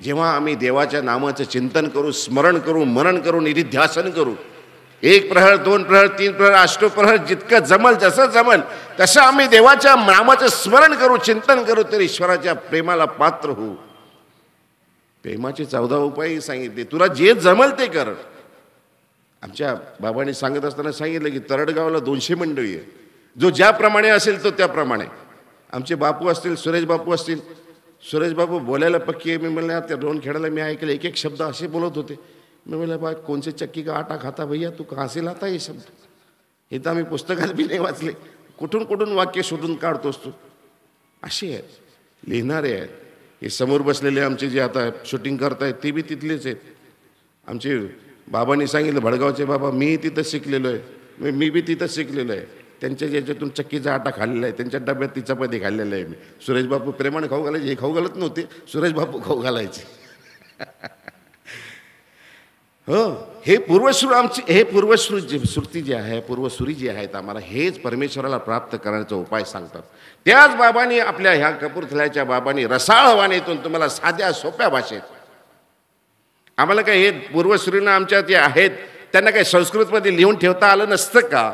जेव्हा आम्ही देवाच्या नामाचं चिंतन करू, स्मरण करू, मनन करू, निधिध्यासन करू. 1 प्रहर, 2 प्रहर, 3 प्रहर, अष्टप्रहर, जितकं जमल जसं जमल तसं आम्ही देवाच्या नामाचं स्मरण करू, चिंतन करू, तर ईश्वराच्या प्रेमाला पात्र होऊ. प्रेमाचे 14 उपाय सांगितले. तुला जे जमल ते कर. आमच्या बाबांनी सांगत असताना सांगितलं की तरडगावला 200 मंडळी आहे. जो ज्याप्रमाणे असेल तो त्याप्रमाणे. आमचे बापू असतील, सुरेश बापू असतील. सुरेश बापू बोलायला पक्की आहे. मी म्हणलं त्या दोन खेळायला मी ऐकलं एक एक शब्द असे बोलत होते. मैं बोला बा कौन से चक्की का आटा खाता भैया, तू कहाँ से लाता हे शब्द? हे तर आम्ही पुस्तकात बी नाही वाचले. कुठून कुठून वाक्य शोधून काढतोस तू. असे आहेत, लिहिणारे आहेत. हे समोर बसलेले आमचे जे आता शूटिंग करतायत ते बी तिथलेच आहेत. आमचे बाबांनी सांगितलं भडगावचे बाबा, मी तिथं शिकलेलो आहे, मी बी तिथं शिकलेलो आहे. त्यांच्या ज्याच्यातून चक्कीचा आटा खाल्लेला आहे, त्यांच्या डब्यात ती चपाती खाल्लेला आहे मी. सुरेश बापू प्रेमाने खाऊ घालायचे, हे खाऊ घालत नव्हते, सुरेश बापू खाऊ घालायचे. हो, हे पूर्वश्रुती जी आहे, पूर्वसुरी जी आहेत, आम्हाला हेच परमेश्वराला प्राप्त करण्याचा उपाय सांगतात. त्याच बाबांनी आपल्या ह्या कपूरथल्याच्या बाबांनी रसाळ वाणीतून तुम्हाला साध्या सोप्या भाषेत, आम्हाला काय हे पूर्वसुरींना आमच्या जे आहेत त्यांना काही संस्कृतमध्ये लिहून ठेवता आलं नसतं का,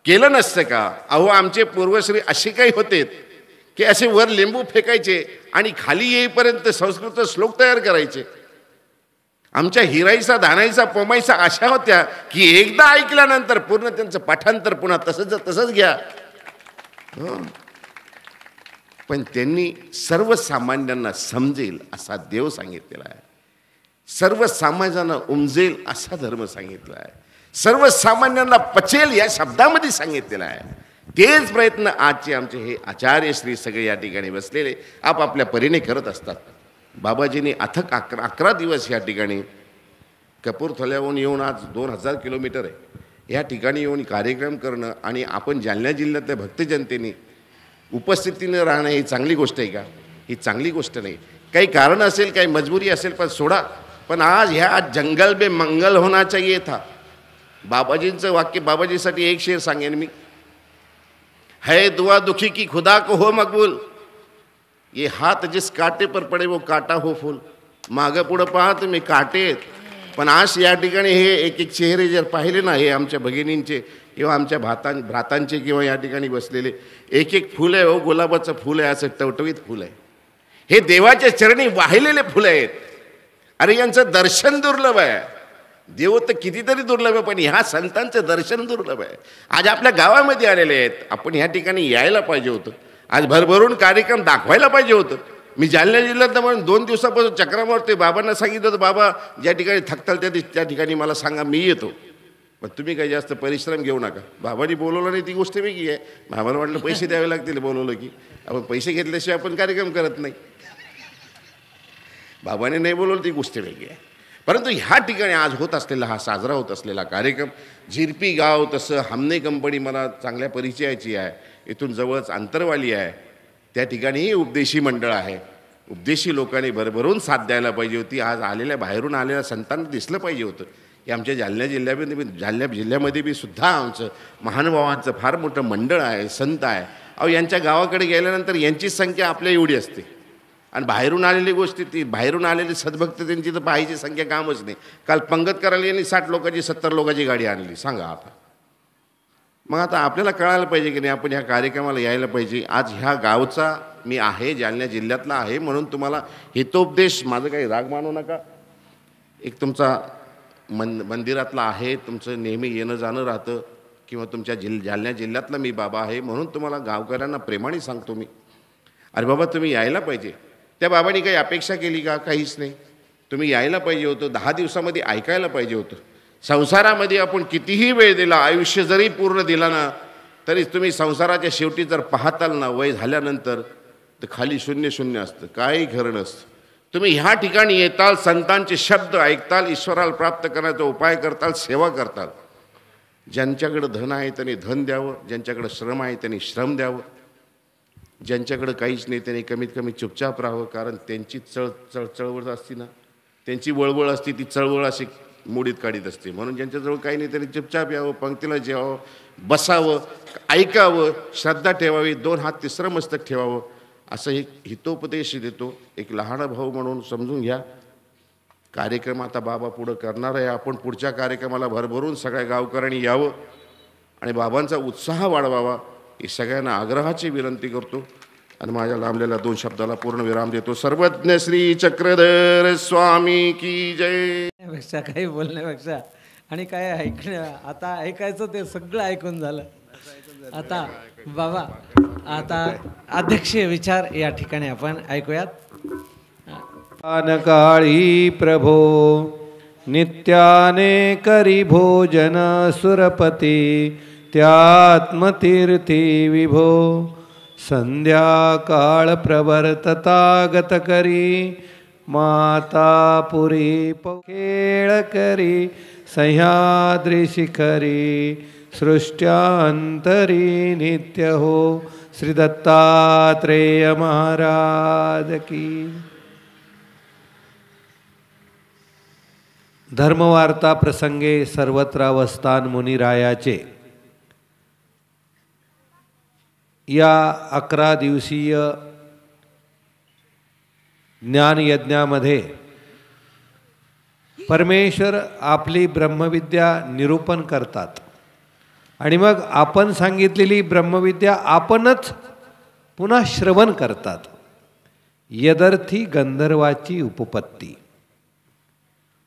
केलं नसतं का? अहो आमचे पूर्वश्री असे काही होते की असे वर लिंबू फेकायचे आणि खाली येईपर्यंत संस्कृत श्लोक तयार करायचे. आमच्या हिराईचा, धानाईचा, पोमाईचा अशा होत्या की एकदा ऐकल्यानंतर पूर्ण त्यांचं पाठांतर पुन्हा तसंच घ्या. पण त्यांनी सर्वसामान्यांना समजेल असा देव सांगितलेला आहे. सर्वसामान्यांना उमजेल असा धर्म सांगितला आहे. सर्वसामान्यांना पचेल या शब्दामध्ये सांगितलेलं आहे. तेच प्रयत्न आजचे आमचे हे आचार्य श्री सगळे या ठिकाणी बसलेले आपापल्या परीने करत असतात. बाबाजींनी अथक 11 दिवस या ठिकाणी कपूरथल्याहून येऊन आज 2000 किलोमीटर आहे या ठिकाणी येऊन कार्यक्रम करणं आणि आपण जालना जिल्ह्यातल्या भक्तजनतेने उपस्थितीनं राहणं ही चांगली गोष्ट आहे का? ही चांगली गोष्ट नाही. काही कारण असेल, काही मजबुरी असेल, पण सोडा. पण आज ह्या जंगल में मंगल होना चाहिए था. बाबाजींचं वाक्य, बाबाजीसाठी एक शेर सांगेन मी. है दुआ दुखी की खुदा को हो मकबूल, ये हात जिस काटे पर पडे वो काटा हो फूल. मागं पुढं पहा तुम्ही काटे आहेत, पण आज या ठिकाणी हे एक एक चेहरे जर पाहिले ना, हे आमच्या भगिनींचे किंवा आमच्या भ्रातांचे किंवा या ठिकाणी बसलेले एक एक फूल आहे. हो, गुलाबाचं फूल आहे, असं टवटवीत फूल आहे. हे देवाच्या चरणी वाहिलेले फुलं आहेत. अरे यांचं दर्शन दुर्लभ आहे. देव तर कितीतरी दुर्लभ आहे, पण ह्या संतांचं दर्शन दुर्लभ आहे. आज आपल्या गावामध्ये आलेले आहेत. आपण ह्या ठिकाणी यायला पाहिजे होतं. आज भरभरून कार्यक्रम दाखवायला पाहिजे होतं. मी जालना जिल्ह्यात म्हणून 2 दिवसापासून चक्रावर ते बाबांना सांगितलं होतं, बाबा ज्या ठिकाणी थकताल त्या ठिकाणी मला सांगा, मी येतो, पण तुम्ही काही जास्त परिश्रम घेऊ नका. बाबांनी बोलवलं नाही ती गोष्ट वेगळी आहे. बाबांना वाटलं पैसे द्यावे लागतील बोलवलं की. आपण पैसे घेतल्याशिवाय आपण कार्यक्रम करत नाही. बाबाने नाही बोलवलं ती गोष्ट वेगळी आहे. परंतु ह्या ठिकाणी आज होत असलेला हा साजरा होत असलेला कार्यक्रम, झिरपी गाव तसं हमने कंपनी मला चांगल्या परिचयाची आहे. इथून जवळच अंतरवाली आहे. त्या ठिकाणीही उपदेशी मंडळ आहे. उपदेशी लोकांनी भरभरून साथ द्यायला पाहिजे होती. आज आलेल्या बाहेरून आलेल्या संतांना दिसलं पाहिजे होतं की आमच्या जालना जिल्ह्यामध्ये बी सुद्धा आमचं महानुभावांचं फार मोठं मंडळ आहे, संत आहे. अहो यांच्या गावाकडे गेल्यानंतर यांचीच संख्या आपल्या एवढी असते आणि बाहेरून आलेली गोष्टी, ती बाहेरून आलेली सद्भक्त त्यांची तर पाहायची संख्या कामच नाही. काल पंगत करायला यांनी 60 लोकांची 70 लोकांची गाडी आणली. सांगा आता. मग आता आपल्याला कळायला पाहिजे की नाही, आपण ह्या कार्यक्रमाला यायला पाहिजे. आज ह्या गावचा मी आहे, जालना जिल्ह्यातला आहे म्हणून तुम्हाला हितोपदेश, माझं काही राग मानू नका, एक तुमचा मंदिरातला आहे, तुमचं नेहमी येणं जाणं राहतं, किंवा तुमच्या जालना जिल्ह्यातला मी बाबा आहे म्हणून तुम्हाला गावकऱ्यांना प्रेमाने सांगतो मी, अरे बाबा तुम्ही यायला पाहिजे. त्या बाबांनी काही अपेक्षा केली का? काहीच नाही. तुम्ही यायला पाहिजे होतं. 10 दिवसामध्ये ऐकायला पाहिजे होतं. संसारामध्ये आपण कितीही वेळ दिला, आयुष्य जरी पूर्ण दिला ना, तरी तुम्ही संसाराच्या शेवटी जर पाहताल ना, वय झाल्यानंतर तर खाली शून्य शून्य असतं, काही खरं नसतं. तुम्ही ह्या ठिकाणी येताल, संतांचे शब्द ऐकताल, ईश्वराला प्राप्त करण्याचा उपाय करताल, सेवा करताल. ज्यांच्याकडे धन आहे त्यांनी धन द्यावं, ज्यांच्याकडे श्रम आहे त्यांनी श्रम द्यावं, ज्यांच्याकडे काहीच नाही त्यांनी कमीत कमी चुपचाप राहावं. कारण त्यांची चळवळ असती ना, त्यांची वळवळ असते, ती चळवळ अशी मोडीत काढीत असते. म्हणून ज्यांच्याजवळ काही नाही त्यांनी चुपचाप यावं, पंक्तीला जेवावं, बसावं, ऐकावं, श्रद्धा ठेवावी, 2 हात तिसरं मस्तक ठेवावं. असं एक हितोपदेश देतो. एक लहान भाऊ म्हणून समजून घ्या. कार्यक्रम आता बाबा पुढं करणार आहे. आपण पुढच्या कार्यक्रमाला भरभरून सगळ्या गावकऱ्यांनी यावं आणि बाबांचा उत्साह वाढवावा ही सगळ्यांना आग्रहाची विनंती करतो आणि माझ्या लांबलेल्या 2 शब्दाला पूर्ण विराम देतो. सर्वज्ञ श्री चक्रधर स्वामी की जय. पेक्षा काही बोलण्यापेक्षा आणि काय आता ऐकायचं ते सगळं ऐकून झालं. आता बाबा आता अध्यक्षीय विचार या ठिकाणी आपण ऐकूयात. काळी प्रभो नित्याने करी भोजन सुरपती त्यात्मतीर्थी विभो संध्याकाळ प्रवर्तता करी मातापुरी खेळ करी सह्याद्री शिखरी सृष्ट्यांतरी नित्य हो. श्री दत्तात्रेय महाराज की. धर्मवार्ता प्रसंगे सर्वत्रावस्थान मुनिरायाचे या 11 दिवसीय ज्ञानयज्ञामध्ये परमेश्वर आपली ब्रह्मविद्या निरूपण करतात आणि मग आपण सांगितलेली ब्रह्मविद्या आपणच पुन्हा श्रवण करतात. यदर्थी गंधर्वाची उपपत्ती.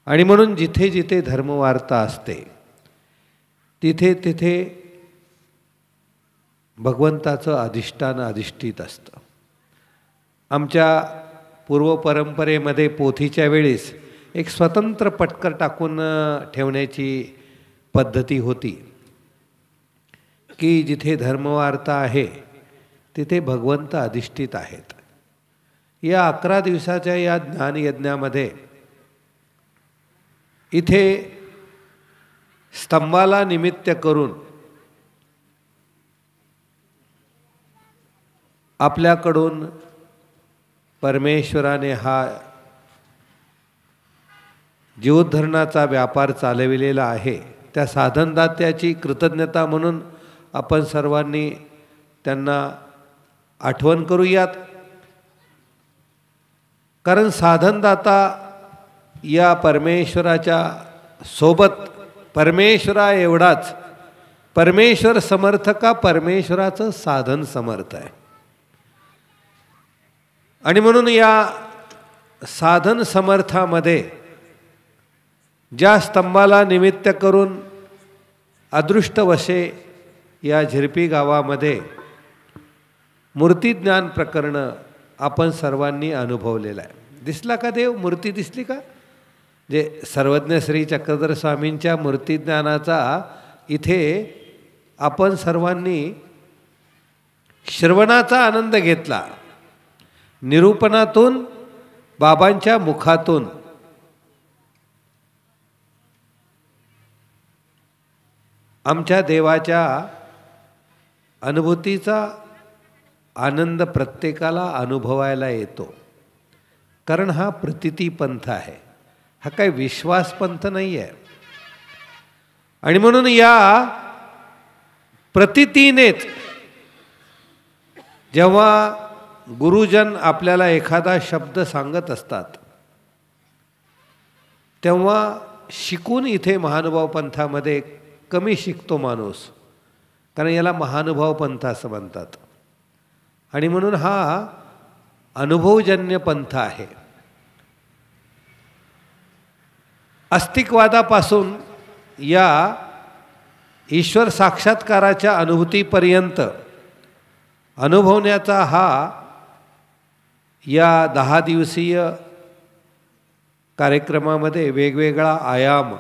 आणि म्हणून जिथे जिथे धर्मवार्ता असते तिथे तिथे भगवंताचं अधिष्ठान अधिष्ठित असतं. आमच्या पूर्वपरंपरेमध्ये पोथीच्या वेळेस एक स्वतंत्र पटकर टाकून ठेवण्याची पद्धती होती की जिथे धर्मवार्ता आहे तिथे भगवंत अधिष्ठित आहेत. या 11 दिवसाच्या या ज्ञानयज्ञामध्ये इथे स्तंभाला निमित्त करून आपल्याकडून परमेश्वराने हा जीवोद्धरणाचा व्यापार चालविलेला आहे. त्या साधनदात्याची कृतज्ञता म्हणून आपण सर्वांनी त्यांना आठवण करूयात. कारण साधनदाता या परमेश्वराच्या सोबत परमेश्वरा एवढाच परमेश्वर समर्थ का परमेश्वराचं साधन समर्थ आहे. आणि म्हणून या साधन समर्थामध्ये ज्या स्तंभाला निमित्त करून अदृष्टवशे या झिरपी गावामध्ये मूर्तिज्ञान प्रकरणं आपण सर्वांनी अनुभवलेलं आहे. दिसला का देव? मूर्ती दिसली का? जे सर्वज्ञ श्री चक्रधर स्वामींच्या मूर्तिज्ञानाचा इथे आपण सर्वांनी श्रवणाचा आनंद घेतला. निरूपणातून बाबांच्या मुखातून आमच्या देवाच्या अनुभूतीचा आनंद प्रत्येकाला अनुभवायला येतो. कारण हा प्रतिती पंथ आहे, हा काही विश्वास पंथ नाही आहे. आणि म्हणून या प्रतितीनेच जेव्हा गुरुजन आपल्याला एखादा शब्द सांगत असतात तेव्हा शिकून इथे महानुभाव पंथामध्ये कमी शिकतो माणूस, कारण याला महानुभाव पंथ असं म्हणतात. आणि म्हणून हा अनुभवजन्य पंथ आहे. अस्तिकवादापासून या ईश्वर साक्षात्काराच्या अनुभूतीपर्यंत अनुभवण्याचा हा या 10 दिवसीय कार्यक्रमामध्ये वेगवेगळा आयाम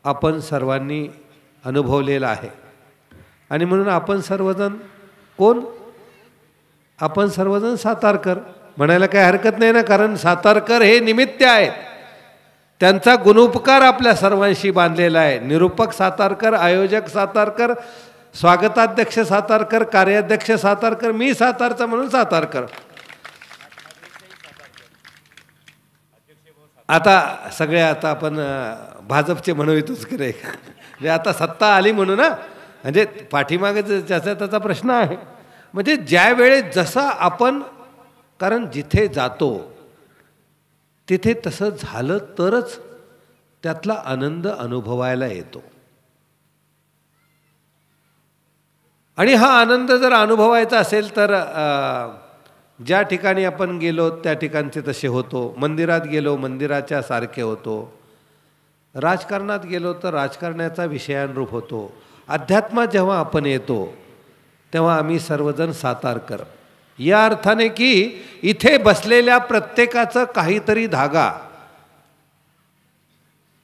आपण सर्वांनी अनुभवलेला आहे. आणि म्हणून आपण सर्वजण कोण? आपण सर्वजण सातारकर म्हणायला काही हरकत नाही ना, कारण सातारकर हे निमित्त आहेत. त्यांचा गुणोपकार आपल्या सर्वांशी बांधलेला आहे. निरूपक सातारकर, आयोजक सातारकर, स्वागताध्यक्ष सातारकर, कार्याध्यक्ष सातारकर, मी सातारचा म्हणून सातारकर. आता सगळे आता आपण भाजपचे म्हणू इतोच करे, म्हणजे आता सत्ता आली म्हणून ना, म्हणजे पाठीमागे ज्याचा त्याचा प्रश्न आहे. म्हणजे ज्या वेळेस जसा आपण कारण जिथे जातो तिथे तसं झालं तरच त्यातला आनंद अनुभवायला येतो. आणि हा आनंद जर अनुभवायचा असेल तर ज्या ठिकाणी आपण गेलो त्या ठिकाणचे तसे होतो. मंदिरात गेलो मंदिराच्या सारखे होतो. राजकारणात गेलो तर राजकारणाचा विषयानुरूप होतो. अध्यात्मात जेव्हा आपण येतो तेव्हा आम्ही सर्वजण सातारकर, या अर्थाने की इथे बसलेल्या प्रत्येकाचं काहीतरी धागा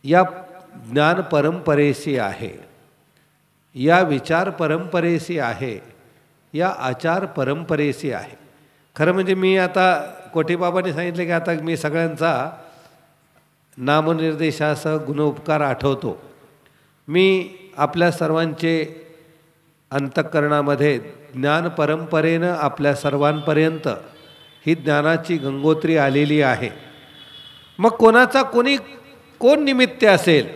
या ज्ञान परंपरेशी आहे, या विचार परंपरेशी आहे, या आचार परंपरेशी आहे. खरं म्हणजे मी आता कोठीबाबांनी सांगितले की आता मी सगळ्यांचा नामनिर्देशासह गुणोपकार आठवतो. मी आपल्या सर्वांचे अंतःकरणामध्ये ज्ञान परंपरेनं आपल्या सर्वांपर्यंत ही ज्ञानाची गंगोत्री आलेली आहे. मग कोणाचा कोण निमित्त असेल,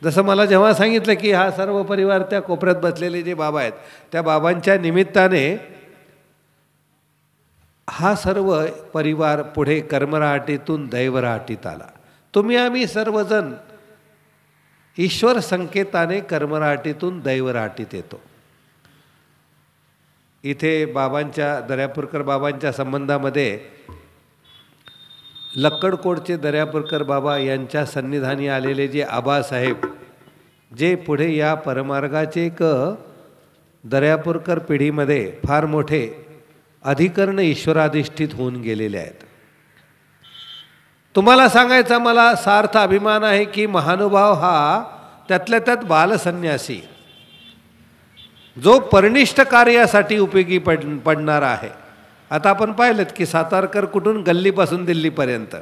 जसं मला जेव्हा सांगितलं की हा सर्व परिवार त्या कोपऱ्यात बसलेले जे बाबा आहेत त्या बाबांच्या निमित्ताने हा सर्व परिवार पुढे कर्मराहाटीतून दैवराहाटीत आला. तुम्ही आम्ही सर्वजण ईश्वर संकेताने कर्मराहाटीतून दैवराहाटीत येतो. इथे बाबांच्या दर्यापूरकर बाबांच्या संबंधामध्ये लक्कडकोटचे दर्यापूरकर बाबा यांच्या सन्निधानी आलेले जे आबासाहेब, जे पुढे या परमार्गाचे एक दर्यापूरकर पिढीमध्ये फार मोठे अधिकरण ईश्वराधिष्ठित होऊन गेलेले आहेत. तुम्हाला सांगायचा मला सार्थ अभिमान आहे की महानुभाव हा त्यातल्या त्यात बालसन्यासी जो परनिष्ठ कार्यासाठी उपयोगी पडणारा आहे. आता आपण पाहिलं की सातारकर कुठून गल्लीपासून दिल्लीपर्यंत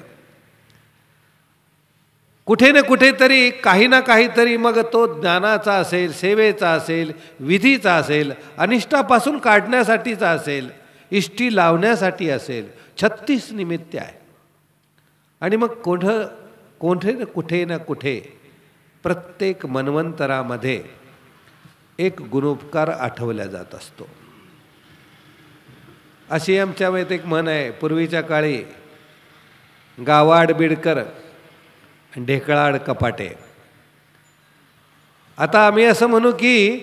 कुठे ना कुठेतरी काही ना काहीतरी, मग तो ज्ञानाचा असेल, सेवेचा असेल, विधीचा असेल, अनिष्टापासून काढण्यासाठीचा असेल, इष्टी लावण्यासाठी असेल, 36 निमित्ते आहे. आणि मग कुठे ना कुठे प्रत्येक मन्वंतरामध्ये एक गुणोपकार आठवल्या जात असतो. अशी आमच्या वेळेत एक म्हण आहे, पूर्वीच्या काळी गावाड बिडकर ढेकळाड कपाटे. आता आम्ही असं म्हणू की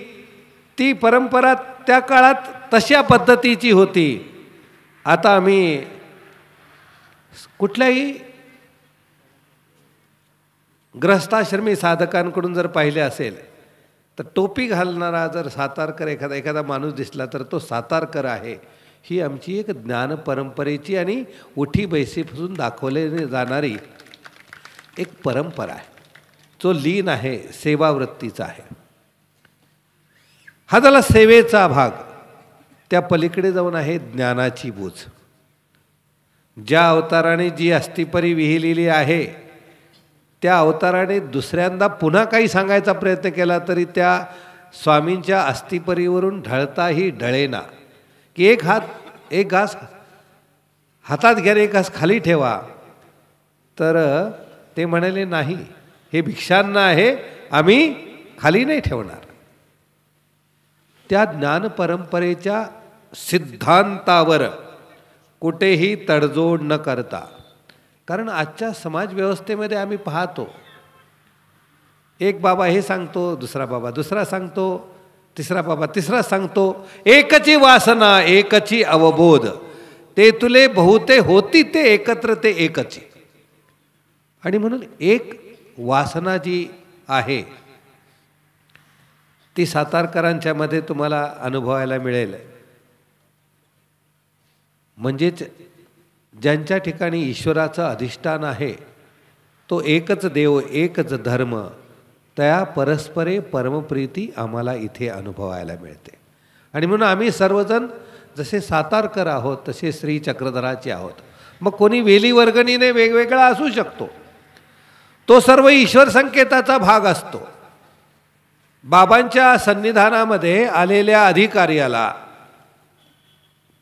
ती परंपरा त्या काळात तशा पद्धतीची होती. आता आम्ही कुठल्याही ग्रस्ताश्रमी साधकांकडून जर पाहिले असेल तर टोपी घालणारा जर सातारकर एखादा माणूस दिसला तर तो सातारकर आहे. ही आमची एक ज्ञान परंपरेची आणि उठी बैसीपासून दाखवले जाणारी एक परंपरा आहे, जो लीन आहे, सेवावृत्तीचा आहे. हा झाला सेवेचा भाग. त्या पलीकडे जाऊन आहे ज्ञानाची बूज. ज्या अवताराने जी अस्तिपरी विहिलेली आहे त्या अवताराने दुसऱ्यांदा पुन्हा काही सांगायचा प्रयत्न केला तरी त्या स्वामींच्या अस्तिपरीवरून ढळताही ढळेना. की एक घास हातात घ्या, एक घास खाली ठेवा, तर ते म्हणाले नाही, हे भिक्षांना आहे, आम्ही खाली नाही ठेवणार. त्या ज्ञान परंपरेच्या सिद्धांतावर कुठेही तडजोड न करता, कारण आजच्या समाज व्यवस्थेमध्ये आम्ही पाहतो एक बाबा हे सांगतो, दुसरा बाबा दुसरा सांगतो, तिसरा बाबा तिसरा सांगतो, एकची वासना एकची अवबोध, ते तुले बहुते होती ते एकत्र ते एकची. आणि म्हणून एक वासना जी आहे ती सातारकरांच्या मध्ये तुम्हाला अनुभवायला मिळेल. म्हणजेच ज्यांच्या ठिकाणी ईश्वराचं अधिष्ठान आहे तो एकच देव एकच धर्म, त्या परस्परे परमप्रीती आम्हाला इथे अनुभवायला मिळते. आणि म्हणून आम्ही सर्वजण जसे सातारकर आहोत तसे श्री चक्रधराचे आहोत. मग कोणी वेली वर्गणीने वेगवेगळा असू शकतो, तो सर्व ईश्वर संकेताचा भाग असतो. बाबांच्या सन्निधानामध्ये आलेल्या अधिकार्याला,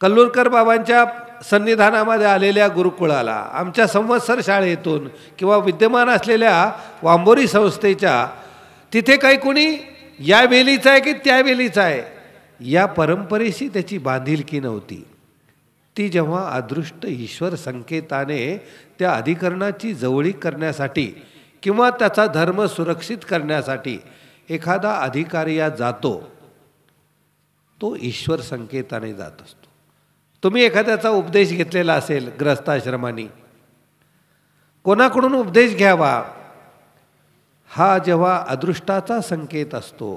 कल्लूरकर बाबांच्या सन्निधानामध्ये आलेल्या गुरुकुळाला, आमच्या संवत्सर शाळेतून किंवा विद्यमान असलेल्या वांबोरी संस्थेच्या तिथे काही कोणी या वेलीचा आहे की त्या वेलीचा आहे, या परंपरेशी त्याची बांधिलकी नव्हती. ती जेव्हा अदृष्ट ईश्वर संकेताने त्या अधिकरणाची जवळीक करण्यासाठी किंवा त्याचा धर्म सुरक्षित करण्यासाठी एखादा अधिकारी या जातो, तो ईश्वर संकेताने जात असतो. तुम्ही एखाद्याचा उपदेश घेतलेला असेल ग्रस्ताश्रमानी, कोणाकडून उपदेश घ्यावा, हा जेव्हा अदृष्टाचा संकेत असतो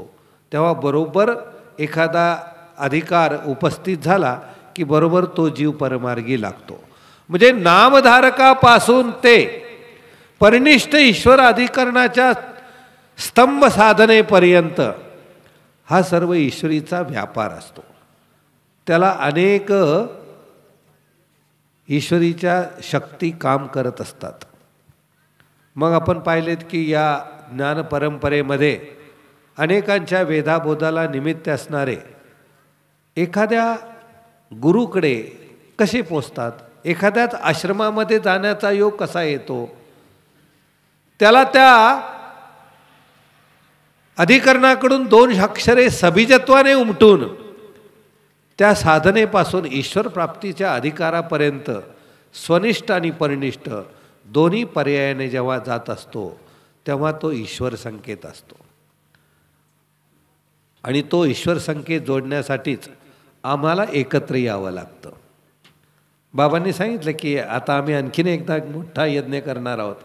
तेव्हा बरोबर एखादा अधिकार उपस्थित झाला की बरोबर तो जीव परमार्गी लागतो. म्हणजे नामधारकापासून ते परिनिष्ठ ईश्वर अधिकरणाच्या स्तंभ साधनेपर्यंत हा सर्व ईश्वरीचा व्यापार असतो. त्याला अनेक ईश्वरीच्या शक्ती काम करत असतात. मग आपण पाहिलेत की या ज्ञान परंपरेमध्ये अनेकांच्या वेदाबोधाला निमित्त असणारे एखाद्या गुरुकडे कसे पोचतात, एखाद्याच आश्रमामध्ये जाण्याचा योग कसा येतो, त्याला त्या अधिकरणाकडून 2 अक्षरे सबिजत्वाने उमटून त्या साधनेपासून ईश्वर प्राप्तीच्या अधिकारापर्यंत स्वनिष्ठ आणि परनिष्ठ दोन्ही पर्यायाने जेव्हा जात असतो तेव्हा तो ईश्वर संकेत असतो. आणि तो ईश्वर संकेत जोडण्यासाठीच आम्हाला एकत्र यावं लागतं. बाबांनी सांगितलं की आता आम्ही आणखीन एकदा मोठा यज्ञ करणार आहोत,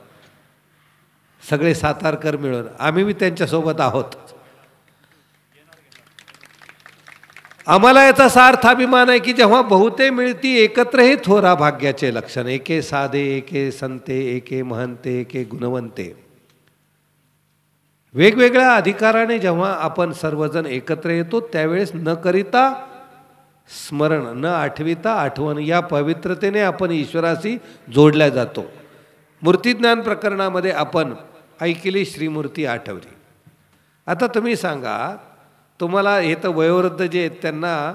सगळे सातारकर मिळून. आम्ही बी त्यांच्यासोबत आहोत. आम्हाला याचा सार्थ अभिमान आहे की जेव्हा बहुते मिळती एकत्र हे थोरा भाग्याचे लक्षण. एके साधे एके संते एके महंते एके गुणवंते. वेगवेगळ्या अधिकाराने जेव्हा आपण सर्वजण एकत्र येतो त्यावेळेस न करिता स्मरण, न आठविता आठवण, या पवित्रतेने आपण ईश्वराशी जोडल्या जातो. मूर्तिज्ञान प्रकरणामध्ये आपण ऐकली श्रीमूर्ती आठवली. आता तुम्ही सांगा, तुम्हाला हे तर वयोवृद्ध जे आहेत त्यांना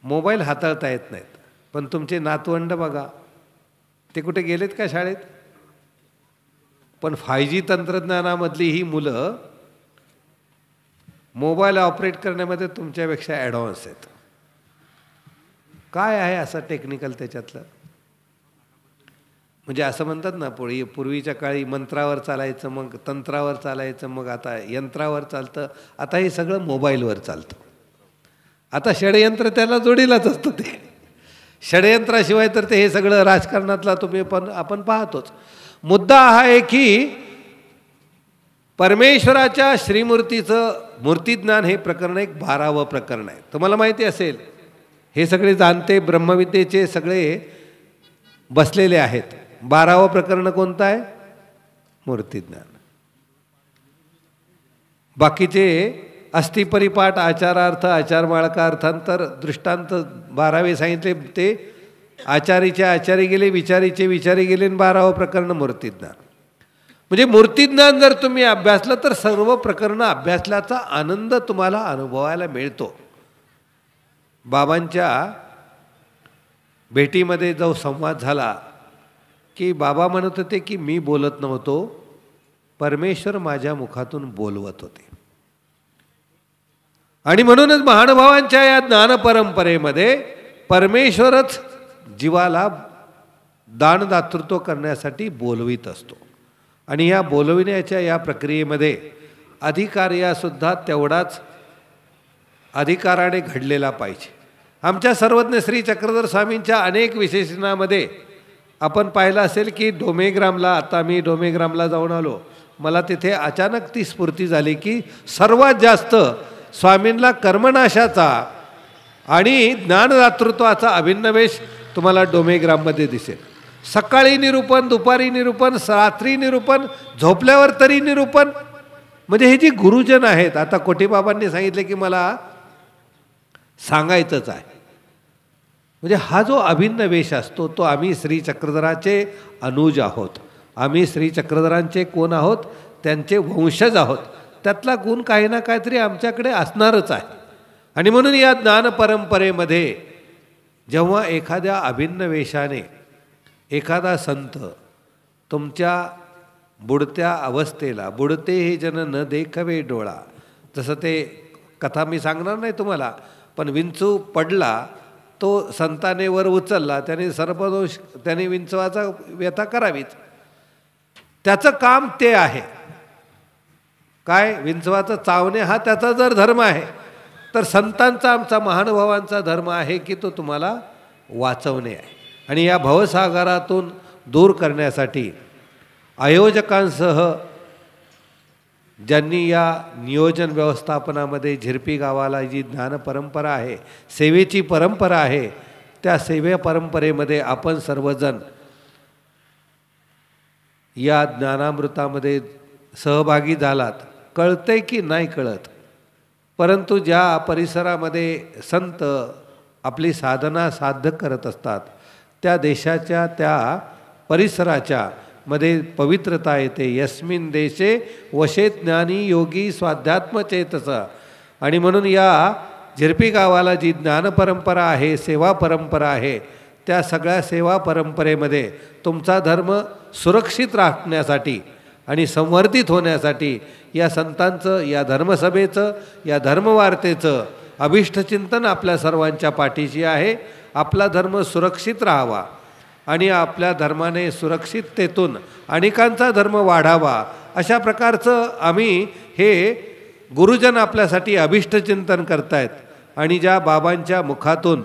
मोबाईल हाताळता येत नाहीत, पण तुमचे नातवंड बघा, ते कुठे गेलेत का शाळेत? पण 5G तंत्रज्ञानामधली ही मुलं मोबाईल ऑपरेट करण्यामध्ये तुमच्यापेक्षा ॲडव्हान्स आहेत. काय आहे असं टेक्निकल त्याच्यातलं? म्हणजे असं म्हणतात ना, पूर्वीच्या काळी मंत्रावर चालायचं, मग तंत्रावर चालायचं, मग आता यंत्रावर चालतं, आता हे सगळं मोबाईलवर चालतं. आता षडयंत्र त्याला जोडीलाच असतं. ते षडयंत्राशिवाय तर ते हे सगळं राजकारणातला तुम्ही पण आपण पाहतोच. मुद्दा हा आहे की परमेश्वराच्या श्रीमूर्तीचं मूर्तिज्ञान हे प्रकरण एक 12वं प्रकरण आहे. तुम्हाला माहिती असेल, हे सगळे जाणते ब्रह्मविद्येचे सगळे बसलेले आहेत. 12वं प्रकरण कोणतं आहे? मूर्तिज्ञान. बाकीचे अस्थिपरिपाठ, आचारार्थ, आचारमाळका, अर्थांतर, दृष्टांत 12वे सांगितले ते आचारीच्या आचारी गेले, विचारीचे विचारी गेले, आणि 12वं प्रकरण मूर्तिज्ञान. म्हणजे मूर्तिज्ञान जर तुम्ही अभ्यासलं तर सर्व प्रकरणं अभ्यासल्याचा आनंद तुम्हाला अनुभवायला मिळतो. बाबांच्या भेटीमध्ये जो संवाद झाला की बाबा म्हणत होते की मी बोलत नव्हतो, परमेश्वर माझ्या मुखातून बोलवत होते. आणि म्हणूनच महानुभावांच्या या ज्ञानपरंपरेमध्ये परमेश्वरच जीवाला दानदातृत्व करण्यासाठी बोलवित असतो. आणि या बोलविण्याच्या या प्रक्रियेमध्ये अधिकार्यासुद्धा तेवढाच अधिकाराने घडलेला पाहिजे. आमच्या सर्वज्ञ श्री चक्रधर स्वामींच्या अनेक विशेषणामध्ये आपण पाहिलं असेल की डोमेग्रामला, आता मी डोमेग्रामला जाऊन आलो, मला तिथे अचानक ती स्फूर्ती झाली की सर्वात जास्त स्वामींना कर्मनाशाचा आणि ज्ञानदातृत्वाचा अभिनवेश तुम्हाला डोमेग्राममध्ये दिसेल. सकाळी निरूपण, दुपारी निरूपण, रात्री निरूपण, झोपल्यावर तरी निरूपण. म्हणजे हे जी गुरुजन आहेत, आता कोठीबाबांनी सांगितले की मला सांगायचंच आहे. म्हणजे हा जो अभिनवेश असतो तो आम्ही श्री चक्रधराचे अनुज आहोत. आम्ही श्री चक्रधरांचे कोण आहोत? त्यांचे वंशज आहोत. त्यातला गुण काही ना काहीतरी आमच्याकडे असणारच आहे. आणि म्हणून या ज्ञानपरंपरेमध्ये जेव्हा एखाद्या अभिनवेशाने एखादा संत तुमच्या बुडत्या अवस्थेला, बुडते हे जन न देखवे डोळा, जसं ते कथा मी सांगणार नाही तुम्हाला, पण विंचू पडला तो संताने वर उचलला, त्याने सर्पदोष, त्याने विंचवाचा व्यथा करावीच. त्याचं काम ते आहे. काय? विंचवाचं चावणे हा त्याचा जर धर्म आहे, तर संतांचा, आमचा महानुभावांचा धर्म आहे की तो तुम्हाला वाचवणे आहे. आणि या भवसागरातून दूर करण्यासाठी आयोजकांसह ज्यांनी या नियोजन व्यवस्थापनामध्ये झिरपी गावाला जी ज्ञान परंपरा आहे, सेवेची परंपरा आहे, त्या सेवे परंपरेमध्ये आपण सर्वजण या ज्ञानामृतामध्ये सहभागी झालात. कळतंय की नाही कळत, परंतु ज्या परिसरामध्ये संत आपली साधना साध्य करत असतात, त्या देशाच्या, त्या परिसराच्या मध्ये पवित्रता येते. यस्मिन देशे वशे ज्ञानी योगी स्वाध्यात्म चेतस. आणि म्हणून या झिरपी गावाला जी ज्ञान परंपरा आहे, सेवा परंपरा आहे, त्या सगळ्या सेवा परंपरेमध्ये तुमचा धर्म सुरक्षित राखण्यासाठी आणि संवर्धित होण्यासाठी या संतांचं, या धर्मसभेचं, या धर्मवार्तेचं अभिष्टचिंतन आपल्या सर्वांच्या पाठीशी आहे. आपला धर्म सुरक्षित राहावा आणि आपल्या धर्माने सुरक्षिततेतून अनेकांचा धर्म वाढावा, अशा प्रकारचं आम्ही हे गुरुजन आपल्यासाठी अभिष्टचिंतन करतायत. आणि ज्या बाबांच्या मुखातून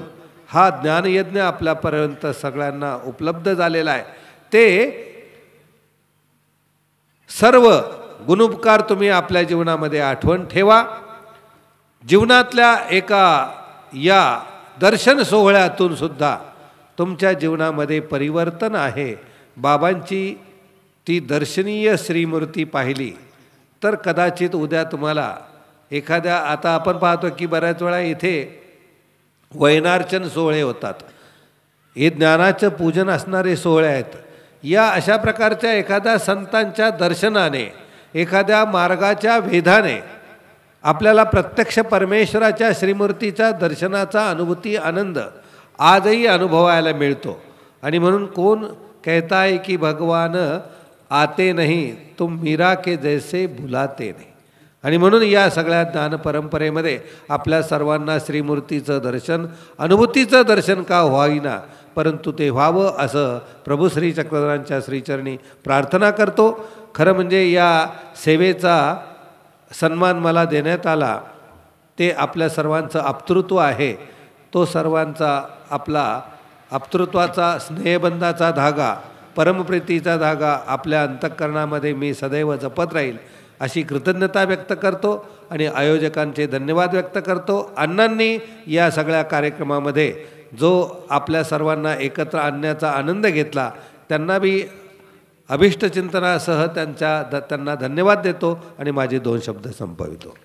हा ज्ञानयज्ञ आपल्यापर्यंत सगळ्यांना उपलब्ध झालेला आहे, ते सर्व गुणोपकार तुम्ही आपल्या जीवनामध्ये आठवण ठेवा. जीवनातल्या एका या दर्शन सोहळ्यातून सुद्धा तुमच्या जीवनामध्ये परिवर्तन आहे. बाबांची ती दर्शनीय श्रीमूर्ती पाहिली तर कदाचित उद्या तुम्हाला एखाद्या, आता आपण पाहतो की बऱ्याच वेळा इथे वैनार्चन सोहळे होतात, हे ज्ञानाचं पूजन असणारे सोहळे आहेत. या अशा प्रकारच्या एखाद्या संतांच्या दर्शनाने, एखाद्या मार्गाच्या वेधाने आपल्याला प्रत्यक्ष परमेश्वराच्या श्रीमूर्तीच्या दर्शनाचा अनुभूती, आनंद आजही अनुभवायला मिळतो. आणि म्हणून कोण कहता है की भगवान आते नहीं, तुम मीरा के जैसे भुलाते नहीं. आणि म्हणून या सगळ्या ज्ञान परंपरेमध्ये आपल्या सर्वांना श्रीमूर्तीचं दर्शन, अनुभूतीचं दर्शन का होईना, परंतु ते व्हावं असं प्रभू श्री चक्रधरांच्या श्रीचरणी प्रार्थना करतो. खरं म्हणजे या सेवेचा सन्मान मला देण्यात आला, ते आपल्या सर्वांचं आप्तृत्व आहे. तो सर्वांचा आपला आप्तृत्वाचा, स्नेहबंधाचा धागा, परमप्रीतीचा धागा आपल्या अंतःकरणामध्ये मी सदैव जपत राहील अशी कृतज्ञता व्यक्त करतो आणि आयोजकांचे धन्यवाद व्यक्त करतो. अण्णांनी या सगळ्या कार्यक्रमामध्ये जो आपल्या सर्वांना एकत्र आणण्याचा आनंद घेतला, त्यांना बी अभिष्टचिंतनासह त्यांना धन्यवाद देतो आणि माझे 2 शब्द संपवितो.